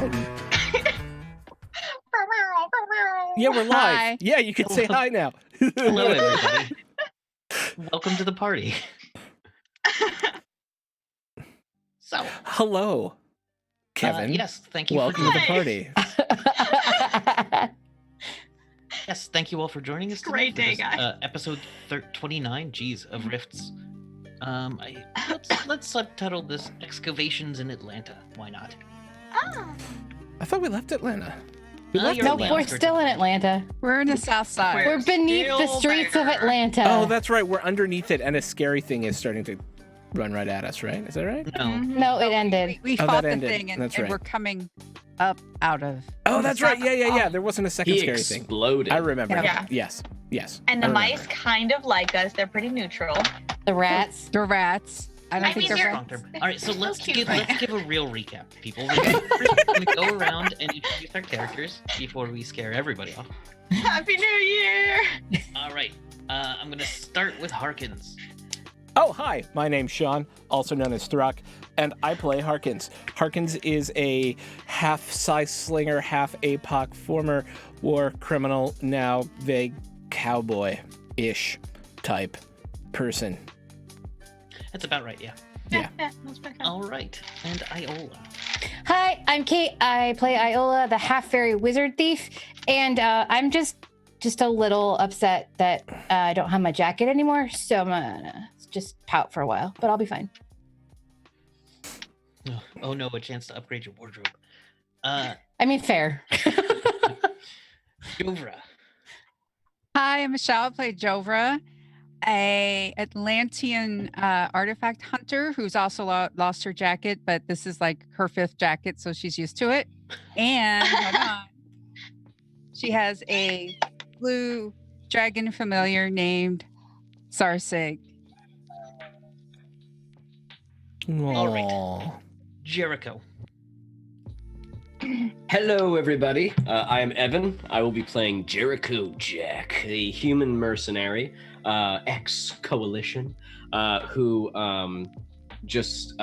ahead. Yeah, we're live. Hi. Yeah, you can say hi now. Hello, everybody. Welcome to the party. So, hello, Kevin. yes, thank you. Welcome for to the party. Yes, thank you all for joining us. Great today day, for this, guys. Episode 29. Geez, of Rifts. Let's subtitle this "Excavations in Atlanta." Why not? I thought we left Atlanta. You're No, on the we're outskirts still of in Atlanta. We're in the south side. We're beneath the Still streets of there. Atlanta. Oh, that's right. We're underneath it, and a scary thing is starting to run right at us, right? Is that right? No. No, it ended. We Oh, fought that the ended. thing, and, That's and right. we're coming up out of. Oh, the that's right. south. Yeah. There wasn't a second He scary thing. exploded. I remember. Yeah. Yes. And the I remember. mice kind of like us. They're pretty neutral. The rats. The rats. I don't I think mean, they're they're- rats. All right, so let's cute. give a real recap, people. We're gonna go around and introduce our characters before we scare everybody off. Happy New Year! All right, I'm gonna start with Harkins. Oh, hi. My name's Sean, also known as Throck, and I play Harkins. Harkins is a half size slinger, half APOC former war criminal, now vague cowboy-ish type person. That's about right, yeah. Yeah. That's pretty fun. All right, and Iola. Hi, I'm Kate. I play Iola, the half fairy wizard thief, and I'm just a little upset that I don't have my jacket anymore, so I'm gonna just pout for a while, but I'll be fine. Oh no, a chance to upgrade your wardrobe. I mean, fair. Jovra. Hi, I'm Michelle. I play Jovra, a Atlantean artifact hunter who's also lost her jacket, but this is like her 5th jacket, so she's used to it. And hold on, she has a blue dragon familiar named Sarsig. All right. Aw. Jericho. Hello, everybody. I am Evan. I will be playing Jericho Jack, a human mercenary, ex-coalition, who just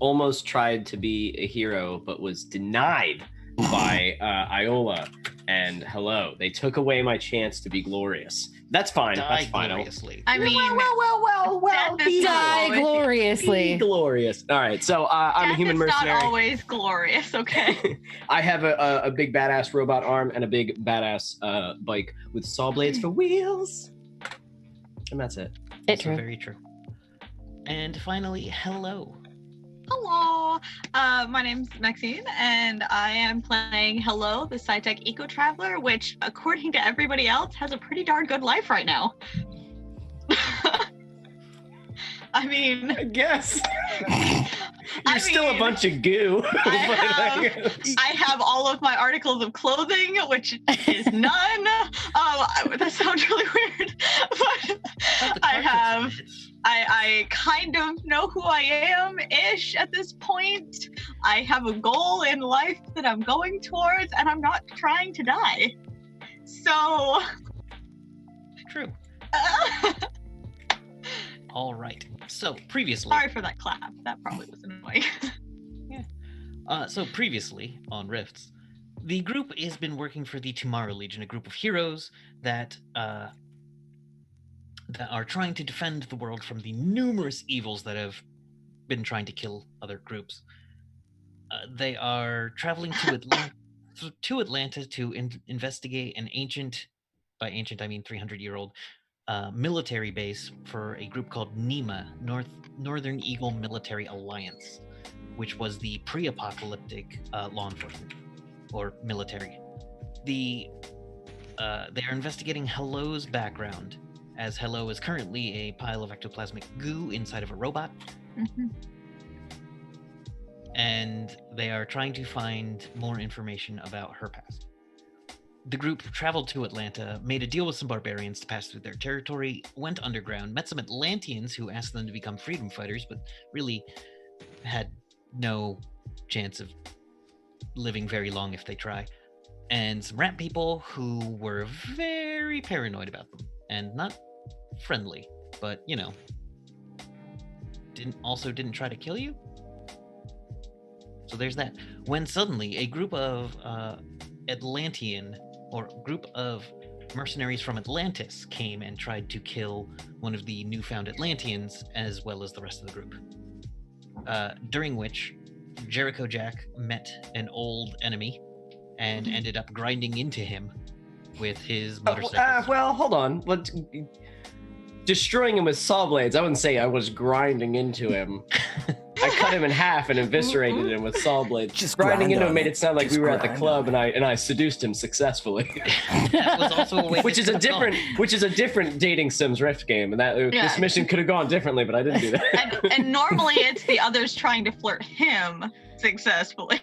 almost tried to be a hero, but was denied by Iola. And hello, they took away my chance to be glorious. That's fine. That's Die fine. gloriously. I mean, Well. Death is Die always- gloriously. Glorious. All right, so I'm a death human is mercenary. not always glorious, okay? I have a big badass robot arm and a big badass bike with saw blades for wheels. And that's it. It's Also true. very true. And finally, hello. Hello, my name's Maxine, and I am playing Hello, the SciTech Eco Traveler, which, according to everybody else, has a pretty darn good life right now. I mean, I guess. I You're still a mean, bunch of goo. I have all of my articles of clothing, which is none. That sounds really weird, but Not the I carpets have. of it. I kind of know who I am-ish at this point. I have a goal in life that I'm going towards, and I'm not trying to die. So, True. All right. So previously, sorry for that clap. That probably was annoying. So previously on Rifts, the group has been working for the Tomorrow Legion, a group of heroes that are trying to defend the world from the numerous evils that have been trying to kill other groups. They are traveling to Atlanta to investigate an ancient, by ancient I mean 300-year-old, military base for a group called NEMA, Northern Eagle Military Alliance, which was the pre-apocalyptic law enforcement or military. They are investigating Hello's background, as Hello is currently a pile of ectoplasmic goo inside of a robot, and they are trying to find more information about her past. The group traveled to Atlanta, made a deal with some barbarians to pass through their territory, went underground, met some Atlanteans who asked them to become freedom fighters, but really had no chance of living very long if they try, and some rat people who were very paranoid about them, and not friendly, but, you know, didn't try to kill you? So there's that. When suddenly a group of group of mercenaries from Atlantis came and tried to kill one of the newfound Atlanteans as well as the rest of the group. During which Jericho Jack met an old enemy and ended up grinding into him with his motorcycle. Well, hold on. Destroying him with saw blades. I wouldn't say I was grinding into him. I cut him in half and eviscerated him with saw blades. Just grinding into him grind made on it sound like Just we were at the grind club on and I seduced him successfully. That was also a way which is a different dating Sims Rift game, and this mission could have gone differently, but I didn't do that. And normally it's the others trying to flirt him successfully.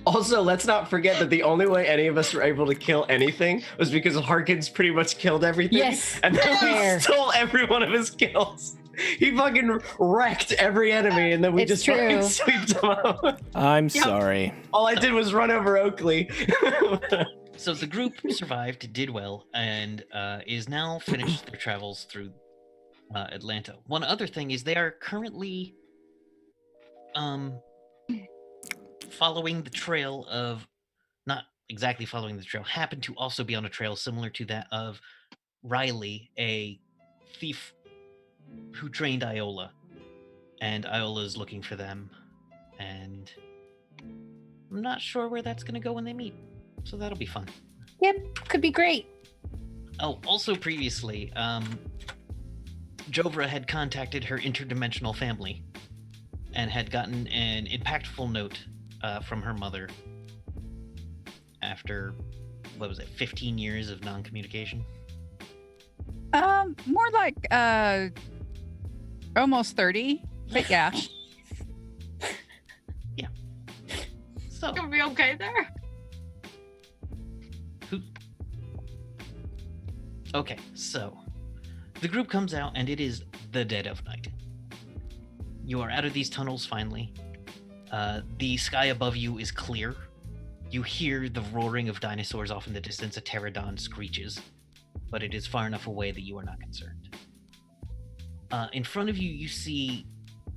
Also, let's not forget that the only way any of us were able to kill anything was because Harkins pretty much killed everything. Yes. And then we stole every one of his kills. He fucking wrecked every enemy, and then we It's just fucking true. sweeped him out. I'm sorry. All I did was run over Oakley. So the group survived, did well, and is now finished their travels through Atlanta. One other thing is they are currently following the trail of, not exactly following the trail, happen to also be on a trail similar to that of Riley, a thief who trained Iola. And Iola is looking for them, and I'm not sure where that's going to go when they meet. So that'll be fun. Yep, could be great. Oh, also previously, Jovra had contacted her interdimensional family and had gotten an impactful note from her mother after, 15 years of non-communication? More like almost 30, but yeah. So, You'll be okay there. okay, so the group comes out and it is the dead of night. You are out of these tunnels finally. The sky above you is clear. You hear the roaring of dinosaurs off in the distance. A pterodon screeches, but it is far enough away that you are not concerned. In front of you, you see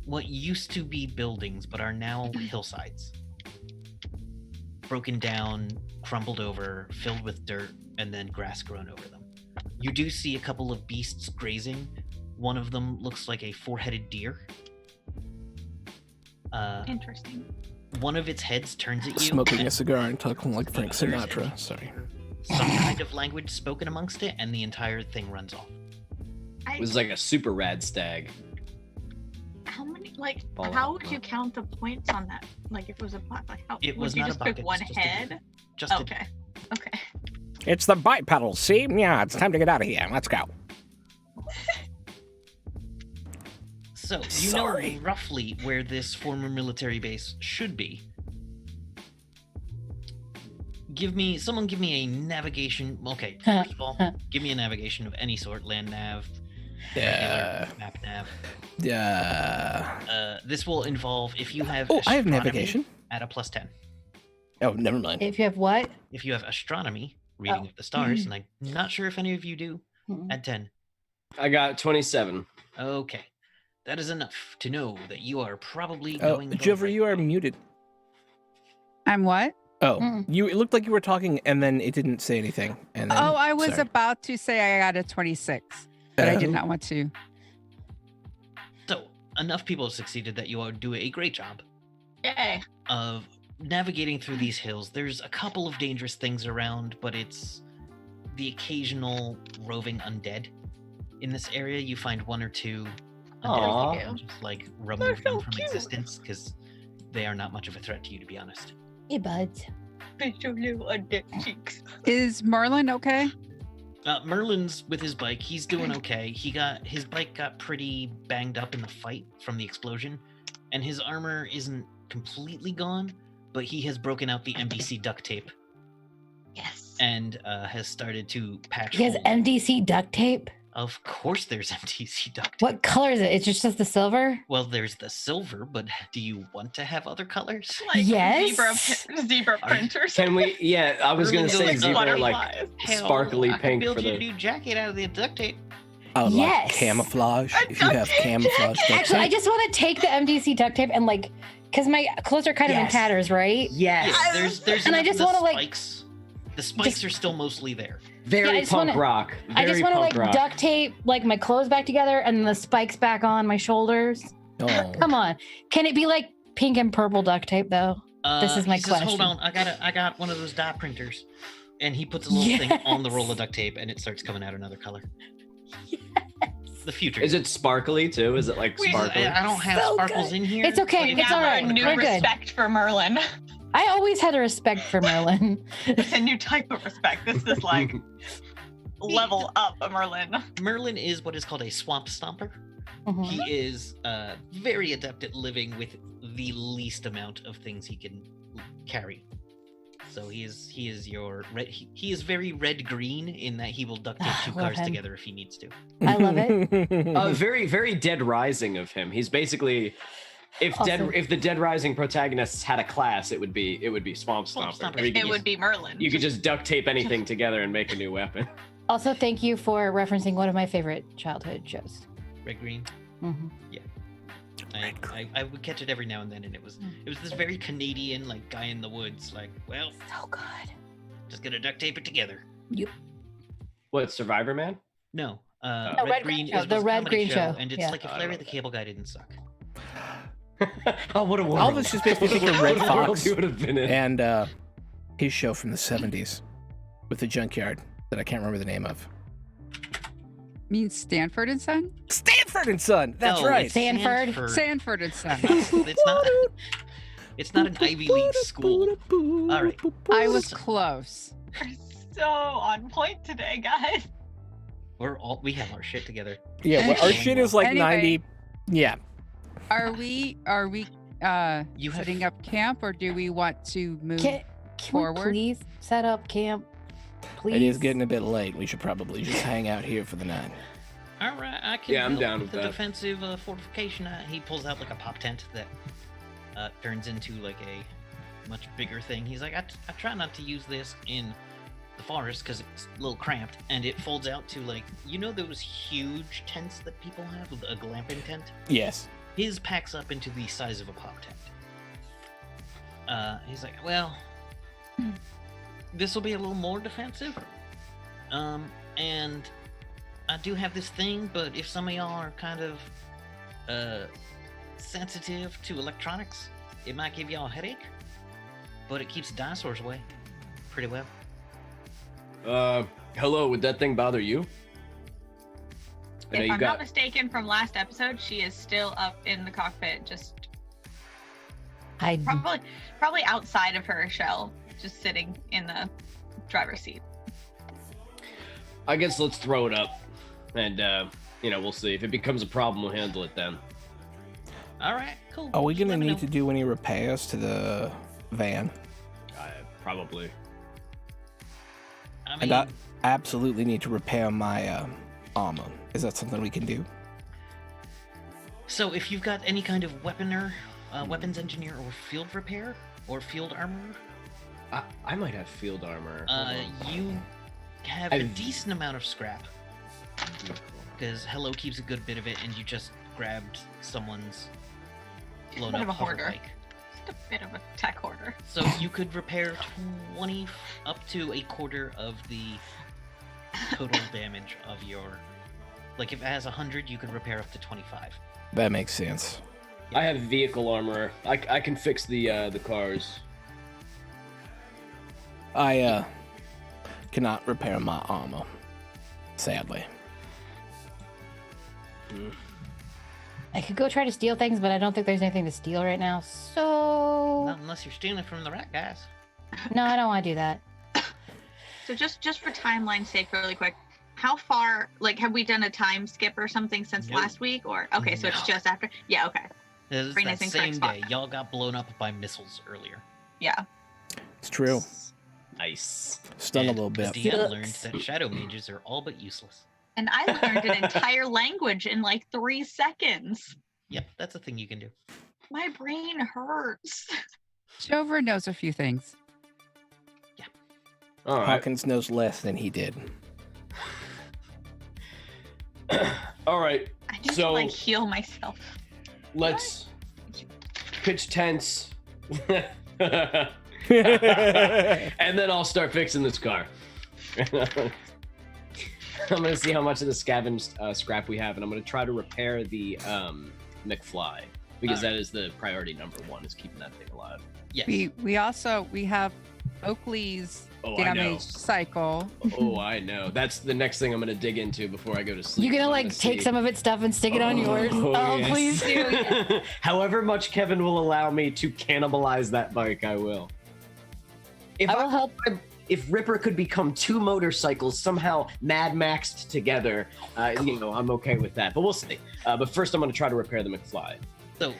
what used to be buildings, but are now hillsides. Broken down, crumbled over, filled with dirt, and then grass grown over them. You do see a couple of beasts grazing. One of them looks like a four-headed deer. Interesting. One of its heads turns at you. Smoking a cigar and talking like Frank Sinatra. Sorry. Some kind of language spoken amongst it, and the entire thing runs off. It was like a super rad stag. How many? Fall how out, would you count the points on that? Like, if it was a bucket, how It would was you not just a pick bucket. one Just a- head? Just a- Okay. Okay. It's the bipedal, see? Yeah, it's time to get out of here. Let's go. So, you Sorry. know roughly where this former military base should be. Someone give me a navigation. Okay, first of all, give me a navigation of any sort. Land nav, Yeah. regular, map nav. Yeah. This will involve, if you have Oh, I have astronomy, navigation. at a +10. Oh, never mind. If you have what? If you have astronomy, reading Oh. of the stars, and I'm not sure if any of you do, Mm. at 10. I got 27. Okay. That is enough to know that you are probably Oh, going the Jover, right you are way. muted. I'm what? Oh, Mm. it looked like you were talking and then it didn't say anything. And then, Oh, I was sorry. about to say I got a 26, but I did Oh. not want to. So, enough people have succeeded that you are doing a great job Yay. of navigating through these hills. There's a couple of dangerous things around, but it's the occasional roving undead. In this area, you find one or two Aw. undead. And just remove them so from cute. existence because they are not much of a threat to you, to be honest. Hey, buds. They show little undead cheeks. Is Merlin okay? Merlin's with his bike. He's doing okay. His bike got pretty banged up in the fight from the explosion, and his armor isn't completely gone, but he has broken out the MDC duct tape Yes. and has started to patch. He has holes. MDC duct tape. Of course, there's MDC duct tape. What color is it? It's just the silver? Well, there's the silver, but do you want to have other colors? Like Yes. zebra Are- printers. Can we? Yeah, I was gonna Really say good zebra like butterflies. Hell, sparkly I can pink build for you the. a new jacket out of the duct tape. I would like Yes. camouflage. A If you have duct tape camouflage, jacket. duct Actually, I tape. just want to take the MDC duct tape and because my clothes are kind of in Yes. tatters, right? Yes. Yeah, there's And I enough just of the wanna, like, spikes. The spikes are still mostly there. Very I just punk wanna- rock. I just Very want to punk like rock. duct tape like my clothes back together and the spikes back on my shoulders. Oh. Come on, can it be like pink and purple duct tape though? This is my He says, hold question. on, I got one of those dye printers. And he puts a little thing on the roll Yes. of duct tape and it starts coming out another color. The future. Is it sparkly too? Is it like We- sparkly? I don't have So sparkles good. in here. It's okay, but it's now all I right, have New we're good. respect for Merlin. I always had a respect for Merlin. It's a new type of respect. This is like level up a Merlin. Merlin is what is called a swamp stomper. Mhm. He is very adept at living with the least amount of things he can carry. So he is your red. He is very red green in that he will duct tape two Love cars him. together if he needs to. I love it. Very, very Dead Rising of him. He's basically, if Awesome. if the Dead Rising protagonists had a class, it would be Swamp Swamp Stomper. Stomper. Where you It could would just- be Merlin. You could just duct tape anything together and make a new weapon. Also, thank you for referencing one of my favorite childhood shows. Red green. Mhm. I would catch it every now and then, and it was this very Canadian like guy in the woods. Like, well, So good. just gonna duct tape it together. What, Survivor Man? No, No, Red Green Show, is the was a Red comedy Green Show, and it's yeah. like if I Larry don't the know. Cable Guy didn't suck. Oh, what a world! All of us just basically think of Red What a world Fox you would have been in. and his show from the 70s with the junkyard that I can't remember the name of. Means Stanford and Son? Stanford and Son. That's No, right. it's Sanford. Sanford and Son. It's not. It's not an Ivy League school. All right. I was close. We're so on point today, guys. We have our shit together. Yeah, well, our shit is like Anyway. 90. Yeah. Are we You have setting up camp or do we want to move? Can Forward. we please set up camp? Please. It is getting a bit late. We should probably just hang out here for the night. All right, I can. Yeah, I'm build down with the that. defensive fortification. He pulls out like a pop tent that turns into like a much bigger thing. He's like, I try not to use this in the forest because it's a little cramped, and it folds out to like those huge tents that people have, a glamping tent. Yes. His packs up into the size of a pop tent. He's like, well, this will be a little more defensive. And I do have this thing, but if some of y'all are kind of sensitive to electronics, it might give y'all a headache. But it keeps the dinosaurs away pretty well. Hello, would that thing bother you? I know If you I'm got. not mistaken from last episode, she is still up in the cockpit, just I probably outside of her shell, just sitting in the driver's seat. I guess let's throw it up, and we'll see. If it becomes a problem, we'll handle it then. All right, cool. Are we Just going to let me need know. to do any repairs to the van? Probably. I mean, And I absolutely need to repair my armor. Is that something we can do? so if you've got any kind of weapons engineer, or field repair, or field armorer, I might have field armor. you have a I've- decent amount of scrap. Because Hello keeps a good bit of it, and you just grabbed someone's blown Bit up of a hoarder. hoverbike. Just a bit of a tech hoarder. So you could repair 20 up to a quarter of the total damage of your. Like if it has 100, you could repair up to 25. That makes sense. I have vehicle armor. I can fix the cars. I cannot repair my armor, sadly. I could go try to steal things, but I don't think there's anything to steal right now. So Not unless you're stealing from the rat guys. no, I don't want to do that. So just for timeline's sake, really quick, how far? Like, have we done a time skip or something since Nope. last week? Or okay, so it's No. just after. Yeah, okay, It was Very that nice and same correct spot. day. Y'all got blown up by missiles earlier. yeah. It's true. Nice. Stung a And little the bit. DM learned that shadow mages are all but useless. And I learned an entire language in like 3 seconds. Yep, that's a thing you can do. My brain hurts. Jover knows a few things. All right. Hawkins knows less than he did. All right. I need So- to like heal myself. Let's pitch tents. And then I'll start fixing this car. I'm gonna see how much of the scavenged scrap we have, and I'm gonna try to repair the McFly because that is the priority number one, is keeping that thing alive. Yes. We have Oakley's Oh, damage cycle. Oh, I know. That's the next thing I'm gonna dig into before I go to sleep. You're gonna I'm like take some of its stuff and stick it on yours. Oh, yes. please do. However much Kevin will allow me to cannibalize that bike, I will. If I will help. If Ripper could become 2 motorcycles somehow Mad Maxed together, I'm okay with that. But we'll see. But first, I'm going to try to repair the McFly. So,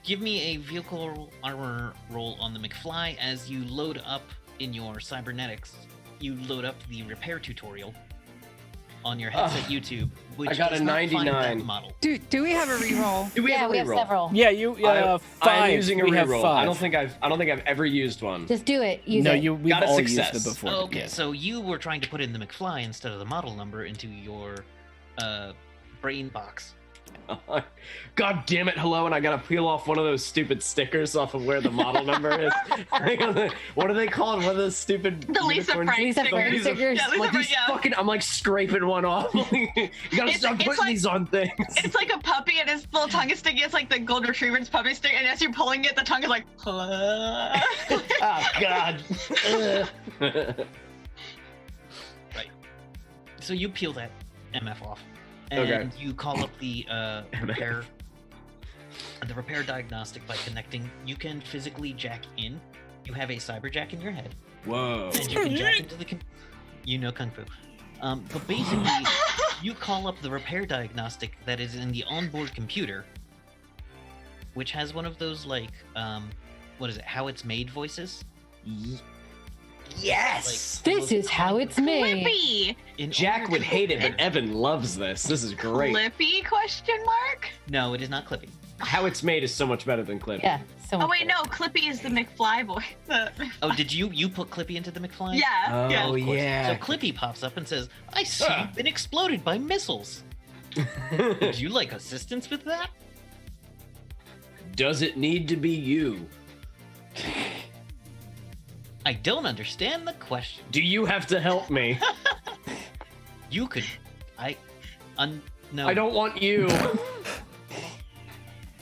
give me a vehicle armor roll on the McFly as you load up in your cybernetics. You load up the repair tutorial on your headset YouTube, which I got a does not find 99. that model. Do we have a reroll? Do we Yeah, have a we have reroll? several. Yeah, you. I'm 5. using a We have reroll. 5. I don't think I've ever used one. Just do it. Use No, it. we've Got a all success. used it before. Okay, yes. so you were trying to put in the McFly instead of the model number into your brain box. God damn it, hello, and I gotta peel off one of those stupid stickers off of where the model number is. What are they called? One of those stupid The Lisa unicorn- Frank Lisa Frank stickers. stickers. Yeah, Lisa Like Frank, these yeah. fucking, I'm like scraping one off. You gotta stop it's putting like- these on things. It's like a puppy and his little tongue is sticky. It's like the golden retriever's puppy stick, and as you're pulling it, the tongue is like. Oh God. So you peel that MF off, and Okay. you call up the repair diagnostic by connecting. You can physically jack in. You have a cyber jack in your head, Whoa. and you can jack into the. You know kung fu. But basically, you call up the repair diagnostic that is in the onboard computer, which has one of those like what is it? How it's made voices. Yes. This is how it's made. Clippy. In Jack order would to hate it, but repair- Evan loves this. This is great. Clippy? Question mark. No, it is not Clippy. How it's made is so much better than Clip. Yeah. So Oh wait, no. Clippy is the McFly boy. Oh, did you put Clippy into the McFly? Yeah. yeah. Oh Of course. yeah. So Clippy pops up and says, "I see Ah. you've been exploded by missiles. Would you like assistance with that?" Does it need to be you? I don't understand the question. Do you have to help me? You could, no. I don't want you.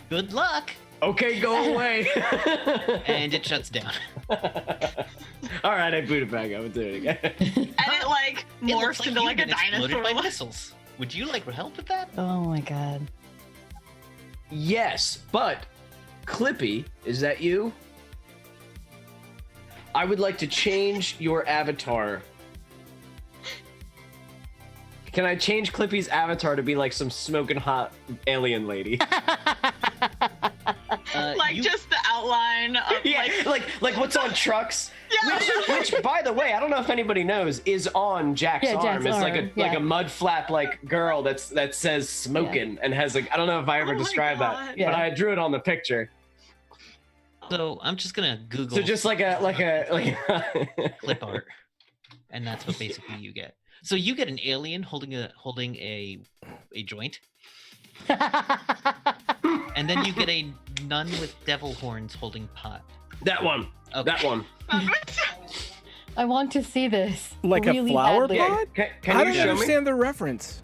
Good luck. Okay, go away. And it shuts down. All right, I boot it back up and do it again. And it like It looks morphs into you've like a been exploded dinosaur. by missiles. Would you like help with that? Oh my god. Yes, but Clippy, is that you? I would like to change your avatar. Can I change Clippy's avatar to be like some smoking hot alien lady? Like You- just the outline of Yeah, like what's on trucks. Yeah. Which, by the way, I don't know if anybody knows, is on Jack's Yeah, arm. Jack's It's like arm, like yeah. a mud flap like girl that says smoking and has like, I don't know if I ever Oh my described God. that, Yeah. but I drew it on the picture. So I'm just gonna Google So just like a clip art, and that's what basically you get. So you get an alien holding a joint, and then you get a nun with devil horns holding pot. that one. Okay. That one. I want to see this. Like really a flower badly. pot? Can I you don't show me? understand the reference.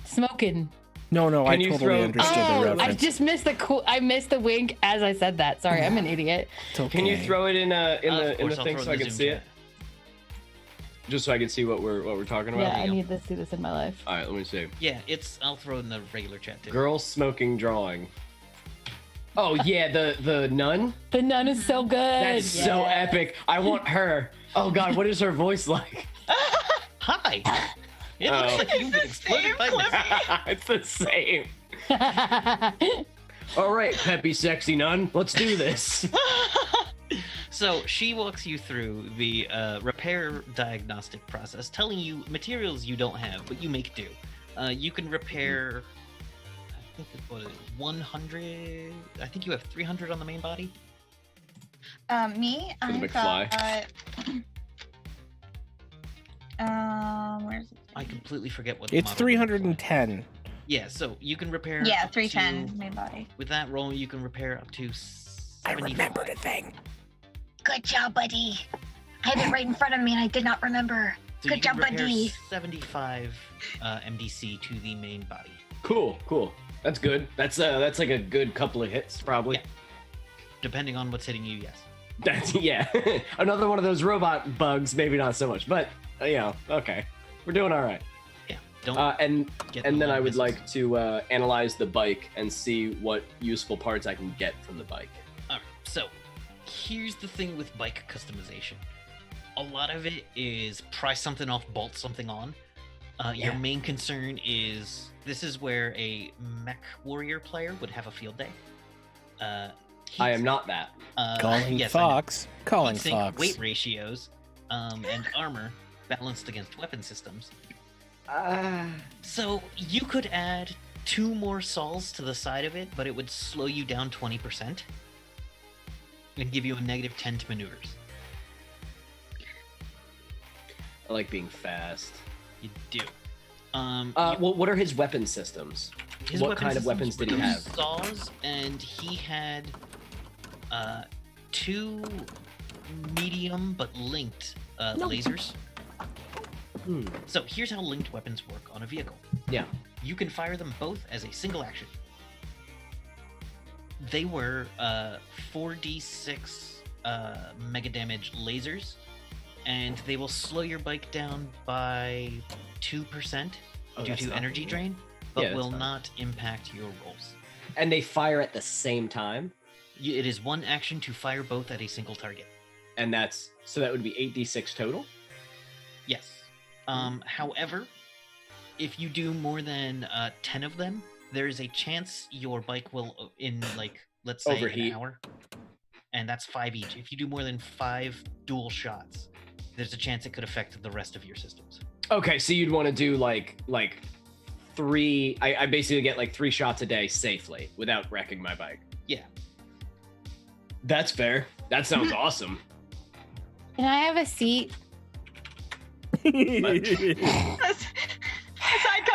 Smoking. No, I Can you totally throw- understood the Oh, reference. I just missed the cool. I missed the wink as I said that. Sorry, I'm an idiot. It's okay. Can you throw it in Of the course, I'll thing throw so I in the can Zoom see chat. it? Just so I can see what we're talking about. Yeah, I you go. need to see this in my life. All right, let me see. Yeah, I'll throw in the regular chat too. Girl smoking drawing. Oh yeah, the nun. The nun is so good. That's so Yeah. epic. I want her. Oh god, what is her voice like? Hi. It Oh. looks like you've been It's the exploded by same missiles. It's the same. All right, peppy, sexy nun, let's do this. So she walks you through the repair diagnostic process, telling you materials you don't have, but you make do. You can repair, I think it was 100. I think you have 300 on the main body. Me, For the I McFly. got. Where's it? I completely forget what. the It's model 310. Yeah, so you can repair. Yeah, up 310 to- main body. With that roll, you can repair up to. I 75. remembered a thing. Good job, buddy. I had it right in front of me and I did not remember. So Good you can job, repair buddy. 75 MDC to the main body. Cool. That's good. That's like a good couple of hits, probably. Yeah. Depending on what's hitting you, yes. That's yeah. Another one of those robot bugs, maybe not so much, but okay, we're doing all right. Yeah. Don't. Get And the then I long would misses. like to analyze the bike and see what useful parts I can get from the bike. Alright, so here's the thing with bike customization. A lot of it is pry something off, bolt something on. Your Yeah. main concern is this is where a mech warrior player would have a field day. I am not that. Calling yes, I know. Fox. Calling Heat sink, Fox. weight ratios, and armor balanced against weapon systems. So you could add 2 more sols to the side of it, but it would slow you down 20% and give you a negative 10 to maneuvers. I like being fast. You do. Well, what are his weapon systems? His what weapon kind of systems weapons did he were have? Saws, and he had 2 medium but linked lasers. Hmm. So here's how linked weapons work on a vehicle. Yeah. You can fire them both as a single action. They were 4d6 mega damage lasers, and they will slow your bike down by 2% Oh, due that's to not energy bad. drain, but Yeah, that's will fine. not impact your rolls. And they fire at the same time, It is 1 action to fire both at a single target. and that would be 8d6 total. Yes. However, if you do more than 10 of them, there is a chance your bike will, in let's say Overheat. an hour, and that's 5 each. If you do more than 5 dual shots, there's a chance it could affect the rest of your systems. Okay, so you'd want to do like 3. I basically get like 3 shots a day safely without wrecking my bike. Yeah. That's fair. That sounds awesome. Can I have a seat? Sidecar.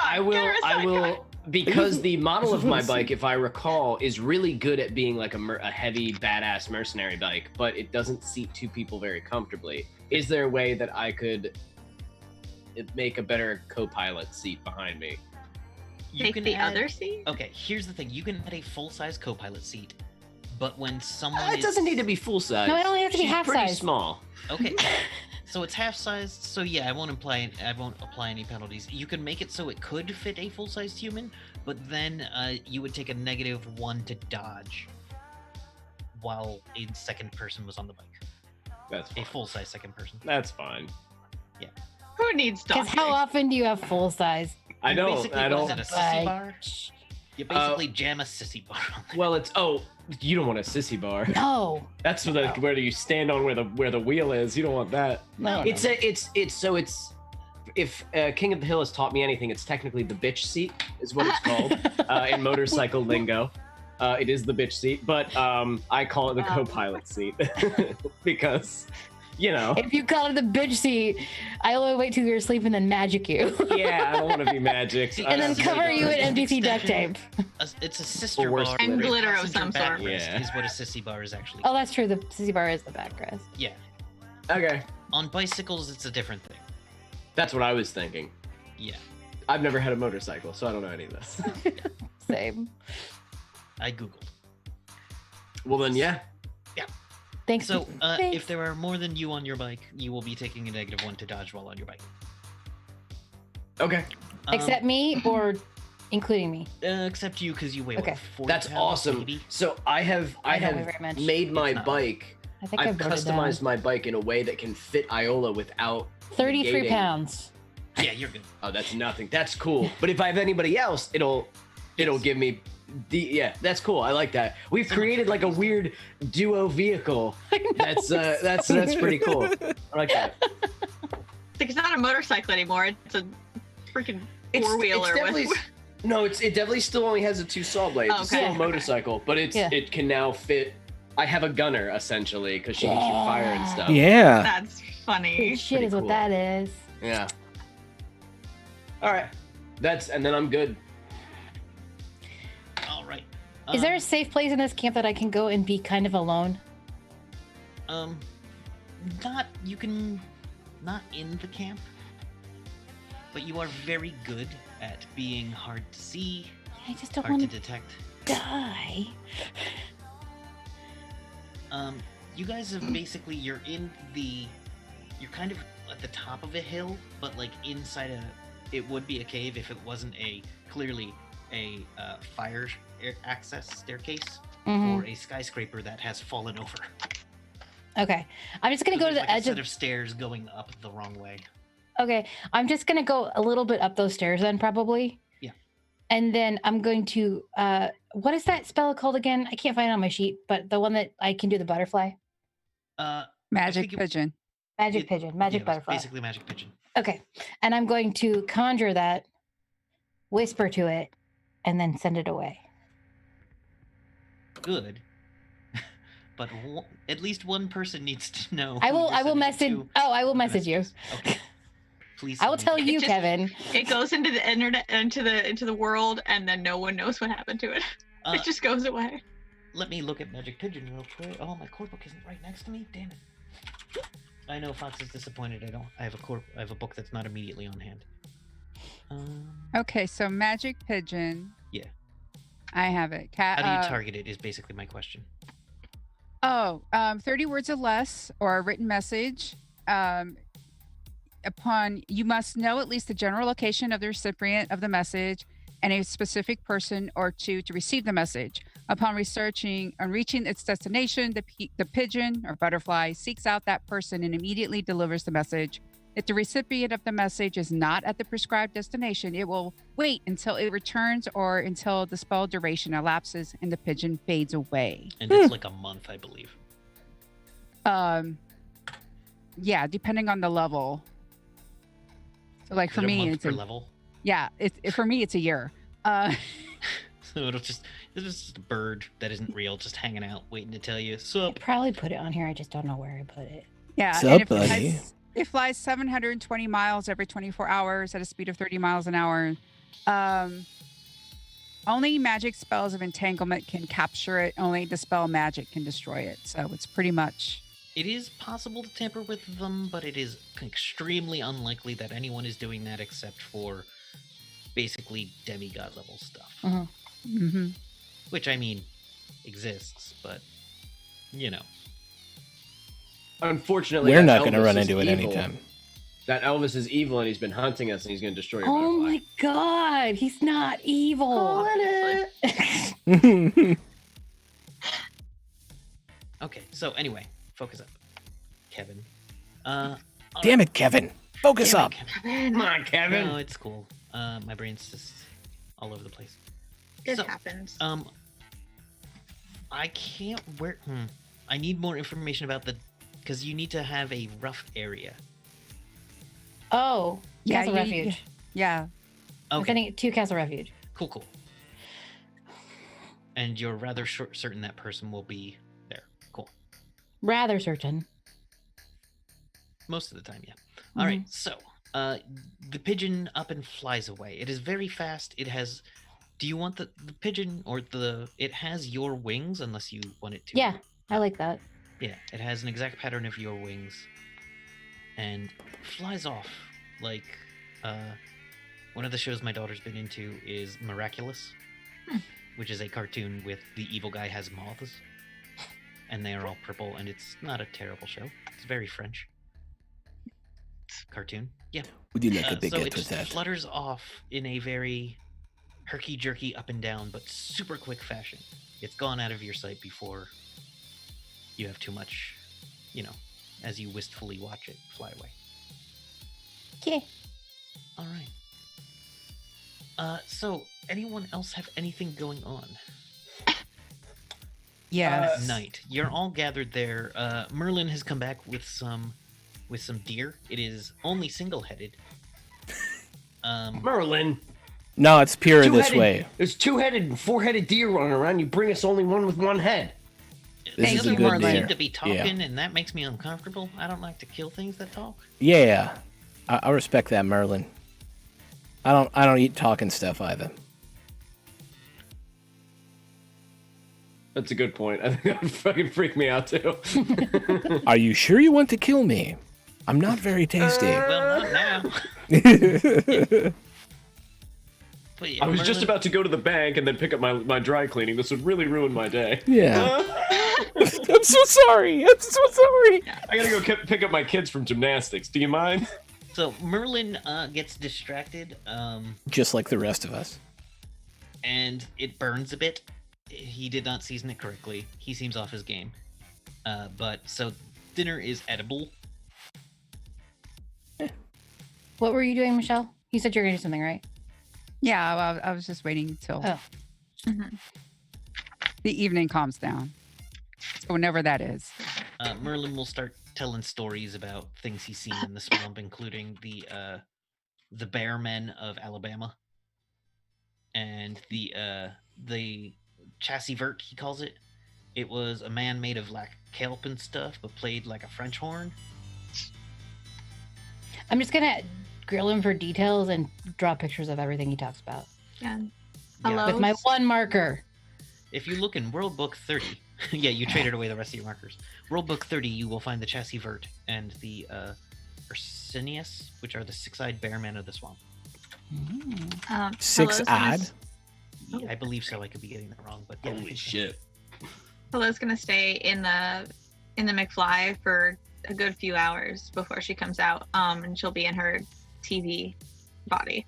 I Get her a sidecar. will, because the model of my bike, if I recall, is really good at being like a heavy, badass mercenary bike, but it doesn't seat 2 people very comfortably. Is there a way that I could make a better co-pilot seat behind me? You Take can the add- other seat? Okay, here's the thing. You can add a full-size co-pilot seat, but when someone It doesn't need to be full size. No, it only has to be She's half pretty size. small. Okay, so it's half-sized, so yeah, I won't apply any penalties. You can make it so it could fit a full-sized human, but then you would take a -1 to dodge while a second person was on the bike. That's A fine. full-size second person. That's fine. Who needs Because docking? how often do you have full size? I You don't. basically- I what is don't. it, a sissy Like, bar? You basically jam a sissy bar on there. Well, it's you don't want a sissy bar. No. That's where you stand on where the wheel is. You don't want that. No. It's if King of the Hill has taught me anything, it's technically the bitch seat is what it's called in motorcycle lingo. It is the bitch seat, but I call it the co-pilot seat because, If you call it the bitch seat, I only wait till you're asleep and then magic you. yeah, I don't want to be magic. And then cover you in MDC duct Extension. tape. It's a sister worse bar. And with a glitter of passenger some sort. backrest Yeah. is what a sissy bar is actually. Oh, that's true. The sissy bar is the backrest. Yeah. Okay, On bicycles, it's a different thing. that's what I was thinking. Yeah. I've never had a motorcycle, so I don't know any of this. Same. I googled. Well then, yeah. Thanks. So, Thanks. if there are more than you on your bike, you will be taking a -1 to dodge while on your bike. Okay, Except me or including me? Except you, because you weigh Okay. what, 40 that's pounds, awesome. maybe? So I I don't weigh very have much. made my It's not. bike. I think I've I wrote it down. customized my bike in a way that can fit Iola without 33 negating- pounds. Yeah, you're good. Oh, that's nothing. That's cool. But if I have anybody else, it'll Yes. give me. Yeah, that's cool. I like that. We've created like a weird duo vehicle. I know, That's it's that's pretty cool. I like that. It's not a motorcycle anymore. It's a freaking It's four-wheeler definitely with. no. It definitely still only has the 2 saw blades. It's Okay. still a motorcycle, but Yeah. it can now fit. I have a gunner essentially because she can shoot fire and stuff. Yeah. That's funny. Shit is pretty what cool. that is. Yeah. All right. And then I'm good. Is there a safe place in this camp that I can go and be kind of alone? Not in the camp, but you are very good at being hard to see, I just don't hard want to to detect. die. You guys have basically, you're kind of at the top of a hill, but like inside it would be a cave if it wasn't clearly a fire access staircase Mhm. or a skyscraper that has fallen over. Okay, I'm just gonna So go to there's the like edge a set of stairs going up the wrong way. Okay, I'm just gonna go a little bit up those stairs then, probably. Yeah. And then I'm going to. What is that spell called again? I can't find it on my sheet, but the one that I can do the butterfly. Magic think it- pigeon. Magic pigeon, magic it was butterfly. basically magic pigeon. Okay, and I'm going to conjure that, whisper to it, and then send it away. Good. But at least one person needs to know. I who will. you're I will sending it message. to. Oh, I will message you. Messages. Okay. Please. I will send me tell that. you, just- Kevin. It goes into the internet, into the world, and then no one knows what happened to it. It just goes away. Let me look at magic pigeon real quick. Oh, my core book isn't right next to me. Damn it. I know Fox is disappointed. I have a book that's not immediately on hand. Okay, so magic pigeon. Yeah. I have it. How do you target it? Is basically my question. 30 words or less, or a written message. You must know at least the general location of the recipient of the message and a specific person or two to receive the message. Upon reaching its destination, the pigeon or butterfly seeks out that person and immediately delivers the message. If the recipient of the message is not at the prescribed destination, it will wait until it returns or until the spell duration elapses and the pigeon fades away. And it's like a month, I believe. Yeah, depending on the level. So like for Is it a me, month it's per level. yeah, for me it's a year. So it's just a bird that isn't real, just hanging out, waiting to tell you. So I probably put it on here. I just don't know where I put it. Yeah, Sup, and buddy? it flies 720 miles every 24 hours at a speed of 30 miles an hour. Only magic spells of entanglement can capture it. Only dispel magic can destroy it. So it's pretty much. it is possible to tamper with them, but it is extremely unlikely that anyone is doing that except for basically demigod level stuff. Mm-hmm. Which, I mean, exists, but, you know. Unfortunately, We're that not going to Elvis run is into it evil. anytime. That Elvis is evil, and he's been hunting us, and he's going to destroy your Oh butterfly. my god, he's not evil. Okay, so anyway, focus up. Kevin. Damn it, Kevin. Focus Damn it, up. Kevin. Come on, Kevin. No, it's cool. My brain's just all over the place. It So, happens. I can't I need more information about because you need to have a rough area. Oh, Yeah, Castle you- Refuge. Yeah. I'm Okay, sending it to Castle Refuge. cool. And you're rather certain that person will be there. Cool. Rather certain. Most of the time, yeah. All right, so the pigeon up and flies away. It is very fast. It has. Do you want the pigeon or it has your wings unless you want it to? Yeah, I like that. Yeah, it has an exact pattern of your wings, and flies off like. One of the shows my daughter's been into is Miraculous, which is a cartoon with the evil guy has moths, and they are all purple, and it's not a terrible show. It's very French. Cartoon, yeah. Would you like a So big it with just that? flutters off in a very herky-jerky up and down, but super quick fashion. It's gone out of your sight before you have too much, as you wistfully watch it fly away. Okay. All right. So anyone else have anything going on? Yeah. Night. You're all gathered there. Merlin has come back with some deer. It is only single-headed. Merlin. No, it's pure this Two-headed- way. There's 2-headed and 4-headed deer running around. You bring us only one with one head. This Thank is a you, good Merlin. deer. Seem to be talking, and that makes me uncomfortable. I don't like to kill things that talk. Yeah, I respect that, Merlin. I don't eat talking stuff either. That's a good point. I think that would fucking freak me out too. Are you sure you want to kill me? I'm not very tasty. Well, not now. But yeah, I was just Merlin- about to go to the bank and then pick up my dry cleaning. This would really ruin my day. Yeah. I'm so sorry. I'm so sorry. I gotta go pick up my kids from gymnastics. Do you mind? So Merlin gets distracted, Just like the rest of us. and it burns a bit. He did not season it correctly. He seems off his game. But so dinner is edible. What were you doing, Michelle? You said you were going to do something, right? Yeah, well, I was just waiting till Oh. the evening calms down. So whenever that is. Merlin will start telling stories about things he's seen in the swamp, including the bear men of Alabama and the chassis vert, he calls it. It was a man made of like kelp and stuff, but played like a French horn. I'm just going to grill him for details and draw pictures of everything he talks about. Yeah. Yeah. Hello? With my one marker. If you look in World Book 30, yeah, you traded away the rest of your markers. World Book 30, you will find the chassis vert and the Ursinius, which are the six-eyed bear men of the swamp. Six Hello's odd? I believe so. I could be getting that wrong, but yeah, I Holy think so. shit. Hello's gonna stay in the McFly for a good few hours before she comes out. And she'll be in her TV body.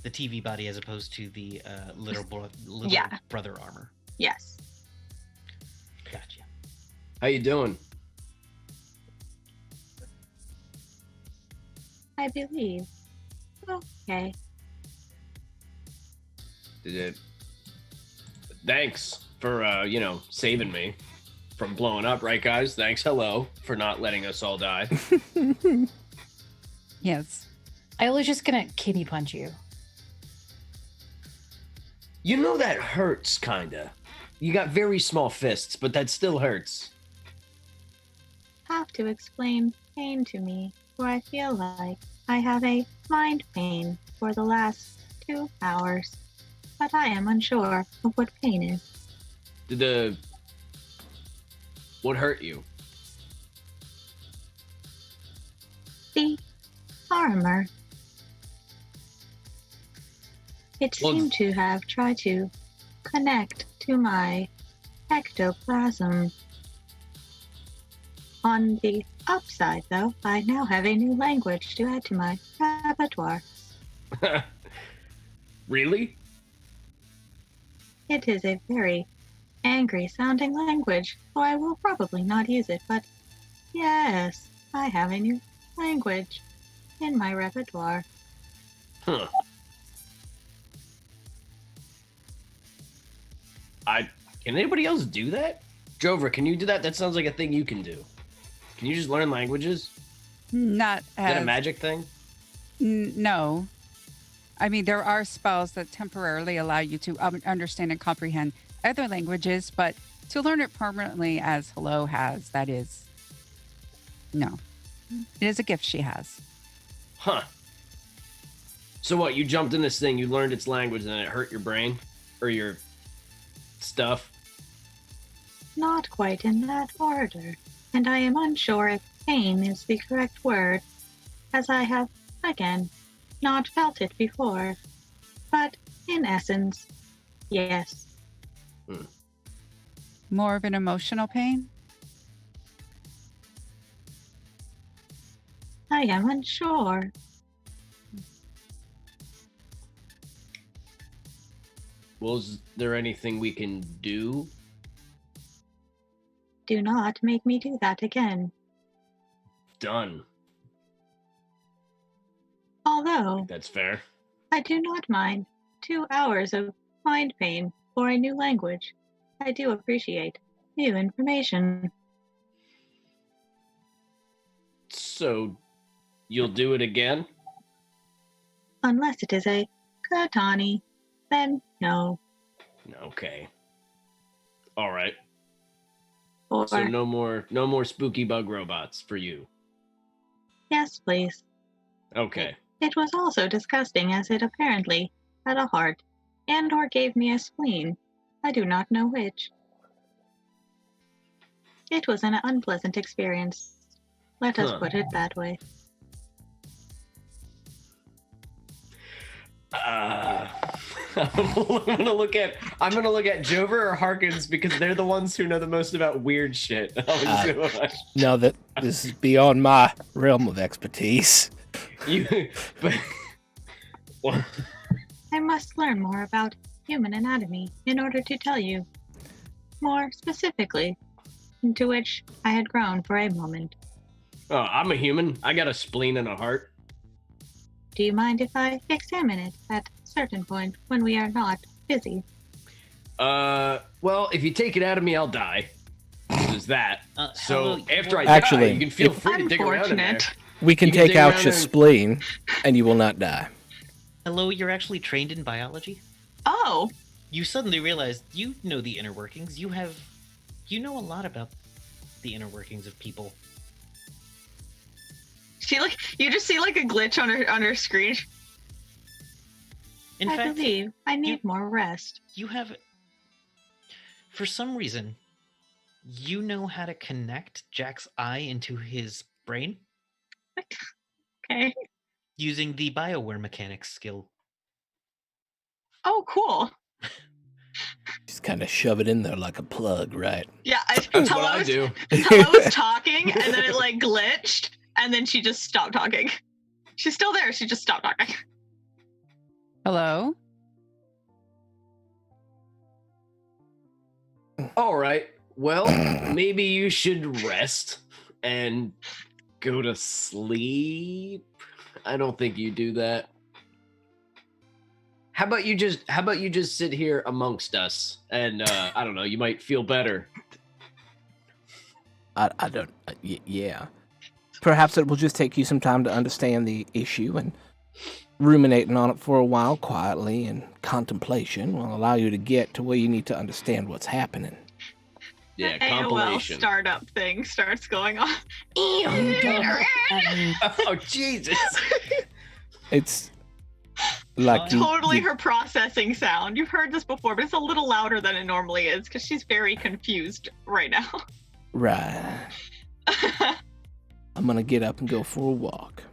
The TV body as opposed to the little Yeah. brother armor. Yes. Gotcha. How you doing? I believe. Okay. Did it? Thanks for saving me from blowing up, right, guys? Thanks, hello, for not letting us all die. Yes. Iola's just going to kidney punch you. You know that hurts, kinda. You got very small fists, but that still hurts. Have to explain pain to me, for I feel like I have a mind pain for the last 2 hours. But I am unsure of what pain is. What hurt you? The armor. It Well, seemed to have tried to connect to my ectoplasm. On the upside, though, I now have a new language to add to my repertoire. Really? It is a very angry-sounding language, so I will probably not use it, but yes, I have a new language in my repertoire. Huh. Can anybody else do that? Drover, can you do that? That sounds like a thing you can do. Can you just learn languages? Not Is that a as magic thing? No. I mean, there are spells that temporarily allow you to understand and comprehend other languages, but to learn it permanently, as Hello has, that is no. It is a gift she has. Huh. So what, you jumped in this thing, you learned its language, and then it hurt your brain? Or your stuff? Not quite in that order, and I am unsure if pain is the correct word, as I have, again, not felt it before. But in essence, yes. More of an emotional pain? I am unsure. Well, is there anything we can do? Do not make me do that again. Done. Although, That's fair. I do not mind 2 hours of mind pain for a new language. I do appreciate new information. So, you'll do it again? Unless it is a Katani, then no. Okay. All right. Or, So no more spooky bug robots for you. yes, please. Okay. It was also disgusting as it apparently had a heart and or gave me a spleen I do not know which. It was an unpleasant experience. Let us put it that way. I'm gonna look at Jover or Harkins because they're the ones who know the most about weird shit. No, that this is beyond my realm of expertise. I must learn more about human anatomy in order to tell you. More specifically, into which I had grown for a moment. Oh, I'm a human. I got a spleen and a heart. Do you mind if I examine it at a certain point when we are not busy? Well, if you take it out of me, I'll die. There's that. So hello, after I Actually, die, you can feel free to dig around in there. Unfortunate. We can You can take dig out around your and- spleen, and you will not die. Hello, you're actually trained in biology? Oh, You suddenly realize you know the inner workings. You know a lot about the inner workings of people. You just see like a glitch on her screen. In I fact, believe I need more rest. you have, for some reason, you know how to connect Jack's eye into his brain Okay. using the BioWare mechanics skill. Oh, cool. Just kind of shove it in there like a plug, right? Yeah, That's what I do. Hello was talking, and then it like glitched, and then she just stopped talking. She's still there. She just stopped talking. Hello? All right. Well, maybe you should rest and go to sleep. I don't think you do that. How about you just sit here amongst us and I don't know, you might feel better. I don't. Yeah. Perhaps it will just take you some time to understand the issue, and ruminating on it for a while quietly and contemplation will allow you to get to where you need to understand what's happening. Yeah, The AOL compilation. startup thing starts going on. Oh Jesus. It's like Totally her processing sound. You've heard this before, but it's a little louder than it normally is because she's very confused right now. Right. I'm gonna get up and go for a walk.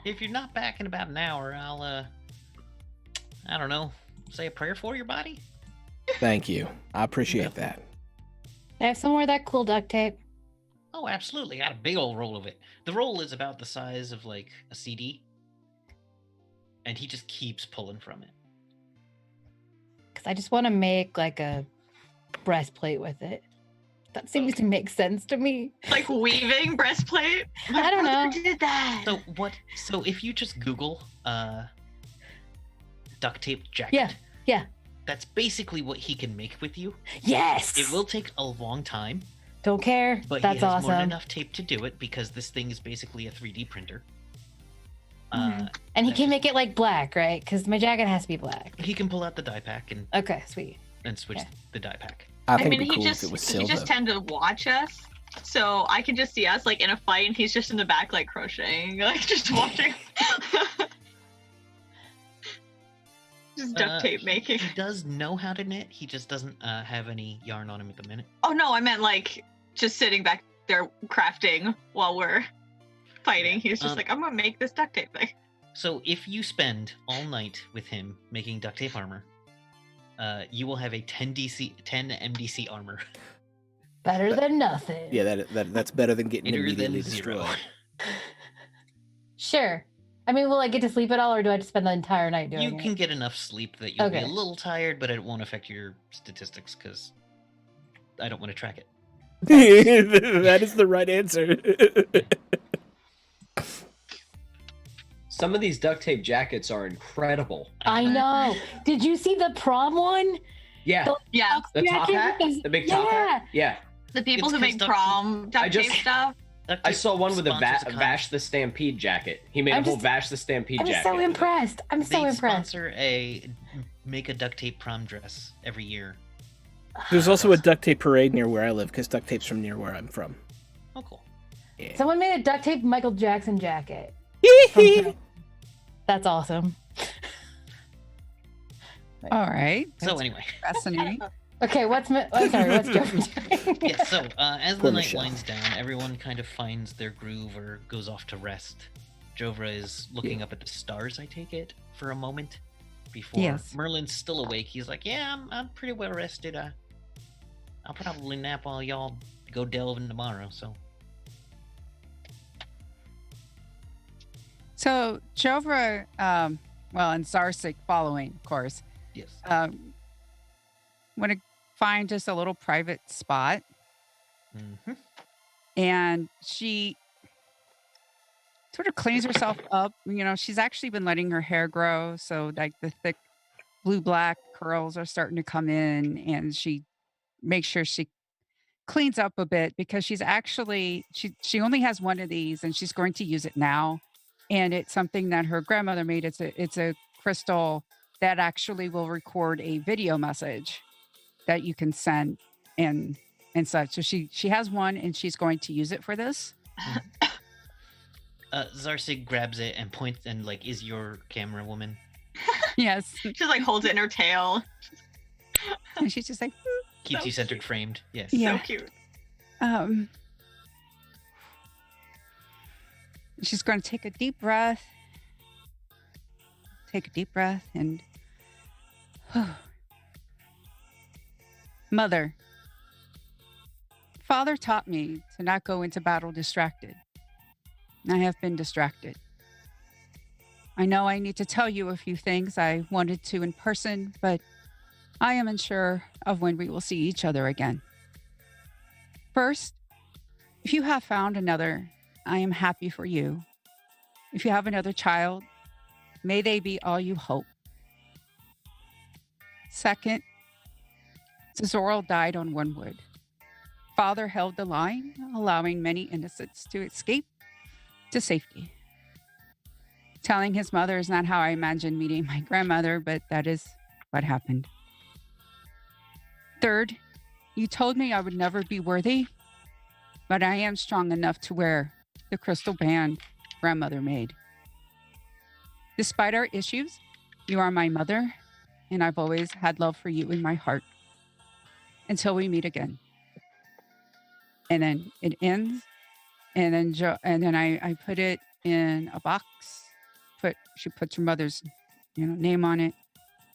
If you're not back in about an hour, I'll, I don't know, say a prayer for your body? Thank you. I appreciate that. I have some more of that cool duct tape. Oh, absolutely. I got a big old roll of it. The roll is about the size of like a CD. And he just keeps pulling from it. Because I just want to make like a breastplate with it. That seems to make sense to me. Like weaving breastplate. My I don't brother know. Did that. So if you just Google duct tape jacket. Yeah. That's basically what he can make with you. Yes. It will take a long time, Don't care. but That's he has more than awesome. enough tape to do it because this thing is basically a 3D printer. Mhm. And he that's can just- make it like black, right? Because my jacket has to be black. He can pull out the die pack and Okay, sweet. switch Okay. the die pack. I think mean, it'd be he cool just if it was he silver. just tend to watch us, so I can just see us like in a fight, and he's just in the back like crocheting, like just watching. Just duct tape making. He does know how to knit. He just doesn't have any yarn on him at the minute. Oh no, I meant like just sitting back there crafting while we're fighting. He's just like, I'm gonna make this duct tape thing. So if you spend all night with him making duct tape armor, you will have a 10 MDC armor. Better than nothing. Yeah, that's better than getting Better immediately than zero. destroyed. Sure. I mean, will I get to sleep at all, or do I have to spend the entire night doing You it? can get enough sleep that you'll be Okay. a little tired, but it won't affect your statistics because I don't want to track it. That is the right answer. Some of these duct tape jackets are incredible. I know. Did you see the prom one? Yeah. Yeah, The top hat? The big top hat? Yeah. the people It's who 'cause make duct prom duct just- tape stuff. Duct I tape saw one with a sponsors con- Vash the Stampede jacket. He made I'm a whole just- Vash the Stampede I'm jacket. so impressed. I'm so They impressed. sponsor a make a duct tape prom dress every year. There's also a duct tape parade near where I live because duct tape's from near where I'm from. Oh, cool. Yeah. Someone made a duct tape Michael Jackson jacket. That's awesome. All right. So That's anyway, fascinating. Okay, what's Jover doing? yeah. So as the Poor night Michelle. winds down, everyone kind of finds their groove or goes off to rest. Jovra is looking up at the stars. I take it for a moment before Yes. Merlin's still awake. He's like, "Yeah, I'm pretty well rested. I'll probably nap while y'all go delving tomorrow." So So Jovra, well, and Zarsik following, of course, yes. want to find just a little private spot, Hmm. and she sort of cleans herself up. You know, she's actually been letting her hair grow, so like the thick blue-black curls are starting to come in, and she makes sure she cleans up a bit because she's actually she only has one of these, and she's going to use it now. And it's something that her grandmother made. It's a crystal that actually will record a video message that you can send and such. So she has one, and she's going to use it for this. Zarsig grabs it and points and like, "Is your camera woman?" Yes, She like holds it in her tail. and she's just like, Keeps So you centered, cute. framed. Yes. Yeah. So cute. She's going to take a deep breath. And Mother, Father taught me to not go into battle distracted. I have been distracted. I know I need to tell you a few things I wanted to in person, but I am unsure of when we will see each other again. First, if you have found another, I am happy for you. If you have another child, may they be all you hope. Second, Zoral died on Wormwood. Father held the line, allowing many innocents to escape to safety. Telling his mother is not how I imagined meeting my grandmother, but that is what happened. Third, you told me I would never be worthy, but I am strong enough to wear the crystal band grandmother made. Despite our issues, you are my mother, and I've always had love for you in my heart. Until we meet again. And then it ends, and then I put it in a box. She puts her mother's, name on it,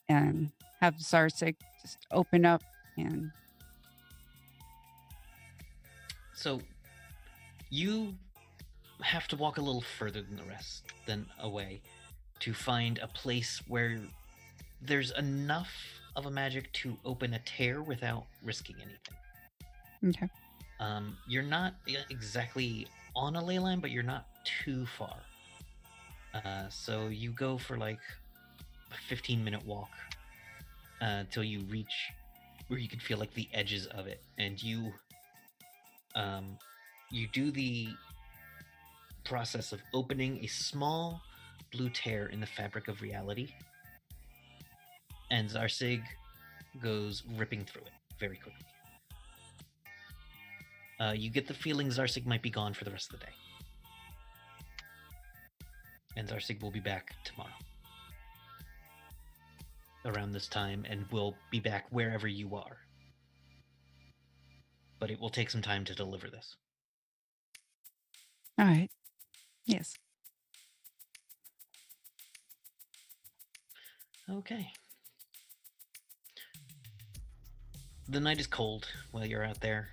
and have Zarsik just open up and. So you have to walk a little further than the rest, away, to find a place where there's enough of a magic to open a tear without risking anything. Okay. You're not exactly on a ley line, but you're not too far. So you go for like a 15-minute walk until you reach where you can feel like the edges of it, and you do the process of opening a small blue tear in the fabric of reality, and Zarsig goes ripping through it very quickly. You get the feeling Zarsig might be gone for the rest of the day. And Zarsig will be back tomorrow. Around this time, and will be back wherever you are. But it will take some time to deliver this. All right. Yes. Okay. The night is cold while you're out there.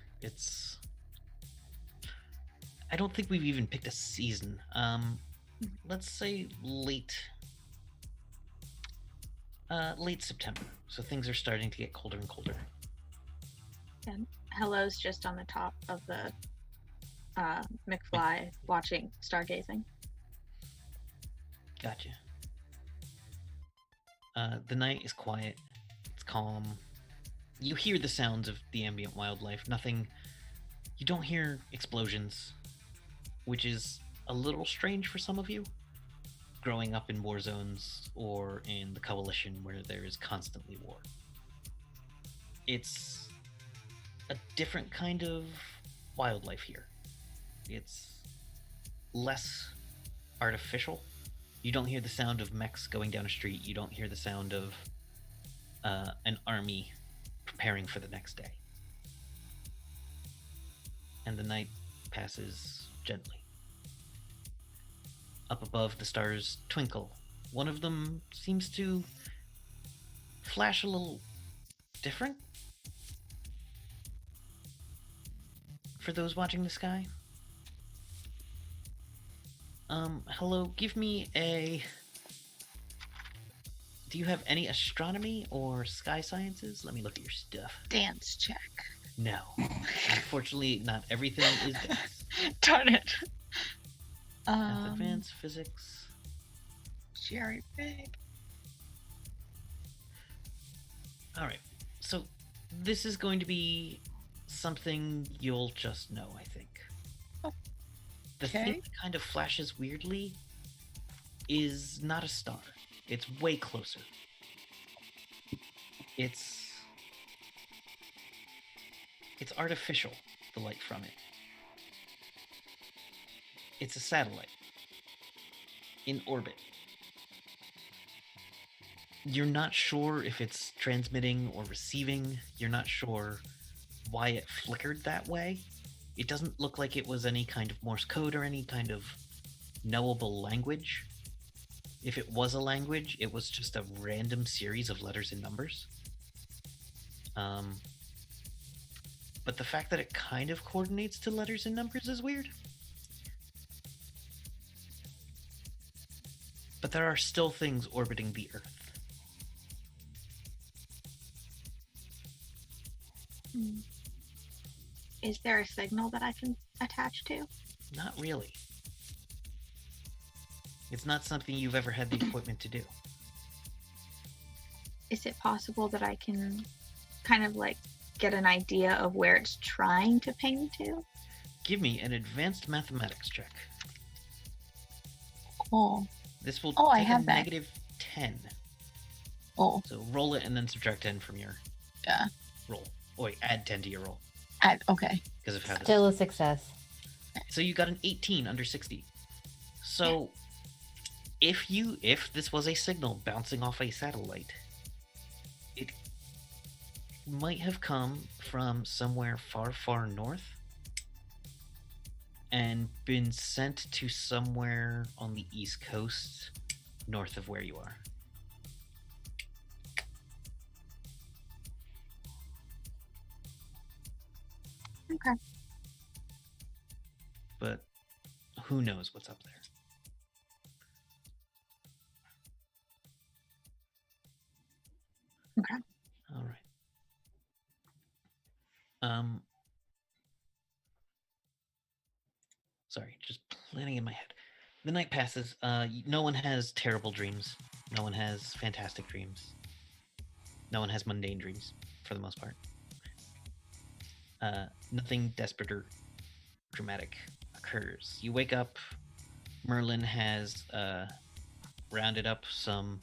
I don't think we've even picked a season. Let's say late September. So things are starting to get colder and colder. And Hello's just on the top of the McFly watching stargazing. Gotcha. The night is quiet. It's calm. You hear the sounds of the ambient wildlife. Nothing. You don't hear explosions, which is a little strange for some of you, growing up in war zones or in the Coalition where there is constantly war. It's a different kind of wildlife here. It's less artificial. You don't hear the sound of mechs going down a street. You don't hear the sound of an army preparing for the next day. And the night passes gently. Up above, the stars twinkle. One of them seems to flash a little different for those watching the sky. Hello, give me a... Do you have any astronomy or sky sciences? Let me look at your stuff. Dance check. No. Unfortunately, not everything is dance. Darn it. Math advanced, physics. Jerry Big. Alright, so this is going to be something you'll just know, I think. The thing Okay. that kind of flashes weirdly is not a star. It's way closer. It's artificial, the light from it. It's a satellite in orbit. You're not sure if it's transmitting or receiving. You're not sure why it flickered that way. It doesn't look like it was any kind of Morse code or any kind of knowable language. If it was a language, it was just a random series of letters and numbers. But the fact that it kind of coordinates to letters and numbers is weird. But there are still things orbiting the Earth. Is there a signal that I can attach to? Not really. It's not something you've ever had the equipment to do. Is it possible that I can kind of like get an idea of where it's trying to ping to? Give me an advanced mathematics check. Oh, This will I take have a that. negative 10. oh, So roll it and then subtract 10 from your Yeah. roll. Oh, wait, add 10 to your roll okay. because of how this. Still a success. So you got an 18 under 60. So if this was a signal bouncing off a satellite, it might have come from somewhere far, far north and been sent to somewhere on the East Coast north of where you are. Okay. But who knows what's up there? Okay. All right. Sorry, just planning in my head. The night passes. No one has terrible dreams. No one has fantastic dreams. No one has mundane dreams, for the most part. Nothing desperate or dramatic occurs. You wake up. Merlin has rounded up some.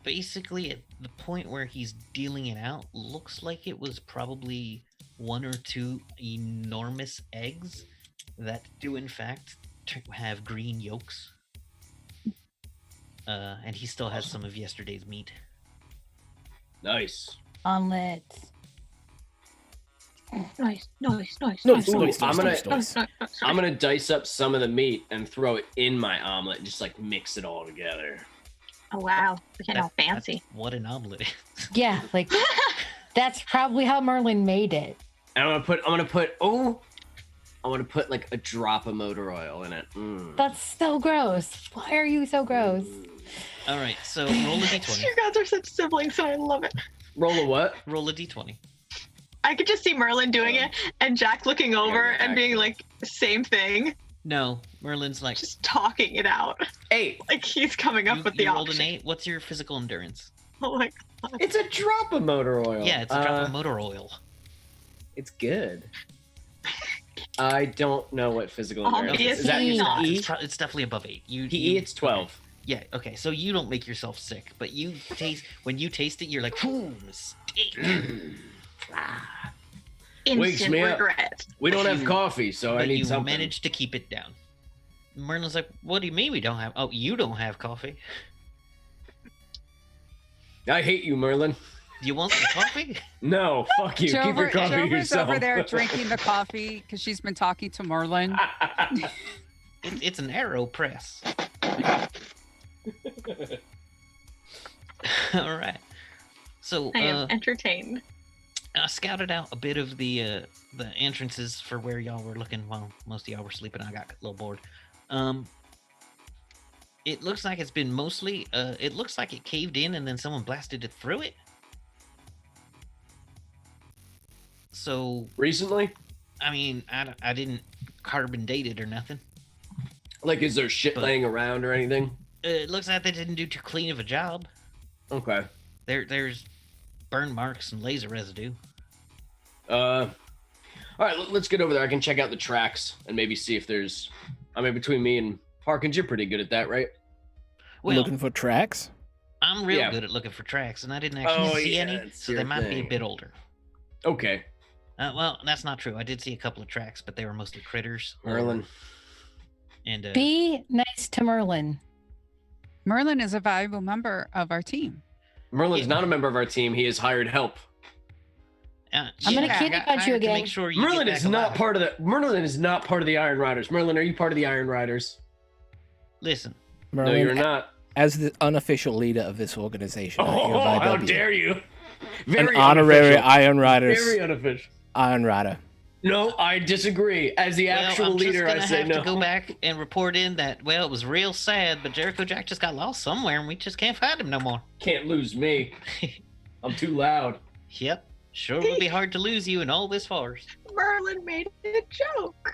Basically, at the point where he's dealing it out, looks like it was probably 1 or 2 enormous eggs that do, in fact, have green yolks. And he still has some of yesterday's meat. Nice. Omelet. Nice. I'm gonna dice up some of the meat and throw it in my omelet and just like mix it all together. Oh wow, we're getting all That's fancy. what an omelet is. Yeah, like that's probably how Merlin made it. And I'm gonna put like a drop of motor oil in it. That's so gross. Why are you so gross? All right, so roll a d20. You guys are such siblings, and I love it. Roll a what? Roll a d20. I could just see Merlin doing it and Jack looking over and being like, same thing, No, Merlin's like, just talking it out. 8. Like he's coming up with the you rolled option. an 8. What's your physical endurance? Oh my god. It's a drop of motor oil. Yeah, it's a drop of motor oil. It's good. I don't know what physical endurance is. Is that Obviously using not. E? It's definitely above 8. PE, it's 12. Yeah, okay, so you don't make yourself sick, but you taste when you taste it, you're like, "Whoo, steak." Wakes Instant me up. regret. We don't have You- coffee, so I But need you something. managed to keep it down. Merlin's like, "What do you mean we don't have? Oh, you don't have coffee?" I hate you, Merlin. Do you want some coffee? No, fuck you. Keep your coffee to Jover's yourself. over there drinking the coffee because she's been talking to Merlin. It's an AeroPress. All right. So I am entertained. I scouted out a bit of the entrances for where y'all were looking while most of y'all were sleeping. I got a little bored. It looks like it's been mostly. It looks like it caved in and then someone blasted it through it. So Recently? I mean, I didn't carbon date it or nothing. Like, is there shit But- laying around or anything? It looks like they didn't do too clean of a job. Okay. There's burn marks and laser residue. All right, let's get over there. I can check out the tracks and maybe see if there's. I mean, between me and Harkins, you're pretty good at that, right? Well, Looking for tracks? I'm real Yeah. good at looking for tracks, and I didn't actually see any, it's so your they might be a thing. bit older. Okay, Well, that's not true. I did see a couple of tracks, but they were mostly critters. Merlin. And Be nice to Merlin. Merlin is a valuable member of our team. Merlin's Yeah. not a member of our team. He has hired help. I'm gonna yeah, I kidney got punch you hired to again. Make sure you Merlin get is back not alive. part of the. Merlin is not part of the Iron Riders. Merlin, are you part of the Iron Riders? Listen, Merlin, No, you're not. as the unofficial leader of this organization, I Oh, hereby how dub you dare you! an Very honorary unofficial. Iron Riders Very unofficial. Iron Rider. No, I disagree. As the actual I'm leader, just I gonna say have no. to go back and report in that it was real sad, but Jericho Jack just got lost somewhere, and we just can't find him no more. Can't lose me. I'm too loud. Yep, sure would be hard to lose you in all this forest. Merlin made a joke.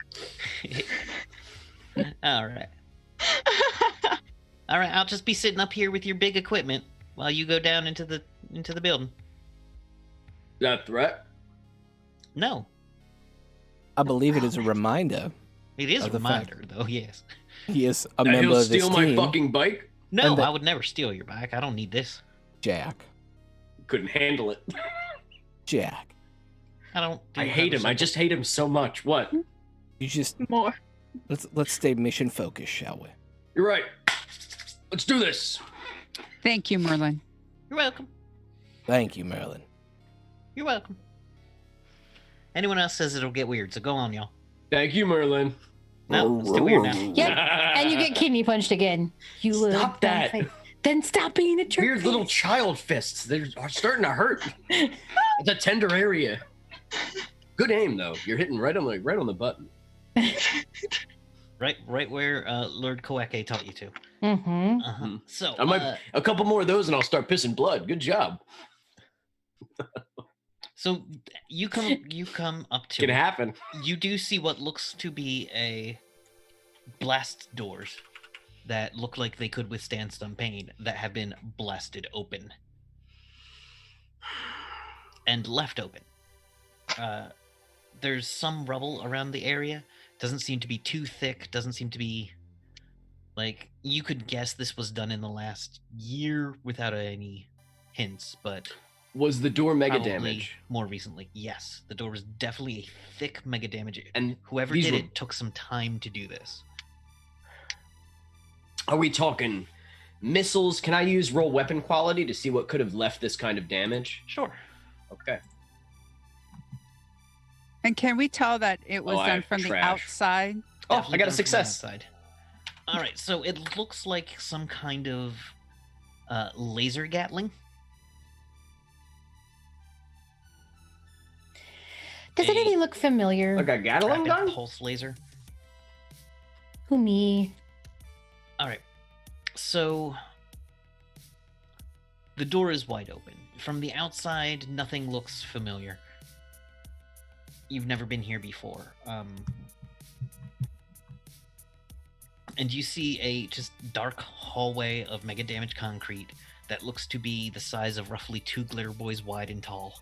All right. All right, I'll just be sitting up here with your big equipment while you go down into the building. Is that a threat? No, I believe it is a reminder it is a Of the fact- reminder, though. Yes. he is a That member he'll of this steal my team. fucking bike? No, And the- I would never steal your bike. I don't need this. Jack. Couldn't handle it. Jack. I don't. do I hate him. I motorcycles. just hate him so much. What? You just More. let's stay mission focused, shall we? You're right. Let's do this. Thank you, Merlin. You're welcome. Thank you, Merlin. You're welcome. Anyone else says it'll get weird, so go on, y'all. Thank you, Merlin. No, it's too weird now. Yeah, and you get kidney punched again. You little Stop that. dumb face. Then stop being a jerk. Weird little face. child fists. They're starting to hurt. It's a tender area. Good aim though. You're hitting right on the button. Right where Lord Koeke taught you to. Mm-hmm. Mhm. So, I might a couple more of those and I'll start pissing blood. Good job. so you come up to Can it. happen. You do see what looks to be a blast doors that look like they could withstand some pain that have been blasted open and left open. There's some rubble around the area. Doesn't seem to be too thick. Doesn't seem to be like you could guess this was done in the last year without any hints, but Was the door mega probably damage? more recently. Yes, the door was definitely a thick mega damage. And Whoever these did were- it took some time to do this. Are we talking missiles? Can I use roll weapon quality to see what could have left this kind of damage? Sure. Okay. And can we tell that it was Oh, I done have from the trash. outside? Oh, Definitely I got a done from the success. outside. All right, so it looks like some kind of laser gatling. Does A anything look familiar? Like a Gatling rapid gun? pulse laser. Who me? All right, so the door is wide open. From the outside, nothing looks familiar. You've never been here before. And you see a just dark hallway of mega damage concrete that looks to be the size of roughly 2 glitter boys wide and tall.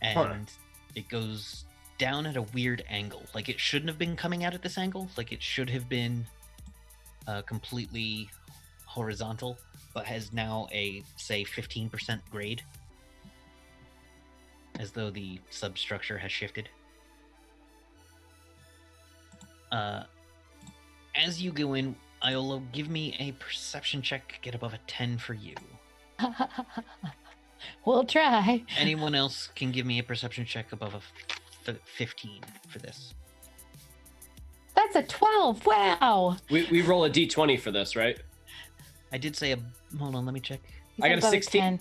And Huh. it goes down at a weird angle. Like it shouldn't have been coming out at this angle. Like it should have been completely horizontal, but has now a, say, 15% grade. As though the substructure has shifted. As you go in, Iolo, give me a perception check. Get above a 10 for you. We'll try. Anyone else can give me a perception check above a 15 for this. That's a 12. Wow. We roll a d20 for this, right? I did say, hold on, let me check. I got a Above 16. 10.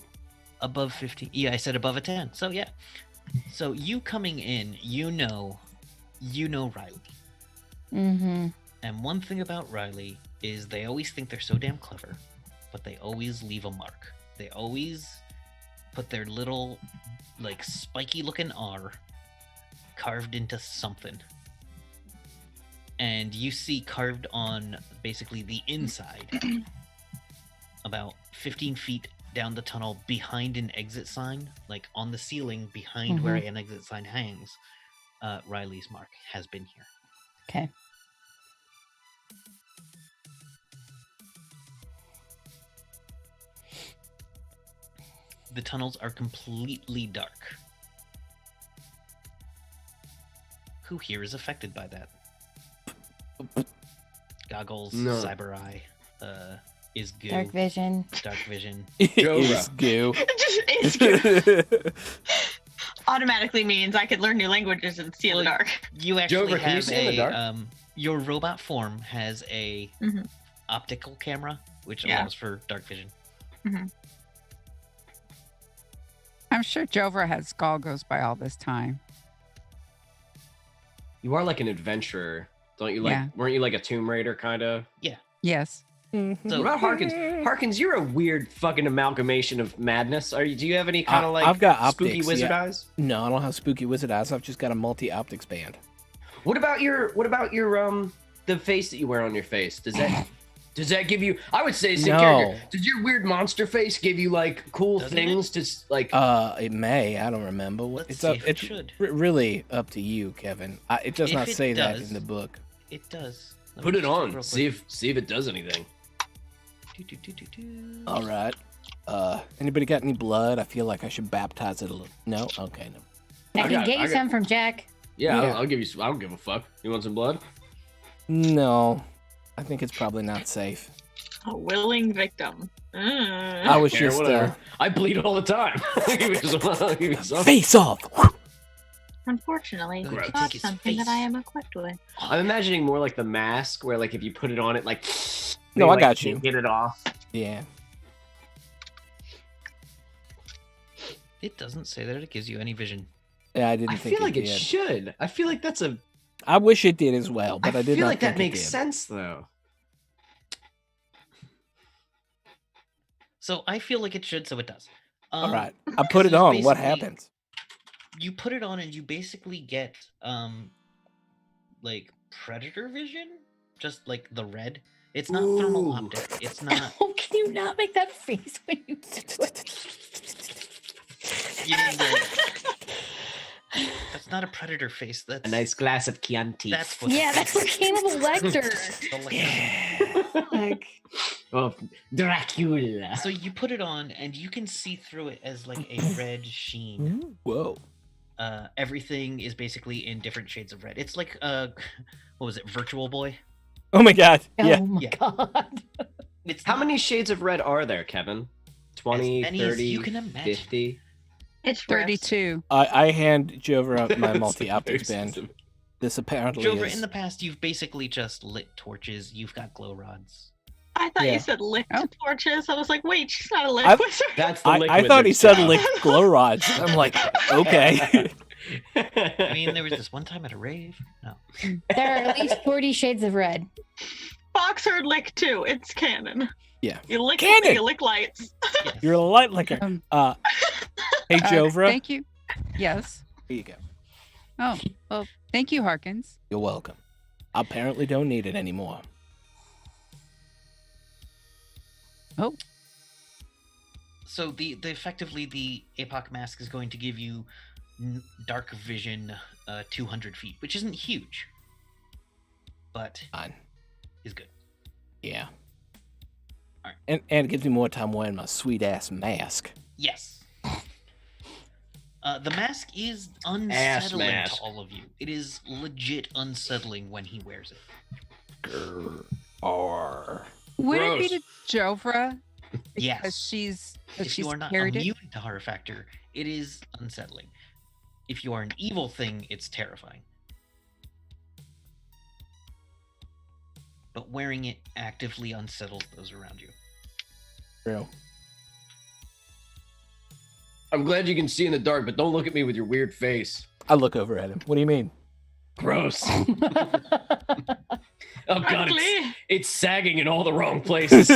Above 15. Yeah, I said above a 10. So yeah. So you coming in, you know Riley. Mm-hmm. And one thing about Riley is they always think they're so damn clever, but they always leave a mark. They always put their little, like, spiky looking R carved into something. And you see carved on basically the inside, about 15 feet down the tunnel behind an exit sign, like on the ceiling behind where an exit sign hangs, Riley's mark has been here. Okay. The tunnels are completely dark. Who here is affected by that? Goggles, No. cyber eye, is goo, Dark vision. dark vision. Is goo. It just is automatically means I could learn new languages and see in the dark. You actually Jover, can you have see in the dark? your robot form has a Mhm. optical camera, which Yeah. allows for dark vision. I'm sure Jovra has goggles by all this time. You are like an adventurer, don't you? Like, Yeah. weren't you like a Tomb Raider kind of? Yes. So What about Harkins? Harkins, you're a weird fucking amalgamation of madness. Do you have any kind of like I've got spooky optics, wizard yeah. eyes? No, I don't have spooky wizard eyes. I've just got a multi-optics band. What about your the face that you wear on your face? Does that give you? I would say, No. character. Does your weird monster face give you like cool Doesn't things to like? It may. I don't remember. Let's see if it should. Really up to you, Kevin. It does If not it say that does- in the book. it does. Let Put me it just check on. real See quick. if it does anything. Do. All right. Anybody got any blood? I feel like I should baptize it a little. No. Okay. No. I can get you some from Jack. Yeah, Yeah. I'll give you. I don't give a fuck. You want some blood? No. I think it's probably not safe. A willing victim. I was Yeah, just whatever. I bleed all the time. Give me some- give me some. face off. Unfortunately, Look, it's take not his something that face. I am equipped with. I'm imagining more like the mask, where like if you put it on, it like. No, they, I like, got can't you. Get it off. Yeah. It doesn't say that it gives you any vision. Yeah, I didn't I think feel like it did. should. I feel like that's a. I wish it did as well, but I, did feel not like that think makes it did. sense though. So I feel like it should, so it does. All right. I put it it's on. What basically- happens? You put it on and you basically get like predator vision, just like the red. It's not thermal Ooh. optic. It's not. Oh, can you not make that face when you do it? You need the- that's not a predator face. That's A nice glass of Chianti. That's what. Yeah, that's what Hannibal Lecter. like. Oh, Dracula. So you put it on and you can see through it as like a red sheen. Whoa. Everything is basically in different shades of red. It's like what was it, Virtual Boy? Oh my god. Yeah. Oh my Yeah. god. It's How not many shades of red are there, Kevin? 20, many as 30, you can imagine. 50? It's rare. 32. I hand Jovra my That's multi-optics very band. specific. This apparently Jover, is. in the past, you've basically just lit torches. You've got glow rods. I thought Yeah. you said licked Oh. torches. I was like, wait, she's not a lit I- wizard. That's the I thought he said liquid licked glow rods. I'm like, okay. I mean, there was this one time at a rave. No. There are at least 40 shades of red. Fox heard lick too. It's canon. Yeah. You lick Canon! you lick lights. Yes. You're a light licker. Um, Hey Jovra. Thank you. Yes. Here you go. Oh, well, thank you, Harkins. You're welcome. I apparently don't need it anymore. So the effectively the APOC mask is going to give you dark vision 200 feet, which isn't huge, but Fine. is good. Yeah. Alright. And it gives me more time wearing my sweet ass mask. Yes. The mask is unsettling mask. to all of you. It is legit unsettling when he wears it. Grr. Or Would it be Gross. to Jovra? Because Yes. she's If you are not carried immune to horror factor, it is unsettling. If you are an evil thing, it's terrifying. But wearing it actively unsettles those around you. real. I'm glad you can see in the dark, but don't look at me with your weird face. I look over at him. What do you mean? Gross. Oh god, Ugly. it's sagging in all the wrong places.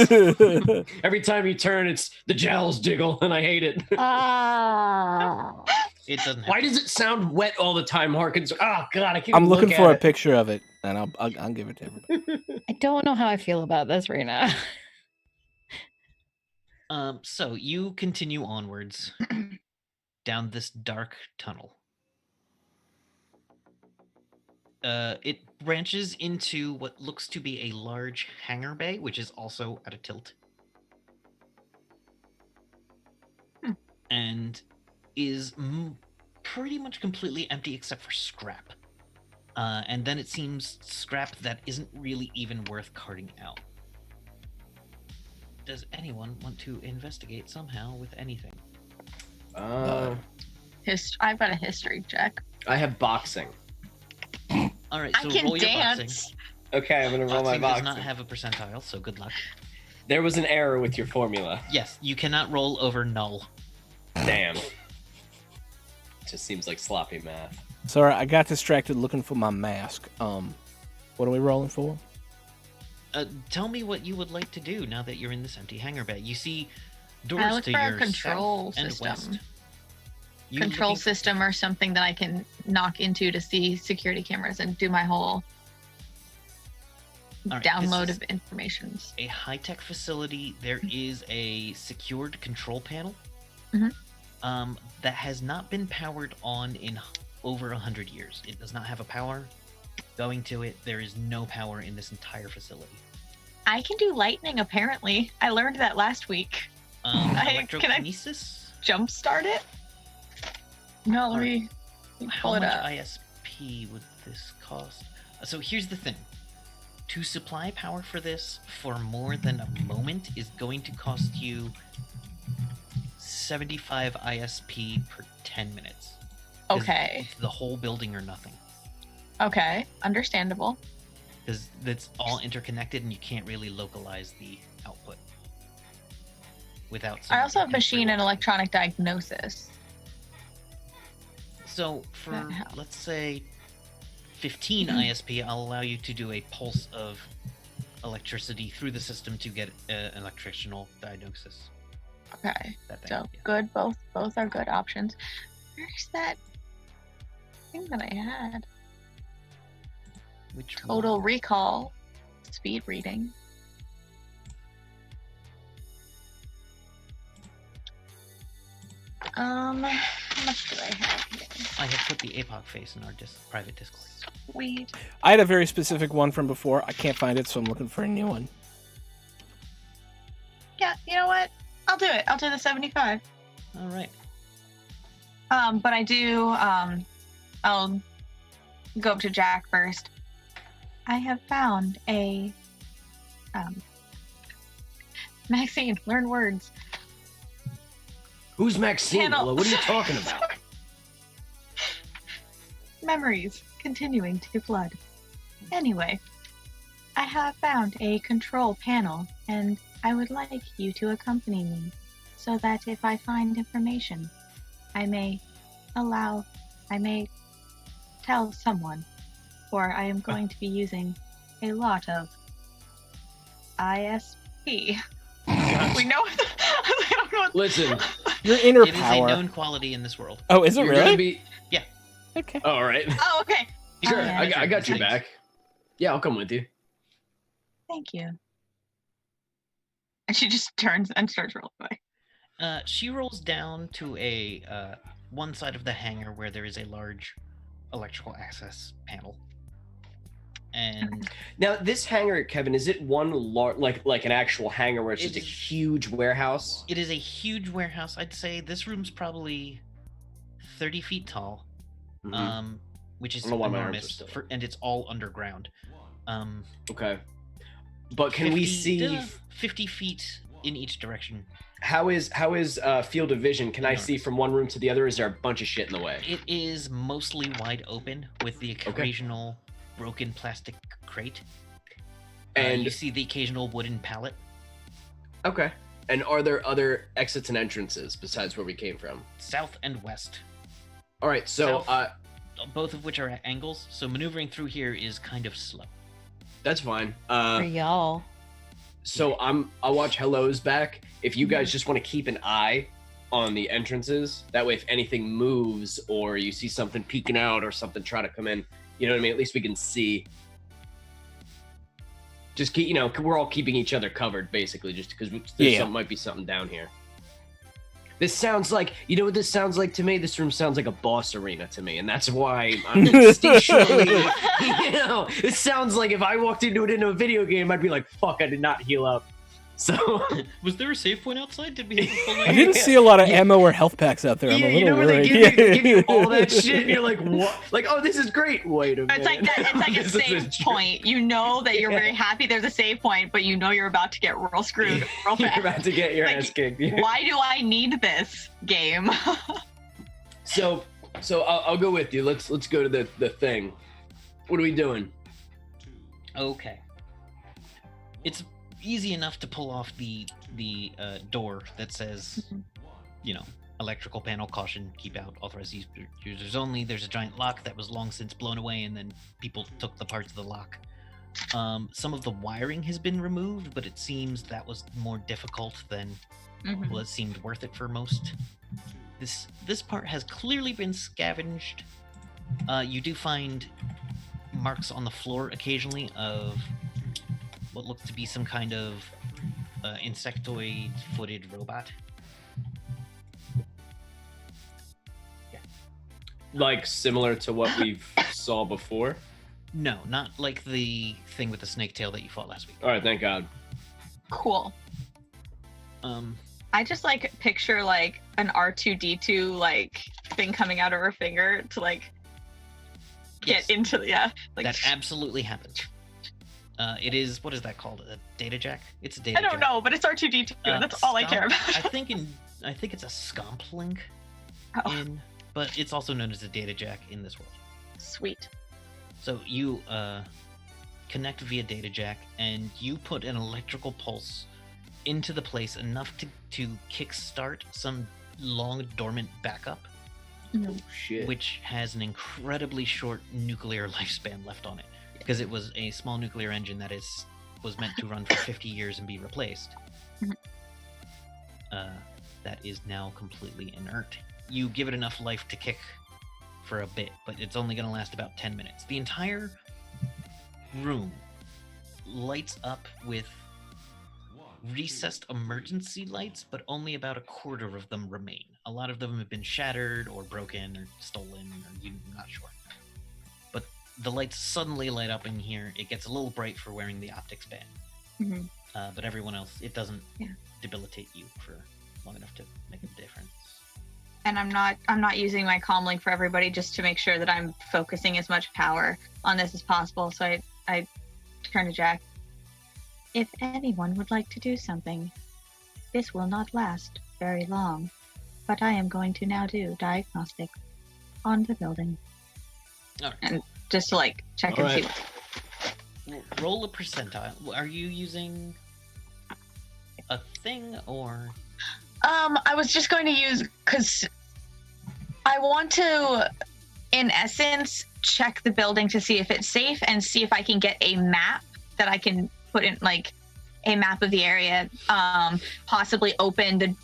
Every time you turn, it's the jowls jiggle, and I hate it. Ah. It doesn't have Why does it sound wet all the time, Harkins? Oh god, I can't. I'm even looking look for at a it. picture of it, and I'll give it to everybody. I don't know how I feel about this right now. So you continue onwards down this dark tunnel. It branches into what looks to be a large hangar bay, which is also at a tilt. And is pretty much completely empty except for scrap. And then it seems scrap that isn't really even worth carting out. Does anyone want to investigate somehow with anything? I've got a history check. I have boxing. All right, I so can roll your boxing. dance. Okay, I'm gonna roll my Boxing does boxing. not have a percentile, so good luck. There was an error with your formula. Yes, you cannot roll over null. Damn. Just seems like sloppy math. Sorry, I got distracted looking for my mask. What are we rolling for? Tell me what you would like to do now that you're in this empty hangar bay. You see doors I look to for a your control south and system. west. You Control looking for- system or something that I can knock into to see security cameras and do my whole All right, download this of informations. a high-tech facility. There is a secured control panel Mhm. that has not been powered on in over 100 years. It does not have a power going to it. There is no power in this entire facility. I can do lightning, apparently. I learned that last week. Can I- Electrokinesis? Jumpstart it? No, let me How pull it much up. ISP would this cost? So here's the thing. To supply power for this for more than a moment is going to cost you 75 ISP per 10 minutes. 'Cause Okay. it's the whole building or nothing. Okay. Understandable. Because it's all interconnected and you can't really localize the output. Without I someone also have in machine and real- electronic diagnosis. So for, That helps. let's say, 15 ISP, I'll allow you to do a pulse of electricity through the system to get an electrical diagnosis. Okay. That thing, So yeah. good. Both are good options. Where's that thing that I had? Which Total one? recall. Speed reading. How much do I have here? I have put the APOC face in our private Discord. Sweet. I had a very specific one from before. I can't find it, so I'm looking for a new one. Yeah, you know what? I'll do it. I'll do the 75. All right. But I do, I'll go up to Jack first. I have found a, Maxine, learn words. Who's Maxine? Cannot- Willow? What are you talking about? Memories continuing to flood. Anyway, I have found a control panel, and I would like you to accompany me, so that if I find information, I may tell someone, for I am going to be using a lot of ISP. We know. I don't know. Listen, Your inner It is a power. known quality in this world. Oh, is it you're gonna really? be. Okay. All right. Oh, okay. Sure, yeah. I got your Thanks. back. Yeah, I'll come with you. Thank you. And she just turns and starts rolling away. She rolls down to a one side of the hangar where there is a large electrical access panel. And Now, this hangar, Kevin, is it one like an actual hangar where it's It just a is- huge warehouse? it is a huge warehouse. I'd say this room's probably 30 feet tall, Mhm. which is I don't know why my arms are enormous, still up. and it's all underground. Okay. But can we see 50 feet in each direction? how is field of vision? Can I see from one room to the other? Is there a bunch of shit in the way? It is mostly wide open with the occasional broken plastic crate. And you see the occasional wooden pallet. Okay. And are there other exits and entrances besides where we came from? South and west. All right, so South, both of which are at angles, so maneuvering through here is kind of slow. That's fine. For y'all. So I'll watch hellos back. If you guys just want to keep an eye on the entrances, that way if anything moves or you see something peeking out or something try to come in, you know what I mean? At least we can see. Just keep, we're all keeping each other covered basically, just because might be something down here. This sounds like, you know what this sounds like to me? This room sounds like a boss arena to me, and that's why I'm instinctually, it sounds like if I walked into a video game, I'd be like, fuck, I did not heal up. So, was there a save point outside? Did we have a full I didn't see a lot of ammo or health packs out there. I'm a little worried. They give you all that shit, and you're like, what? Like, oh, this is great. Wait a minute. It's like that. It's like a save point. You know that you're very happy there's a save point, but you know you're about to get real screwed real fast. You're about to get your ass kicked. Why do I need this game? So I'll go with you. Let's go to the thing. What are we doing? Okay. It's easy enough to pull off the door that says, electrical panel caution, keep out, authorized users only. There's a giant lock that was long since blown away, and then people took the parts of the lock. Some of the wiring has been removed, but it seems that was more difficult than well, it seemed worth it for most. This part has clearly been scavenged. You do find marks on the floor occasionally of what looks to be some kind of insectoid-footed robot. Yeah. Like similar to what we've saw before? No, not like the thing with the snake tail that you fought last week. All right, thank God. Cool. I just picture an R2D2 thing coming out of her finger to get into that absolutely happens. It is, what is that called? A data jack? It's a data jack. I don't know, but it's R2D2. That's all I care about. I think it's a scomp link but it's also known as a data jack in this world. Sweet. So you connect via data jack, and you put an electrical pulse into the place enough to kickstart some long dormant backup. Oh shit! Which has an incredibly short nuclear lifespan left on it, because it was a small nuclear engine that was meant to run for 50 years and be replaced. That is now completely inert. You give it enough life to kick for a bit, but it's only going to last about 10 minutes. The entire room lights up with recessed emergency lights, but only about a quarter of them remain. A lot of them have been shattered or broken or stolen, or you're not sure. But the lights suddenly light up in here. It gets a little bright for wearing the optics band. But everyone else, it doesn't debilitate you for long enough to make a difference. And I'm not using my comm link for everybody, just to make sure that I'm focusing as much power on this as possible. So I turn to Jack. If anyone would like to do something, this will not last very long, but I am going to now do diagnostics on the building. All right. And just to check and see. Roll a percentile. Are you using a thing or? I was just going to use, because I want to, in essence, check the building to see if it's safe and see if I can get a map that I can put in, a map of the area, possibly open the,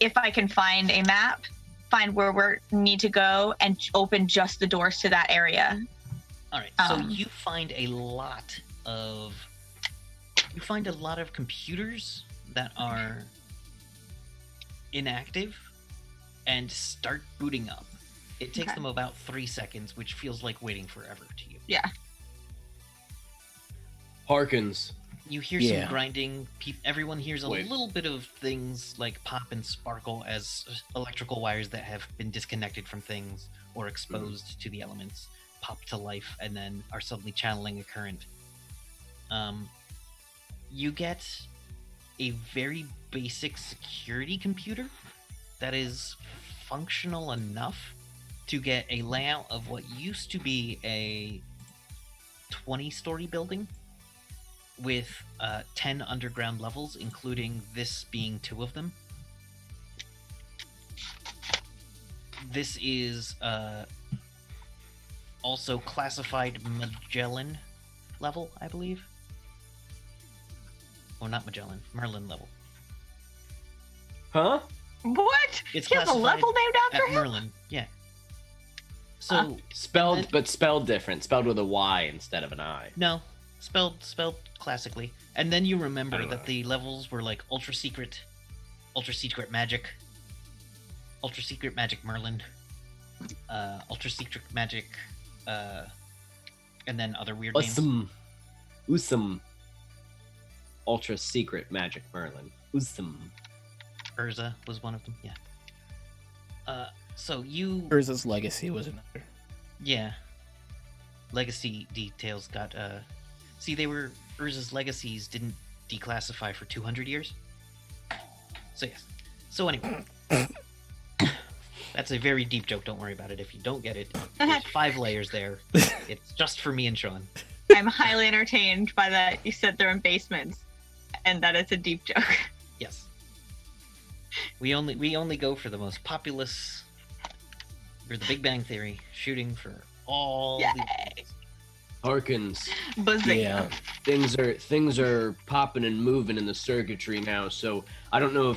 if I can find a map, find where we need to go and open just the doors to that area. All right. So you find a lot of computers that are inactive and start booting up. It takes them about 3 seconds, which feels like waiting forever to you. Yeah. Harkins. You hear some grinding. Everyone hears a little bit of things like pop and sparkle as electrical wires that have been disconnected from things or exposed to the elements pop to life and then are suddenly channeling a current. you get a very basic security computer that is functional enough to get a layout of what used to be a 20-story building with 10 underground levels, including this being 2 of them. This is also classified Magellan level, I believe. Oh, not Magellan, Merlin level. Huh? What? It's He has a classified level named after at him? Merlin, yeah. So Spelled different. Spelled with a Y instead of an I. no, spelled classically. And then you remember that the levels were like ultra secret magic, ultra secret magic Merlin, ultra secret magic, and then other weird names. Usum. Ultra secret magic Merlin. Usum. Urza was one of them. Yeah. So you. Urza's Legacy was another. Yeah. Legacy details got. See, they were Urza's legacies didn't declassify for 200 years. So yes. So anyway. That's a very deep joke. Don't worry about it. If you don't get it, there's 5 layers there. It's just for me and Sean. I'm highly entertained by that you said they're in basements and that it's a deep joke. Yes. We only go for the most populous. We're the Big Bang Theory, shooting for all Yay. the Harkins. Bazinga. Yeah. Things are popping and moving in the circuitry now, so I don't know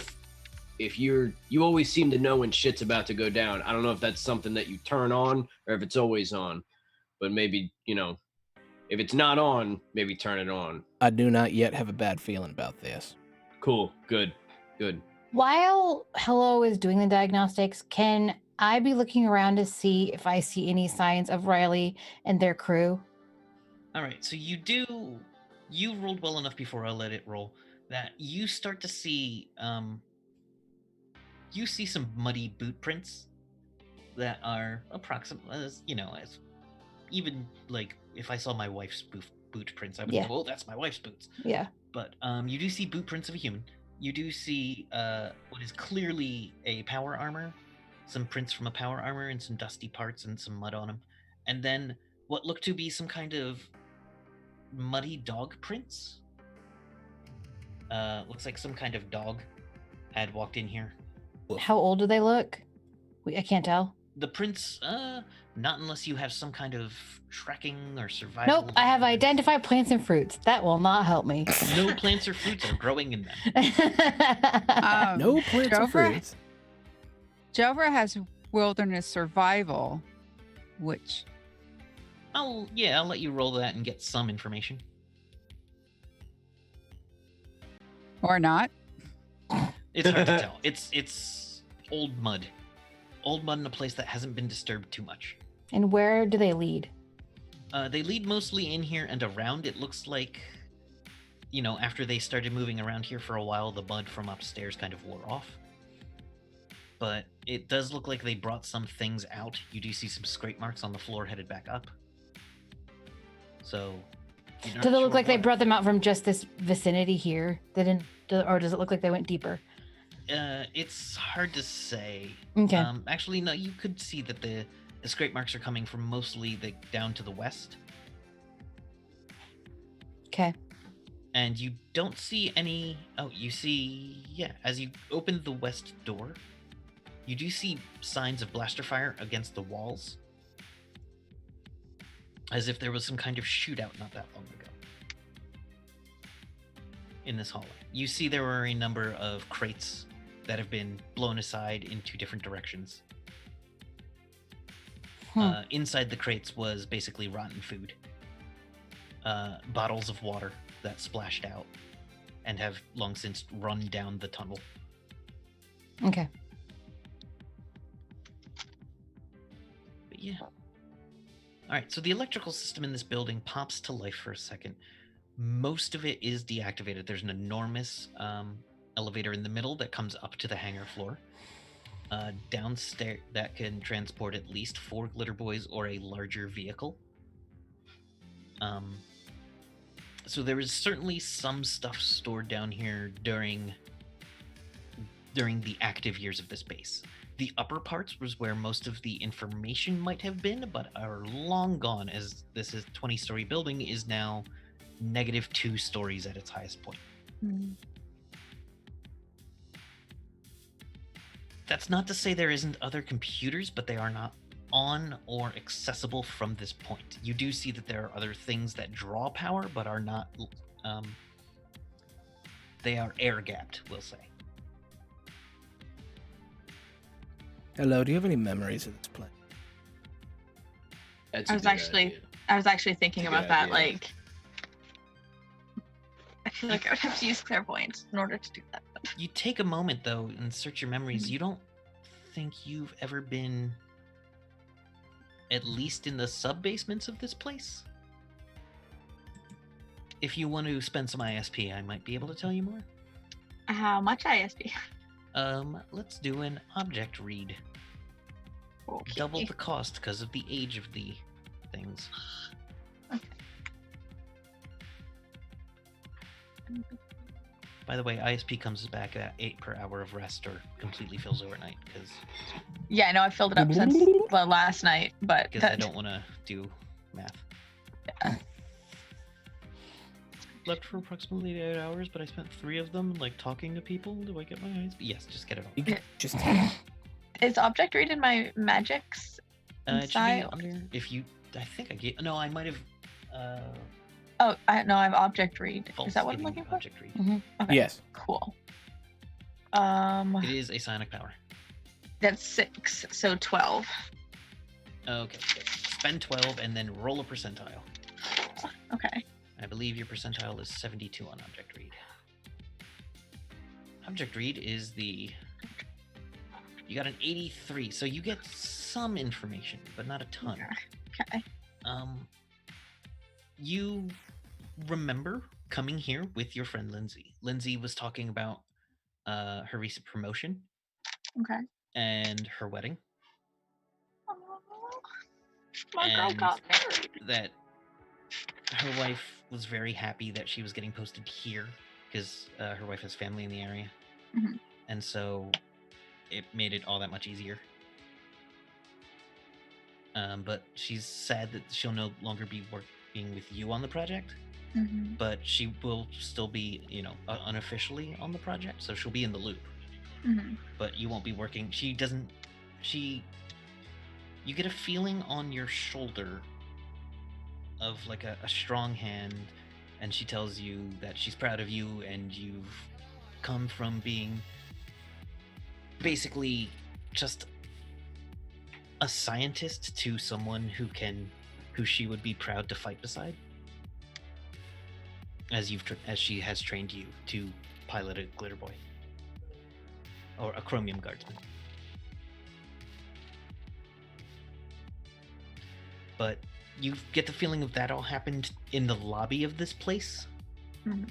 if you always seem to know when shit's about to go down. I don't know if that's something that you turn on or if it's always on. But maybe, if it's not on, maybe turn it on. I do not yet have a bad feeling about this. Cool. Good. While Hello is doing the diagnostics, can I be looking around to see if I see any signs of Riley and their crew? All right, so you rolled well enough before I let it roll that you start to see you see some muddy boot prints that are approximate as even like if I saw my wife's boot prints, I would Yeah. go, oh, that's my wife's boots. Yeah. But you do see boot prints of a human. You do see what is clearly a power armor, some prints from a power armor and some dusty parts and some mud on them. And then what look to be some kind of muddy dog prints. Looks like some kind of dog had walked in here. How old do they look? I can't tell. The prints, not unless you have some kind of tracking or survival. Nope, I have identified plants and fruits. That will not help me. No plants or fruits are growing in them. No plants or fruits. Jovra has wilderness survival, which I'll let you roll that and get some information. or not. It's hard to tell. It's old mud. Old mud in a place that hasn't been disturbed too much. And where do they lead? They lead mostly in here and around. It looks like, after they started moving around here for a while, the mud from upstairs kind of wore off. But it does look like they brought some things out. You do see some scrape marks on the floor headed back up. So, Does it look like they brought them out from just this vicinity here? They didn't, or does it look like they went deeper? It's hard to say. Okay. Actually, no. You could see that the scrape marks are coming from mostly down to the west. Okay. And you don't see any. Oh, you see. Yeah, as you open the west door, you do see signs of blaster fire against the walls, as if there was some kind of shootout not that long ago. In this hallway, you see there were a number of crates that have been blown aside in 2 different directions. Inside the crates was basically rotten food. Bottles of water that splashed out and have long since run down the tunnel. Okay. But yeah. All right, so the electrical system in this building pops to life for a second. Most of it is deactivated. There's an enormous elevator in the middle that comes up to the hangar floor. Downstairs that can transport at least 4 glitter boys or a larger vehicle. So there is certainly some stuff stored down here during the active years of this base. The upper parts was where most of the information might have been, but are long gone, as this is 20-story building is now -2 stories at its highest point. That's not to say there isn't other computers, but they are not on or accessible from this point. You do see that there are other things that draw power, but are not, they are air-gapped, we'll say. Hello, do you have any memories of this place? That's I a was good actually idea. I was actually thinking That's a about good that. idea. Like, I feel like I would have to use clairvoyance in order to do that. But You take a moment, though, and search your memories. You don't think you've ever been at least in the sub-basements of this place? If you want to spend some ISP, I might be able to tell you more. how much ISP? Let's do an object read. Okay. Double the cost because of the age of the things. By the way, ISP comes back at 8 per hour of rest or completely fills overnight because Yeah, I know I filled it up since the last night, but I don't want to do math. Yeah. Slept for approximately 8 hours, but I spent 3 of them like talking to people. Do I get my ISP? Yes, just get it You all. could just Is object read in my magics? It should be style? under if you. I think I get. No, I might have. Oh, I have object read. False Is that what I'm giving looking for? object read. Okay, yes. cool. It is a psionic power. That's 6, so 12. Okay. Spend 12 and then roll a percentile. Okay. I believe your percentile is 72 on object read. Object read is the. You got an 83, so you get some information, but not a ton. Okay. You remember coming here with your friend Lindsay. Lindsay was talking about her recent promotion Okay. and her wedding. Aw, my girl And got married. that her wife was very happy that she was getting posted here because her wife has family in the area. Mhm. And so it made it all that much easier. But she's sad that she'll no longer be working with you on the project, Mhm. but she will still be, unofficially on the project, so she'll be in the loop. Mhm. But you won't be working. You get a feeling on your shoulder of like a strong hand, and she tells you that she's proud of you and you've come from being basically just a scientist to someone who she would be proud to fight beside, as she has trained you to pilot a glitter boy or a chromium guardsman. But you get the feeling of that all happened in the lobby of this place. Mhm.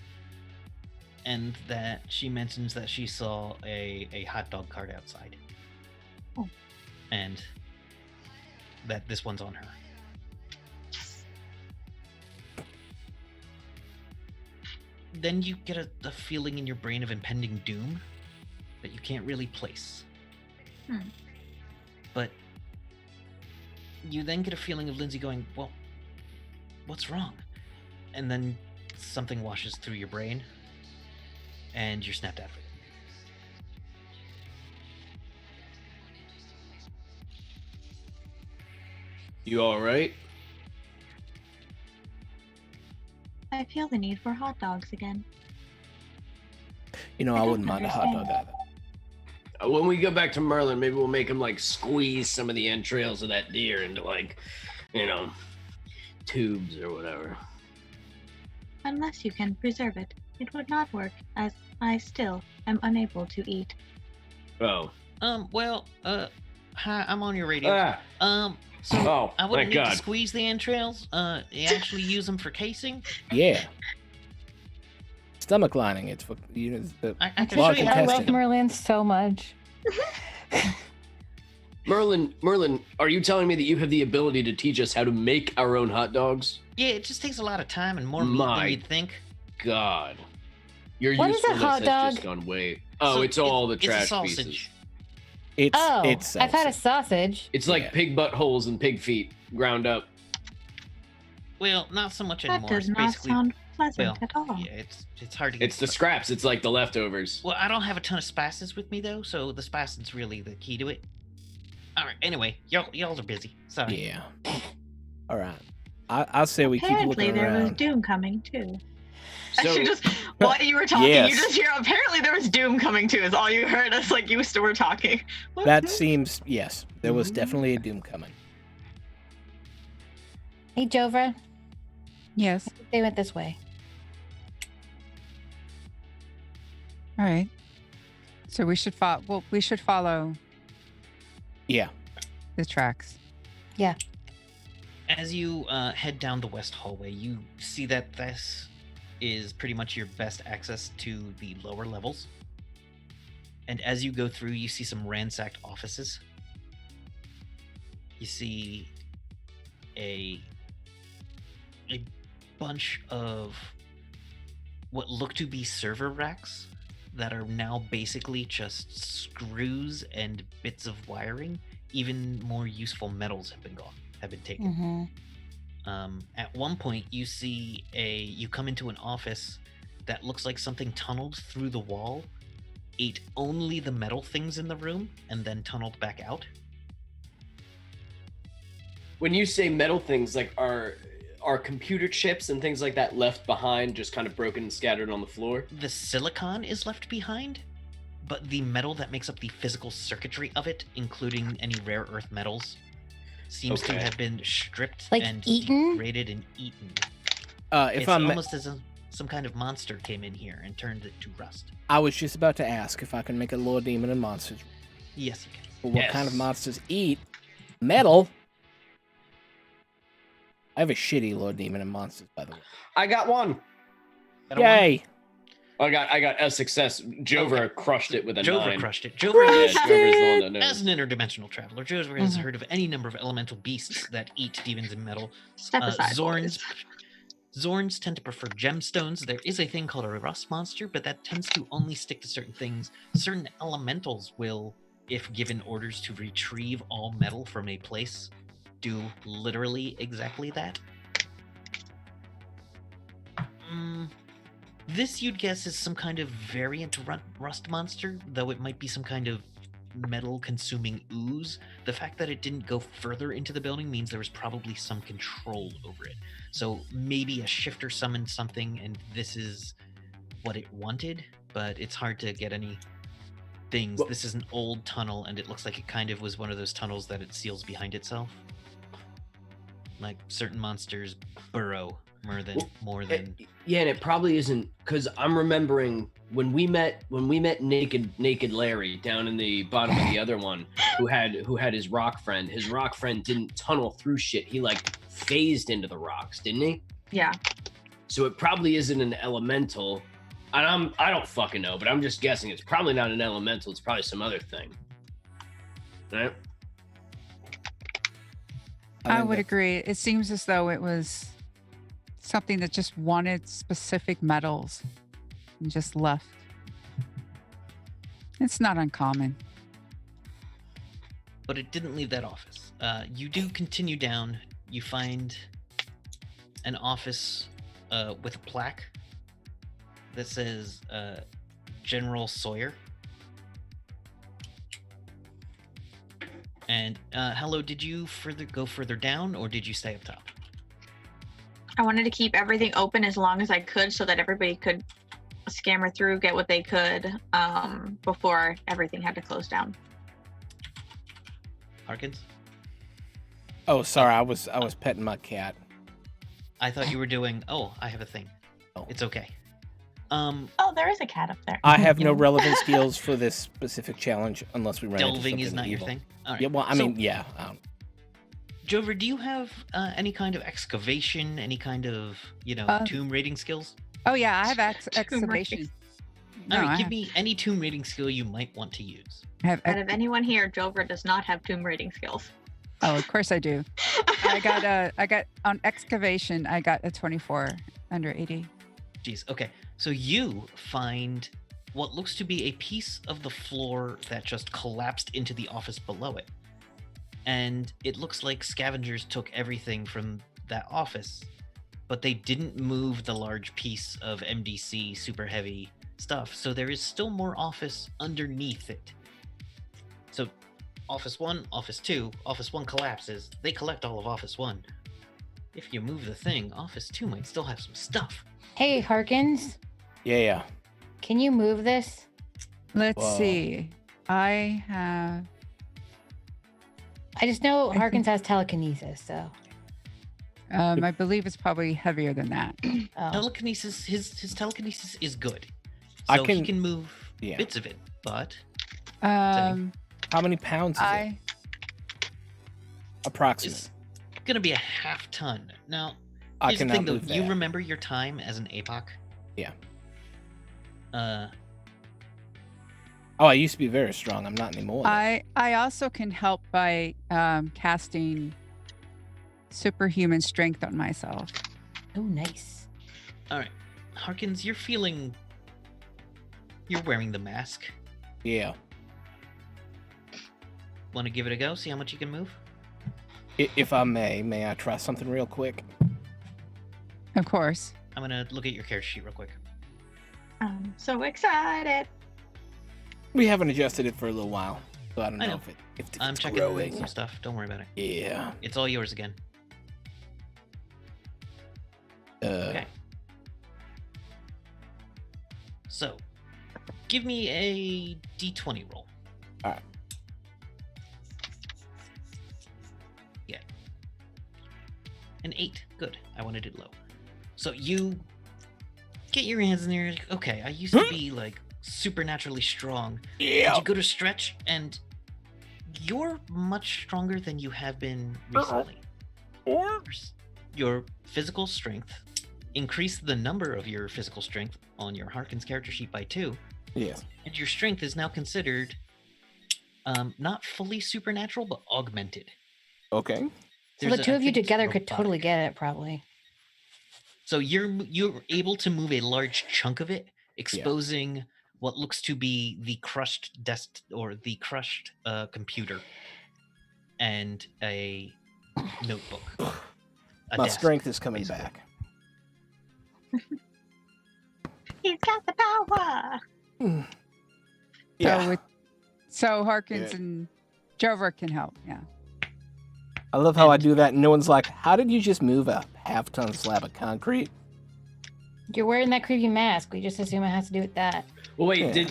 And that she mentions that she saw a hot dog cart outside. Oh. And that this one's on her. Then you get a feeling in your brain of impending doom that you can't really place. But you then get a feeling of Lindsay going, well, what's wrong? And then something washes through your brain and you're snapped out of it. You all right? I feel the need for hot dogs again. I wouldn't mind a hot dog either. When we go back to Merlin, maybe we'll make him like squeeze some of the entrails of that deer into like, tubes or whatever. Unless you can preserve it, it would not work, as I still am unable to eat. Oh. Hi, I'm on your radio. So Oh, I wouldn't thank need to God. squeeze the entrails. You actually use them for casing. Yeah. Stomach lining. It's for I can show Log you how I to intestine. love make them. Merlin so much. Merlin, are you telling me that you have the ability to teach us how to make our own hot dogs? Yeah, it just takes a lot of time and more meat than My you'd think. God. Your What is a usefulness hot has dog? just gone way. Oh, So it's all the it's a trash sausage. pieces. It's I've had a salsa. sausage. It's like Yeah. pig buttholes and pig feet ground up. Well, not so much That anymore. does It's not basically sound pleasant well, at all. yeah, it's hard to get. It's the scraps. It's like the leftovers. Well, I don't have a ton of spices with me though, so the spices really the key to it. All right. Anyway, y'all are busy. Sorry. Yeah. All right. I'll say we keep Apparently, looking there was around. doom coming too. I So should just, while you were talking, Yes. you just hear, apparently there was doom coming too, is all you heard us like you still were talking. That seems, yes, there was definitely a doom coming. Hey, Jovra, Yes. they went this way. All right. So we should follow. Well, we should follow Yeah. the tracks. As you head down the west hallway, you see that this is pretty much your best access to the lower levels. And as you go through, you see some ransacked offices. You see a bunch of what look to be server racks that are now basically just screws and bits of wiring. Even more useful metals have been taken. Mm-hmm. At one point, you see you come into an office that looks like something tunneled through the wall, ate only the metal things in the room, and then tunneled back out. When you say metal things, like are computer chips and things like that left behind, just kind of broken and scattered on the floor? The silicon is left behind, but the metal that makes up the physical circuitry of it, including any rare earth metals, seems to Okay. have been stripped Like and eaten? degraded and eaten. If It's I'm, almost as some kind of monster came in here and turned it to rust. I was just about to ask if I can make a Lord Demon and Monsters. Yes, you can. But what kind of Yes. monsters eat metal? I have a shitty Lord Demon and Monsters, by the way. I got one. Got a one? Yay! I got a success. Jover crushed it with a Jover 9. crushed it. Jover Yeah, has, Jover's the one that as knows. an interdimensional traveler, Jover has heard of any number of elemental beasts that eat demons and metal. Step aside, Zorns, boys. Zorns tend to prefer gemstones. There is a thing called a rust monster, but that tends to only stick to certain things. Certain elementals will, if given orders to retrieve all metal from a place, do literally exactly that. This, you'd guess, is some kind of variant rust monster, though it might be some kind of metal-consuming ooze. The fact that it didn't go further into the building means there was probably some control over it. So maybe a shifter summoned something, and this is what it wanted, but it's hard to get any things. Well- This is an old tunnel, and it looks like it kind of was one of those tunnels that it seals behind itself. Like certain monsters burrow more than Yeah, and it probably isn't, because I'm remembering when we met naked Larry down in the bottom of the other one, who had his rock friend. His rock friend didn't tunnel through shit. He like phased into the rocks, didn't he? Yeah. So it probably isn't an elemental. And I don't fucking know, but I'm just guessing it's probably not an elemental. It's probably some other thing. Right? I think would that- agree. It seems as though it was something that just wanted specific metals and just left. It's not uncommon. but it didn't leave that office. You do continue down. You find an office with a plaque that says General Sawyer. And hello, did you go further down, or did you stay up top? I wanted to keep everything open as long as I could so that everybody could scammer through, get what they could before everything had to close down. Harkins? Oh, sorry, I was petting my cat. I thought you were doing. Oh, I have a thing. Oh. It's okay. Oh, there is a cat up there. I have no relevant skills for this specific challenge unless we run into Delving is something not evil. your thing. All right. Yeah, well, I So, mean, yeah. Jover, do you have any kind of excavation, any kind of, tomb raiding skills? Oh yeah, I have Tomb excavation. No, All right, I give me any tomb raiding skill you might want to use. have. Out of anyone here, Jovra does not have tomb raiding skills. Oh, of course I do. I got on excavation. I got a 24 under 80. Jeez. Okay. So you find what looks to be a piece of the floor that just collapsed into the office below it. And it looks like scavengers took everything from that office, but they didn't move the large piece of MDC super heavy stuff. So there is still more office underneath it. So Office 1, Office 2, Office 1 collapses. They collect all of Office 1. If you move the thing, Office 2 might still have some stuff. Hey, Harkins, Yeah. can you move this? Let's Whoa. see. I have. I just know I Harkins has telekinesis, so. I believe it's probably heavier than that. Oh. Telekinesis, his telekinesis is good. I So he can- can move Yeah. bits of it, but How many pounds is it? I Approximately. it's gonna be a half ton. Now, I here's the cannot thing though, move you that. remember your time as an APOC? Yeah. Uh, Oh, I used to be very strong. I'm not anymore. I also can help by casting superhuman strength on myself. Oh, nice. Alright. Harkins, you're wearing the mask. Yeah. Wanna give it a go? See how much you can move? If I may I try something real quick? Of course. I'm gonna look at your character sheet real quick. I'm so excited. We haven't adjusted it for a little while, so I don't I know know. if it's I'm checking growing. some stuff. Don't worry about it. Yeah. It's all yours again. Okay. So, give me a d20 roll. Alright. Yeah. An 8. Good. I wanted it low. So you get your hands in there. Like, okay, I used to be like supernaturally strong. Yeah. And you go to stretch, and you're much stronger than you have been recently. Your physical strength, increase the number of your physical strength on your Harkins character sheet by 2, Yes. and your strength is now considered not fully supernatural, but augmented. Okay. So There's the a- two I of you think it's together could robotic. totally get it, probably. So you're able to move a large chunk of it, exposing what looks to be the crushed desk or the crushed computer and a notebook. A My desk, strength is coming basically. back. He's got the power. Yeah. So Harkins Good. and Jover can help. Yeah. I love how I do that, and no one's like, "How did you just move a half-ton slab of concrete?" You're wearing that creepy mask. We just assume it has to do with that. Well, wait, Yeah.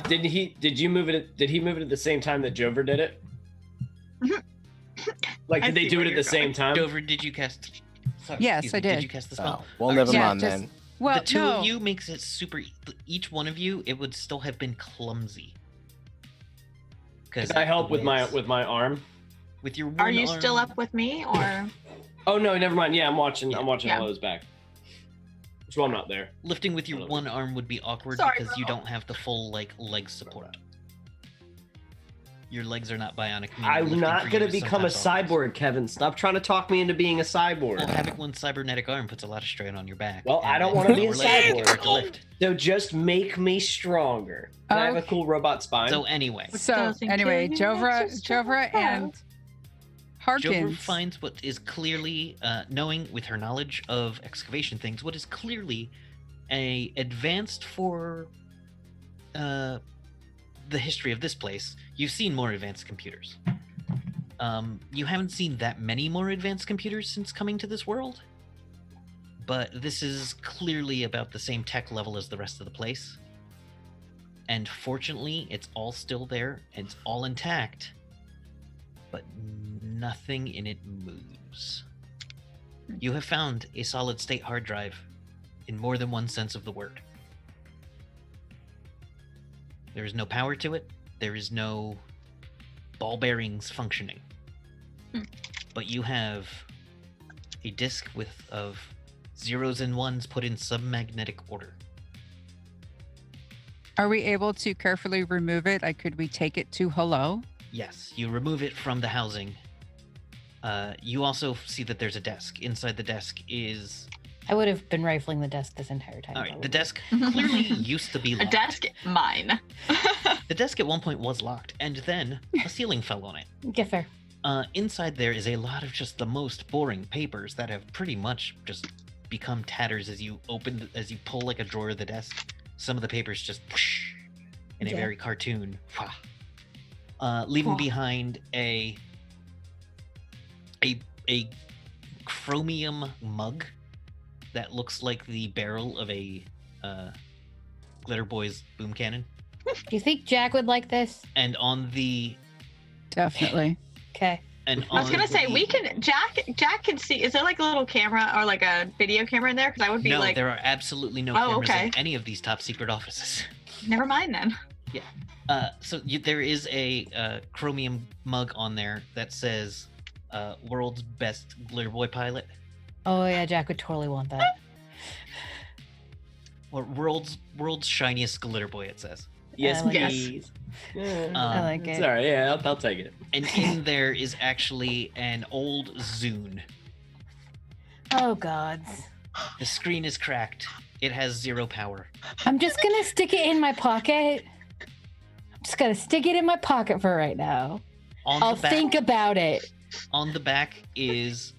did you move it? Did he move it at the same time that Jover did it? Like, I did they see do where it at you're the same time? Dover, did you cast? Sorry, Yes, excuse I me, did. Did you cast the spell? Oh, well, Alright, never so Yeah, mind just- then. Well, the two no. of you makes it super. Each one of you, it would still have been clumsy. Because Can I help with my arm? with your. Are one you still arm- up with me, or Oh no, never mind. Yeah, I'm watching. Yeah. I'm watching Yeah. Lowe's back. So I'm not there. Lifting with your Hello. one arm would be awkward Sorry, because you bro. don't have the full leg support. Your legs are not bionic. meaning I'm lifting not for gonna you is become a sometimes awkward. cyborg, Kevin. Stop trying to talk me into being a cyborg. Well, having one cybernetic arm puts a lot of strain on your back. Well, I and don't then wanna be a lower legs make it hard to cyborg. lift. So just make me stronger. Can I have a Okay. cool robot spine? So anyway, So doesn't anyway, kill you, Jovra makes you stronger. and Jover Harkins. finds what is clearly, knowing with her knowledge of excavation things, what is clearly a advanced for the history of this place. You've seen more advanced computers. You haven't seen that many more advanced computers since coming to this world, but this is clearly about the same tech level as the rest of the place. And fortunately, it's all still there, and it's all intact, but nothing in it moves. You have found a solid state hard drive in more than one sense of the word. There is no power to it. There is no ball bearings functioning. But you have a disk of zeros and ones put in submagnetic order. Are we able to carefully remove it? Like, could we take it to hello? Yes, you remove it from the housing. You also see that there's a desk. Inside the desk is... I would have been rifling the desk this entire time. All right, the probably. desk clearly used to be A locked. desk, mine. The desk at one point was locked, and then a ceiling fell on it. Yeah, fair. Inside there is a lot of just the most boring papers that have pretty much just become tatters as you pull like a drawer of the desk. Some of the papers just whoosh, in a Yeah. very cartoon. Leaving behind a chromium mug that looks like the barrel of a Glitter Boys boom cannon. Do you think Jack would like this? And on the Definitely. Okay. and I was on gonna say the- we can. Jack can see. Is there like a little camera or like a video camera in there? Because I would be No, like, there are absolutely no Oh, cameras okay. in any of these top secret offices. never mind then. There is a chromium mug on there that says "World's Best Glitter Boy Pilot" Oh yeah, Jack would totally want that. or "World's Shiniest Glitter Boy." It says, Yes, I like it. please. Yeah. I like it. Sorry, yeah, I'll take it. and in there is actually an old Zune. Oh God. The screen is cracked. It has 0 power. I'm just gonna stick it in my pocket. I'm just gonna stick it in my pocket for right now. On I'll the back, think about it. on the back is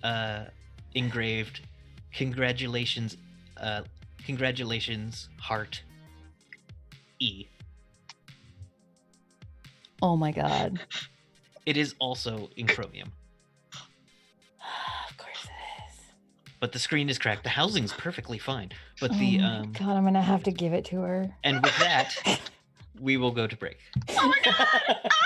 engraved, "Congratulations, heart E." Oh my God. It is also in chromium, Of course it is. but the screen is cracked. The housing's perfectly fine, but Oh the my God, I'm gonna have to give it to her. and with that, we will go to break.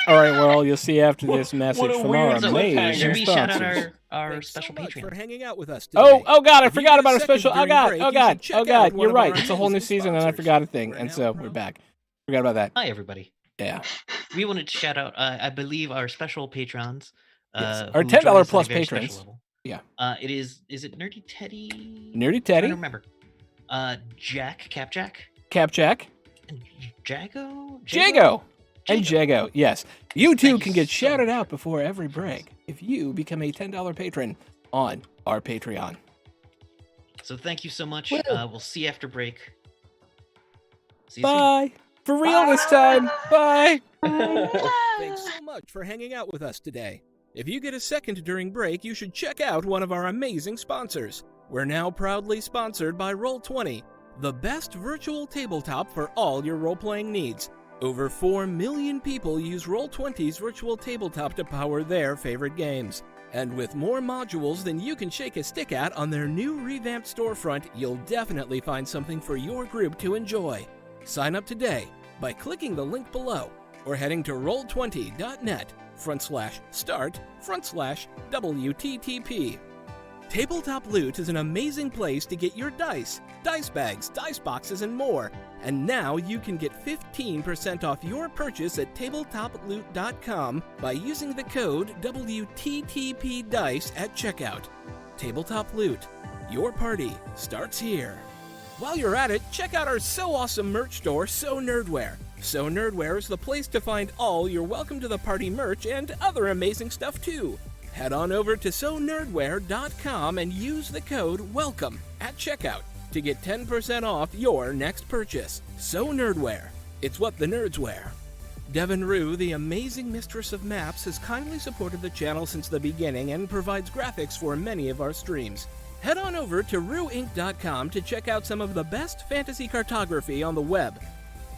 All right, well, you'll see after this message what a from weird our So, amazing should we shout out sponsors. our Thanks special so much for Patreon? hanging out with us today. Oh God, I If you forgot get about a a special. second Oh God, during oh break, you God, should check oh out God. one You're of our right. It's a whole new amazing season, and I sponsors. forgot a thing, We're and now so we're back. Forgot about that. Hi, everybody. Yeah. We wanted to shout out, I believe, our special patrons. Yes. Who Our join $10 us at a plus very special patrons. level. Yeah. Is it Nerdy Teddy? Nerdy I Teddy, don't remember. Jack, Capjack, Capjack, and Jago? Jago, and Jago. Yes, you too Thank can you get so shouted much. out before every break if you become a $10 patron on our Patreon. So thank you so much. Woo. We'll see you after break. See you soon. Bye. For real this time. Bye. Thanks so much for hanging out with us today. If you get a second during break, you should check out one of our amazing sponsors. We're now proudly sponsored by Roll20, the best virtual tabletop for all your role-playing needs. Over 4 million people use Roll20's virtual tabletop to power their favorite games. And with more modules than you can shake a stick at on their new revamped storefront, you'll definitely find something for your group to enjoy. Sign up today by clicking the link below or heading to roll20.net/start/WTTP. Tabletop Loot is an amazing place to get your dice bags, dice boxes, and more. And now you can get 15% off your purchase at tabletoploot.com by using the code WTTPDICE at checkout. Tabletop Loot, your party starts here. While you're at it, check out our so awesome merch store, So Nerdware. So Nerdware is the place to find all your Welcome to the Party merch and other amazing stuff too. Head on over to sonerdware.com and use the code WELCOME at checkout to get 10% off your next purchase. So Nerdware, it's what the nerds wear. Devin Rue, the amazing mistress of maps, has kindly supported the channel since the beginning and provides graphics for many of our streams. Head on over to rueinc.com to check out some of the best fantasy cartography on the web.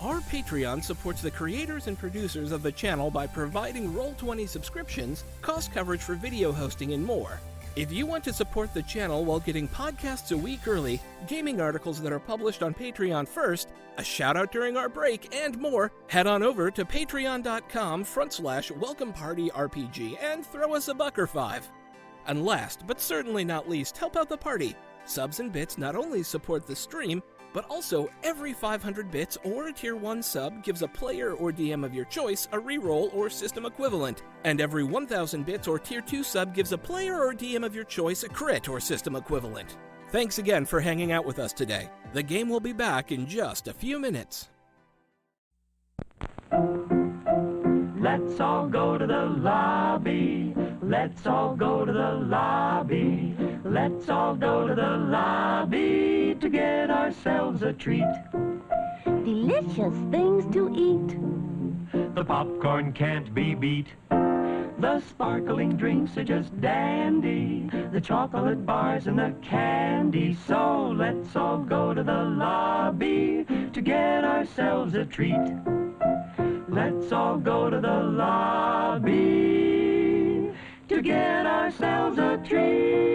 Our Patreon supports the creators and producers of the channel by providing Roll20 subscriptions, cost coverage for video hosting, and more. If you want to support the channel while getting podcasts a week early, gaming articles that are published on Patreon first, a shout out during our break, and more, head on over to patreon.com/welcomepartyrpg and throw us a $1 or $5. And last, but certainly not least, help out the party. Subs and bits not only support the stream, but also every 500 bits or a tier 1 sub gives a player or DM of your choice a reroll or system equivalent, and every 1000 bits or tier 2 sub gives a player or DM of your choice a crit or system equivalent. Thanks again for hanging out with us today. The game will be back in just a few minutes. Let's all go to the lobby. Let's all go to the lobby. Let's all go to the lobby to get ourselves a treat. Delicious things to eat. The popcorn can't be beat. The sparkling drinks are just dandy. The chocolate bars and the candy. So let's all go to the lobby to get ourselves a treat. Let's all go to the lobby to get ourselves a treat.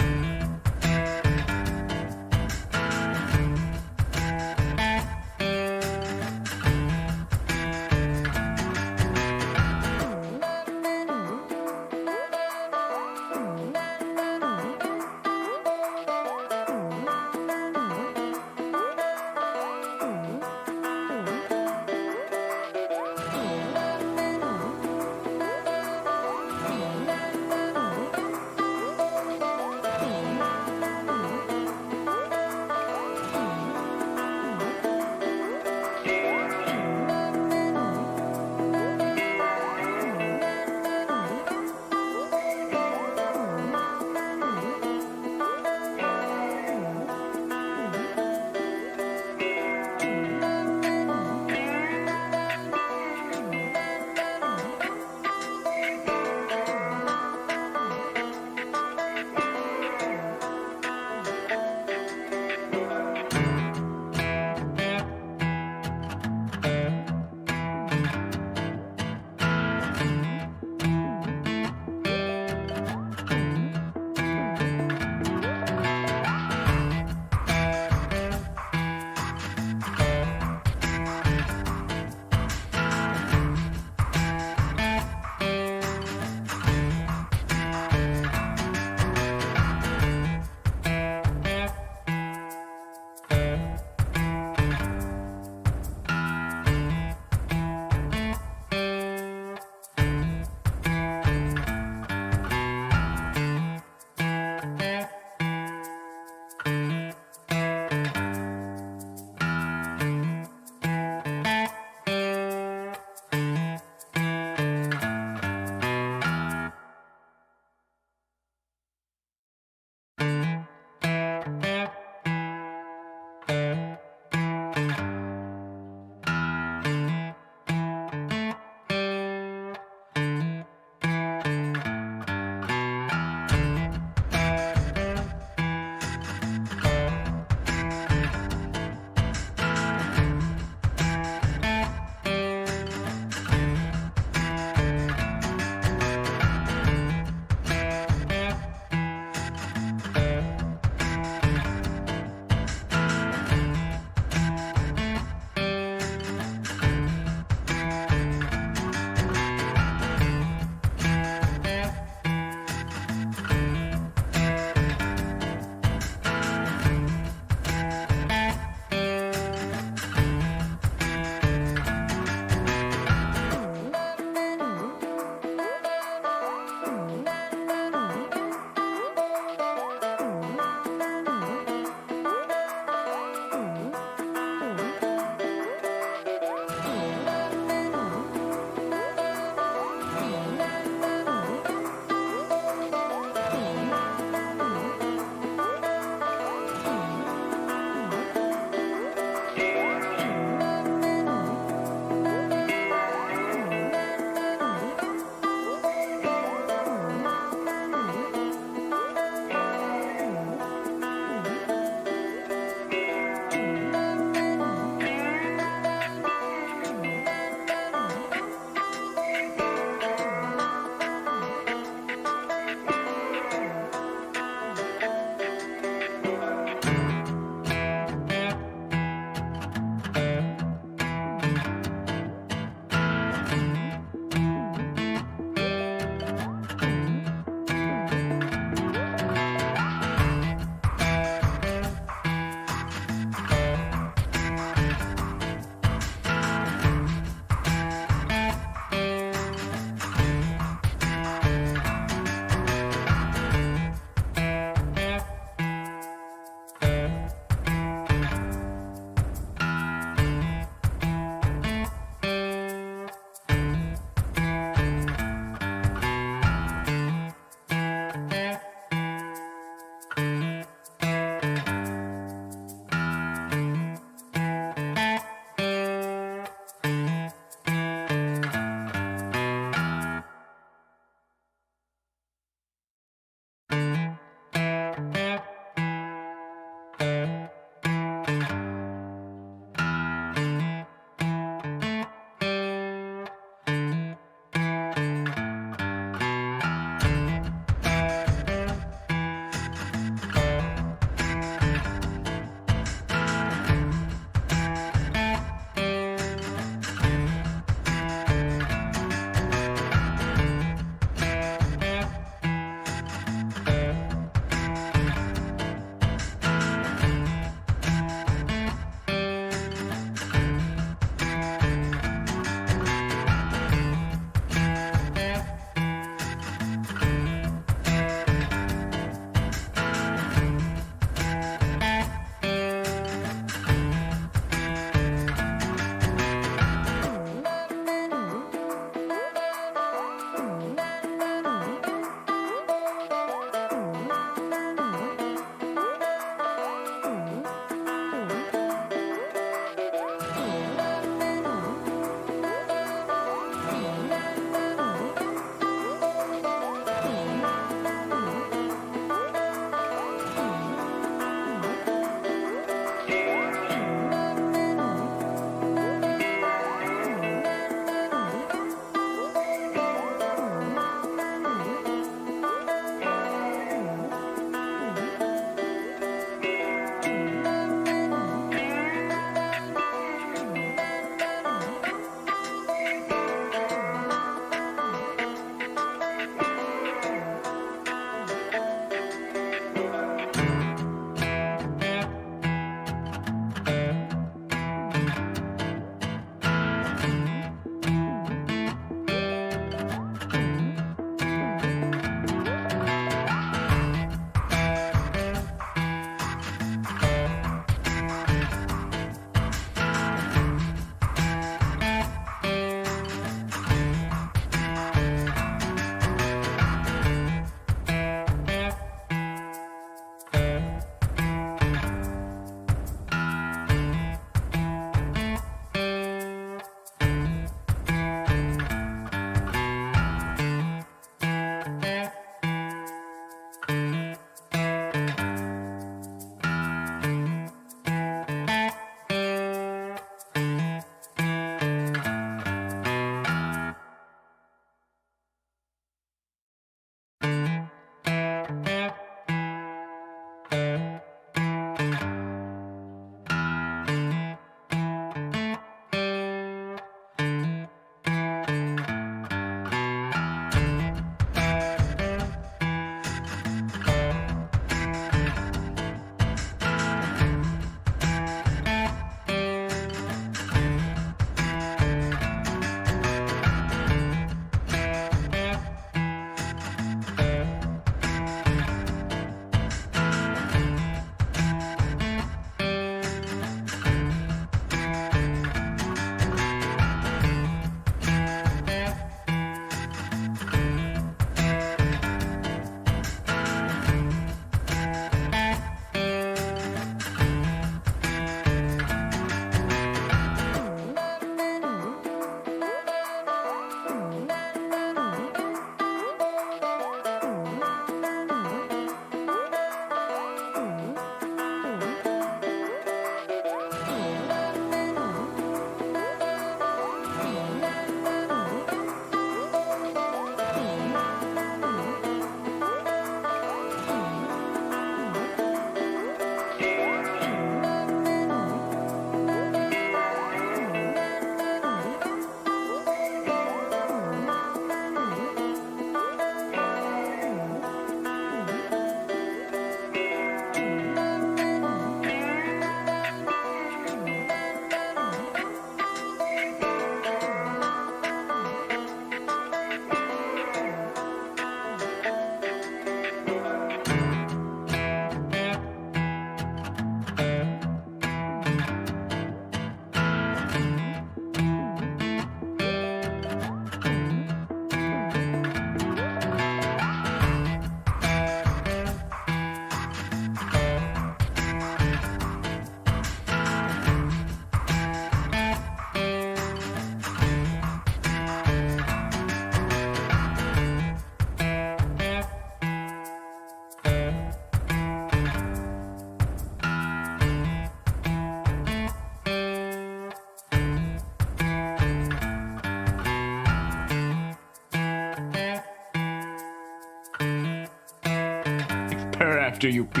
after you pee.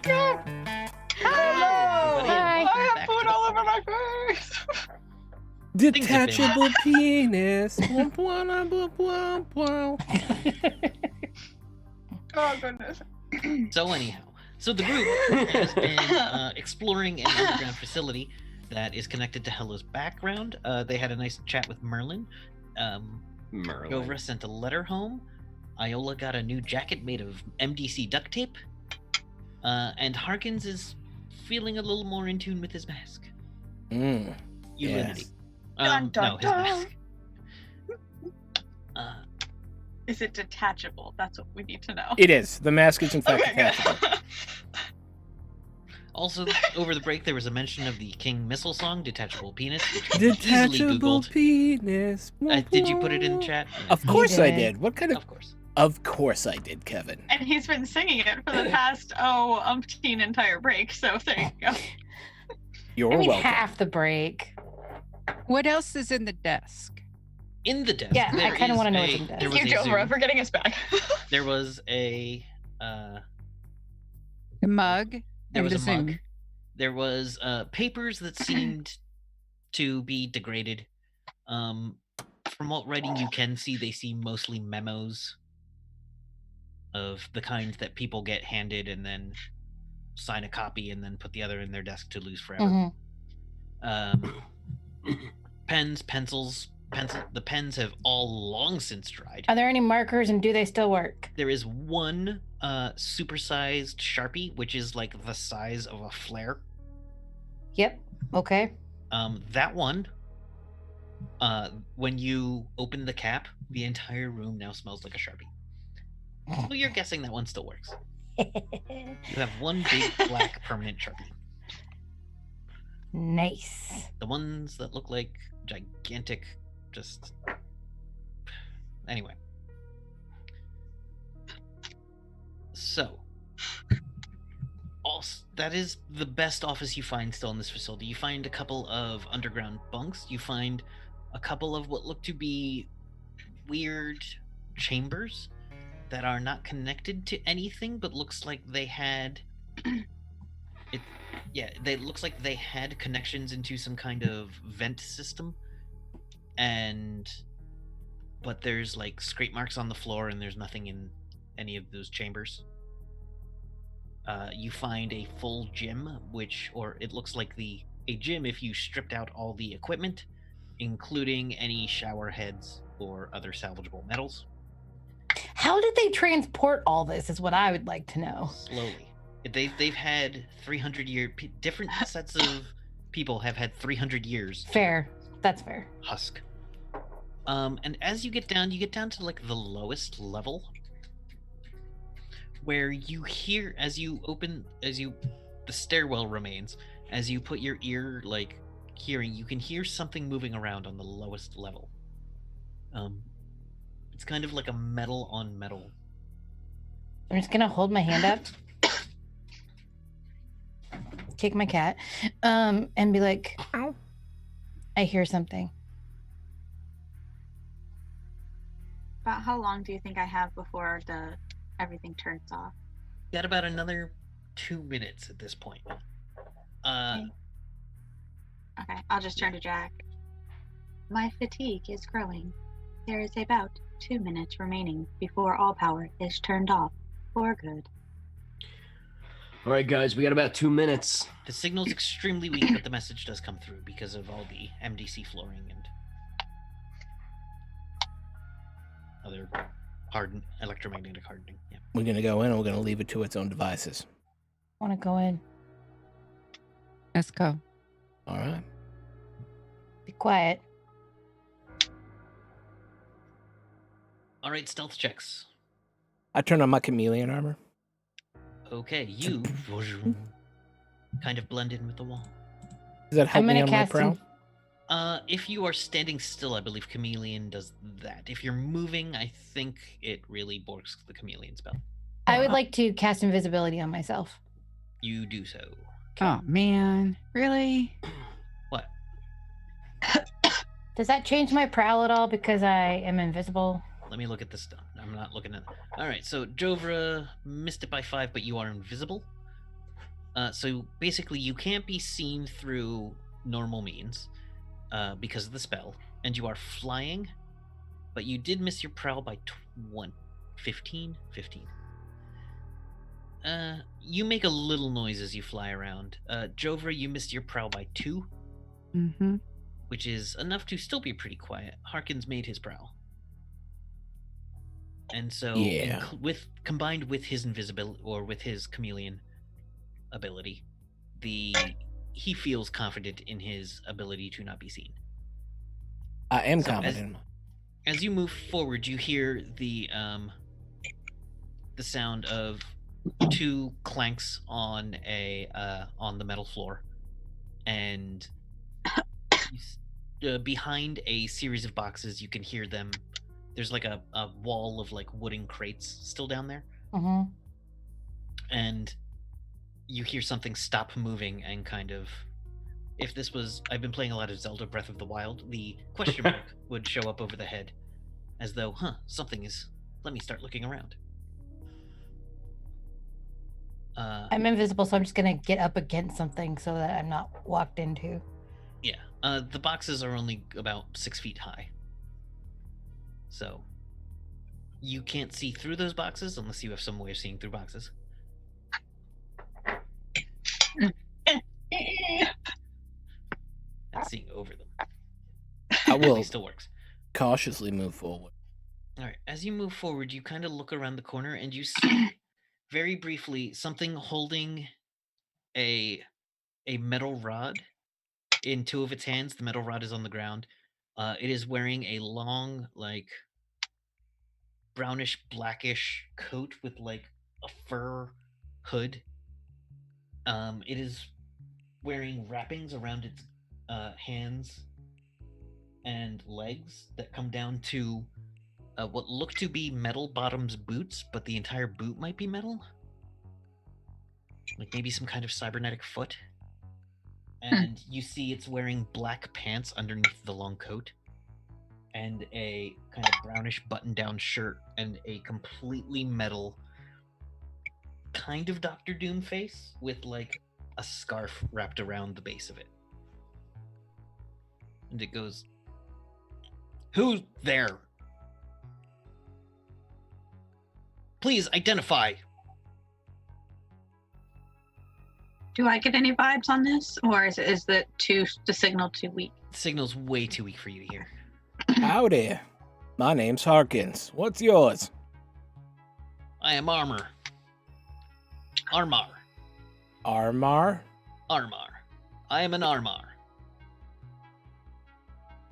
Hello. Hi. I have food all over my face. Detachable penis. Womp, womp, womp, womp, womp. Oh goodness. So anyhow, so the group has been exploring an underground facility that is connected to Hella's background. They had a nice chat with Merlin. Merlin. Govra sent a letter home. Iola got a new jacket made of MDC duct tape. And Harkins is feeling a little more in tune with his mask. Mm. Unity. Yes. Dun, dun, No, his dun. mask. Is it detachable? That's what we need to know. It is. The mask is in fact Okay, detachable. good. Also, over the break, there was a mention of the King Missile song, Detachable Penis, which can be easily Detachable Googled. penis. Did you put it in chat? Of course I did. did. What kind of? Of course. Of course I did, Kevin. And he's been singing it for the past umpteen entire break. So there you go. You're I mean, welcome. half the break. What else is in the desk? In the desk. Yeah, I there kinda is wanna know a- what's in the desk. there Thank you, was a Jovra, Zoom. for getting us back. There was a The mug there and was the a Zoom. mug. There was papers that seemed to be degraded. From what writing you can see, they seem mostly memos of the kind that people get handed and then sign a copy and then put the other in their desk to lose forever. Mhm. Pens, pencils. The pens have all long since dried. Are there any markers and do they still work? There is one supersized Sharpie, which is like the size of a flare. Yep. Okay. That one, when you open the cap, the entire room now smells like a Sharpie. Well, you're guessing that one still works. You have one big black permanent Sharpie. Nice. The ones that look like gigantic, just... Anyway. So, that is the best office you find still in this facility. You find a couple of underground bunks. You find a couple of what look to be weird chambers that are not connected to anything, but looks like they had looks like they had connections into some kind of vent system, but there's like scrape marks on the floor and there's nothing in any of those chambers. You find a full gym, it looks like a gym if you stripped out all the equipment, including any shower heads or other salvageable metals. How did they transport all this is what I would like to know. Slowly. They've had 300 different sets of people have had 300 years. Fair. That's fair. Husk. And as you get down to like the lowest level, where you hear the stairwell remains, as you put your ear like hearing, you can hear something moving around on the lowest level. It's kind of like a metal on metal. I'm just gonna hold my hand up, take my cat, and be like, "Ow, I hear something." About how long do you think I have before everything turns off? Got about another 2 minutes at this point. Okay, I'll just turn to Jack. My fatigue is growing. There is about 2 minutes remaining before all power is turned off for good. All right, guys, we got about 2 minutes. The signal's extremely weak, but the message does come through because of all the MDC flooring and other electromagnetic hardening. Yeah. We're going to go in and we're going to leave it to its own devices. I want to go in. Let's go. All right. Be quiet. All right, stealth checks. I turn on my chameleon armor. Okay, you kind of blend in with the wall. Does that help I'm me gonna on my cast prowl? If you are standing still, I believe Chameleon does that. If you're moving, I think it really borks the Chameleon spell. I would like to cast invisibility on myself. You do so. Oh man, really? What? Does that change my prowl at all because I am invisible? Let me look at this stuff. I'm not looking at. All right, so Jovra missed it by 5, but you are invisible. So basically, you can't be seen through normal means because of the spell, and you are flying, but you did miss your prowl by 15. You make a little noise as you fly around. Jovra, you missed your prowl by 2, Mm-hmm. which is enough to still be pretty quiet. Harkins made his prowl. And so, Yeah. combined with his invisibility or with his chameleon ability, he feels confident in his ability to not be seen. I am So confident. As you move forward, you hear the sound of 2 clanks on the metal floor, and behind a series of boxes, you can hear them. There's like a wall of like wooden crates still down there. Mm-hmm. And you hear something stop moving and kind of, if this was, I've been playing a lot of Zelda Breath of the Wild, the question mark would show up over the head as though, something is, let me start looking around. I'm invisible, so I'm just gonna get up against something so that I'm not walked into. Yeah, the boxes are only about 6 feet high. So you can't see through those boxes unless you have some way of seeing through boxes. And seeing over them. I will It still works. cautiously move forward. All right, as you move forward, you kind of look around the corner and you see very briefly something holding a metal rod in 2 of its hands. The metal rod is on the ground. It is wearing a long, like, brownish blackish coat with like a fur hood. It is wearing wrappings around its hands and legs that come down to what look to be metal bottoms boots, but the entire boot might be metal, like maybe some kind of cybernetic foot. And you see it's wearing black pants underneath the long coat, and a kind of brownish button-down shirt, and a completely metal kind of Doctor Doom face with like a scarf wrapped around the base of it. And it goes, "Who's there? Please identify." Do I get any vibes on this, or is the signal too weak? The signal's way too weak for you to hear. Howdy. My name's Harkins. What's yours? I am Armar. Armar? Armar. I am an Armar.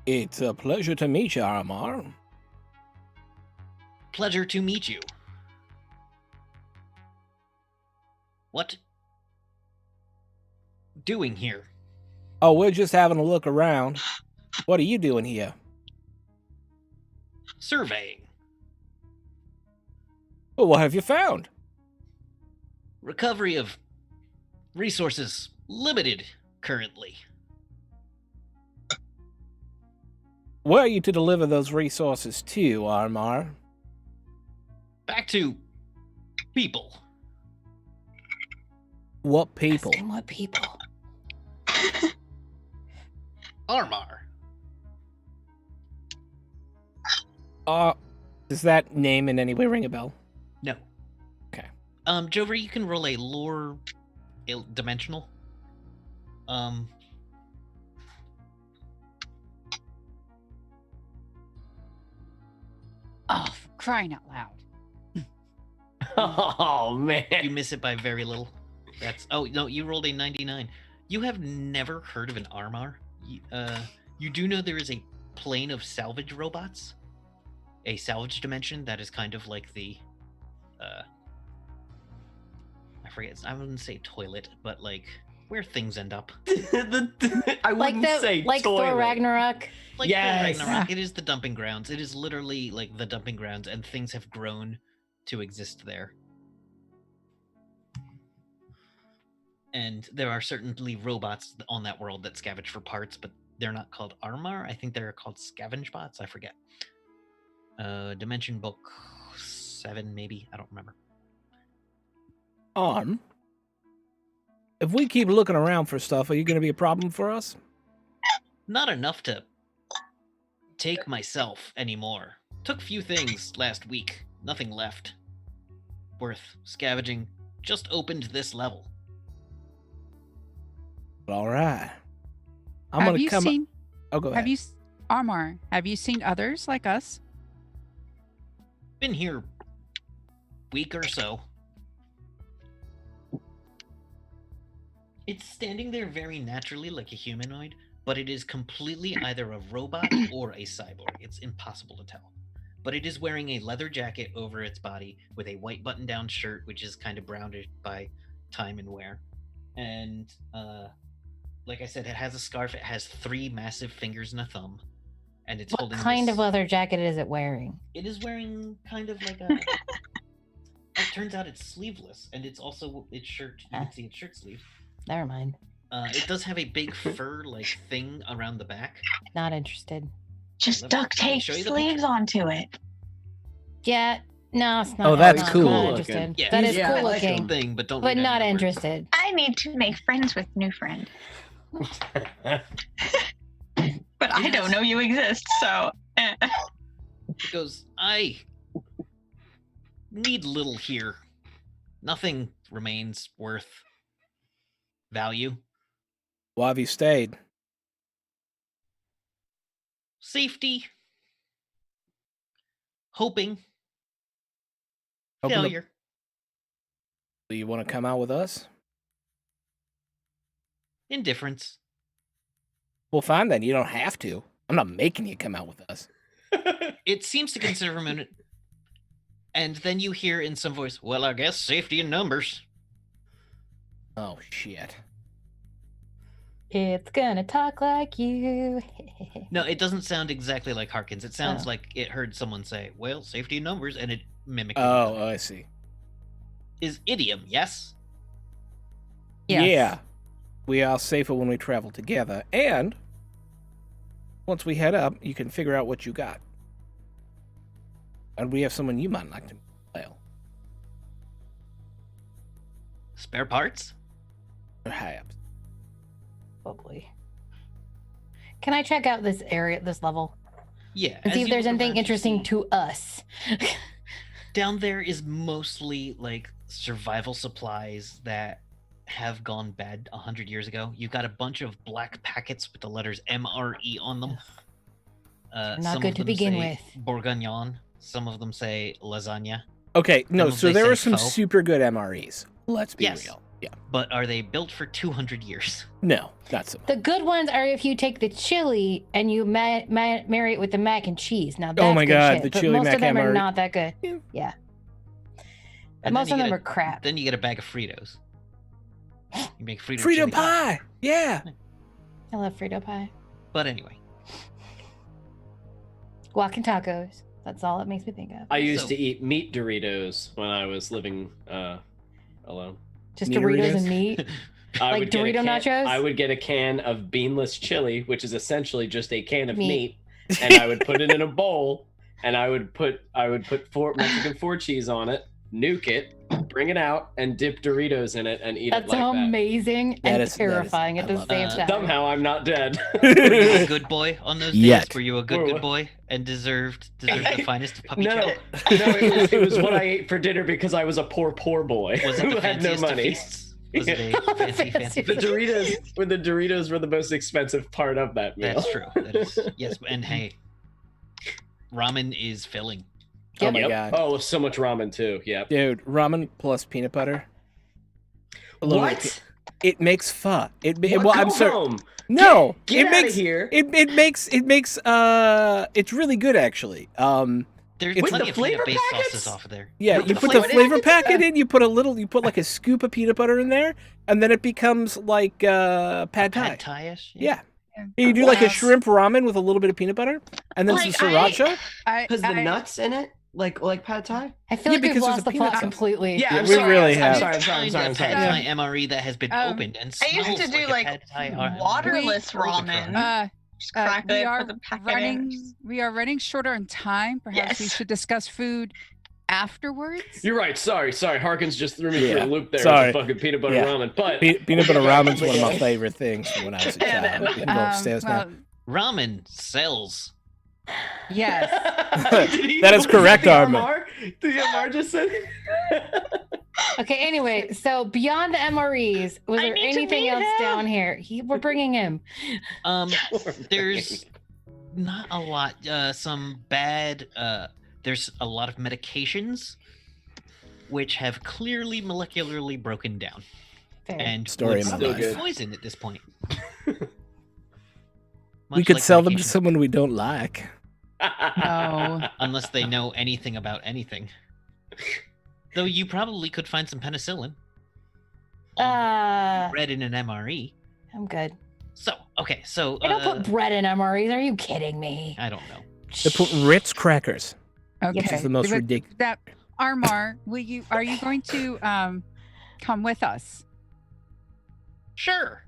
It's a pleasure to meet you, Armar. Pleasure to meet you. What doing here? Oh, we're just having a look around. What are you doing here? Surveying. Well, what have you found? Recovery of resources limited currently. Where are you to deliver those resources to, Armar? Back to people. What people? Asking what people? Armar. Does that name in any way ring a bell? No. Okay. Jover, you can roll a lore dimensional. Oh, for crying out loud. Oh man. You miss it by very little. Oh no, you rolled a 99. You have never heard of an Armar. You do know there is a plane of salvage robots, a salvage dimension that is kind of like the I forget, I wouldn't say toilet, but like where things end up. I wouldn't say like toilet. Thor Ragnarok. Like Yes. Thor Ragnarok, it is the dumping grounds. It is literally like the dumping grounds, and things have grown to exist there. And there are certainly robots on that world that scavenge for parts, but they're not called Armar. I think they're called scavenge bots. I forget. Dimension book 7 maybe. I don't remember. If we keep looking around for stuff, are you going to be a problem for us? Not enough to take myself anymore. Took few things last week. Nothing left worth scavenging. Just opened this level. All right. I'm Have going to you come. seen? Oh, go ahead. Armar? Have you seen others like us? Been here week or so. It's standing there very naturally like a humanoid, but it is completely either a robot or a cyborg. It's impossible to tell. But it is wearing a leather jacket over its body with a white button-down shirt, which is kind of brownish by time and wear. And like I said, it has a scarf. It has 3 massive fingers and a thumb. And it's What holding kind this... of leather jacket is it wearing? It is wearing kind of like a... It turns out it's sleeveless, and it's also its shirt. You can see its shirt sleeve. Never mind. It does have a big fur like thing around the back. Not interested. Just duct tape sleeves onto it. Yeah, no, it's not. Oh, that's not, cool Not looking. interested. Yeah, That is yeah, cool I like looking. thing, but don't but read any not numbers. interested. I need to make friends with new friend. But I don't know you exist, so. It goes, I need little here. Nothing remains worth value. Why have you stayed? Safety. Hoping. Hoping to- Failure. Do you want to come out with us? Indifference. Well, fine then. You don't have to. I'm not making you come out with us. It seems to consider a minute. And then you hear in some voice, well, I guess safety in numbers. Oh, shit. It's gonna talk like you. No, it doesn't sound exactly like Harkins. It sounds Oh. like it heard someone say, well, safety in numbers, and it mimicked it. Oh, I see. Is idiom, yes? Yes. Yeah. We are safer when we travel together. And once we head up, you can figure out what you got. And we have someone you might like to well. Spare parts? Perhaps. Probably. Can I check out this area, this level, Yeah. and see as if you there's look anything around, you interesting see to us? Down there is mostly like survival supplies that have gone bad 100 years ago. You've got a bunch of black packets with the letters MRE on them. Not Some good of to them begin say with. Bourguignon. Some of them say lasagna. Okay, no, Some of so they there say are some faux. super good MREs. Let's be Yes. real. Yeah. But are they built for 200 years? No, not so much. The good ones are if you take the chili and you marry it with the mac and cheese. Now that's my good God, shit, the but chili most mac of them MRE. are not that good. Yeah. And Most then of you them get are crap. Then you get a bag of Fritos. You make Frito Frito chili pie! Yeah. I love Frito pie. But anyway, Guac and tacos. That's all it makes me think of. I used So- to eat meat Doritos when I was living alone. Just Meat Doritos Doritos? and meat. I Like would get a Dorito nachos? I would get a can of beanless chili, which is essentially just a can of Meat. meat, and I would put it in a bowl, and I would put Mexican 4 cheese on it, nuke it, bring it out, and dip Doritos in it, and eat That's it like that. amazing That and is- terrifying I at the love same that. time. Somehow I'm not dead. were you a good boy on those days? Yet. Were you a good Whoa. boy and deserved the finest of puppy No, chow? it was what I ate for dinner because I was a poor boy Was it who the had no fanciest of money. feasts? Was it a fancy Fancy The feast? Doritos were the most expensive part of that meal. That's true. That is, yes, and hey, ramen is filling. Oh my Yep. God. Oh, so much ramen too. Yep. Dude, ramen plus peanut butter. A little bit of What? It makes pho. Well, Go I'm sorry. home. No, Get it outta makes here. It makes it's really good actually. There's It's- plenty the of flavor peanut-based packets? sauces off of there. Yeah, With you the put the flavor flavor packets? packet in. You put like a scoop of peanut butter in there, and then it becomes like pad thai. Pad Thai-ish? Yeah. You do like a Wow. shrimp ramen with a little bit of peanut butter, and then some Like, sriracha. Because the nuts in it, like pad thai. I feel Yeah, like we've because there's lost a the peanut plot sauce. completely. Yeah, I'm we sorry. really I'm have. sorry. Find a pad Thai MRE that has been opened and I used smells to do like a like pad Thai MRE. waterless Frozen ramen. from. Just crack we it, are put the packet in. we are running shorter on time. Perhaps we Yes. should discuss food afterwards? You're right. Sorry. Harkins just threw me for a loop there sorry. with the fucking peanut butter ramen. But peanut butter ramen's one of my favorite things from when I was a child. You can go upstairs now. Ramen sells. Yes. That is correct, Armin. Did Ramar just say? Okay, anyway, so beyond the MREs, was there anything else down here? We're bringing him. There's not a lot. Some bad. There's a lot of medications, which have clearly molecularly broken down, and Story of my would life. poison at this point. We could sell them to someone we don't like. No. Unless they know anything about anything. Though you probably could find some penicillin. Bread in an MRE. I'm good. So, okay, so... They don't put bread in MREs. Are you kidding me? I don't know. They put Ritz crackers. Okay. Which is the most ridiculous. That Armar, are you going to come with us? Sure.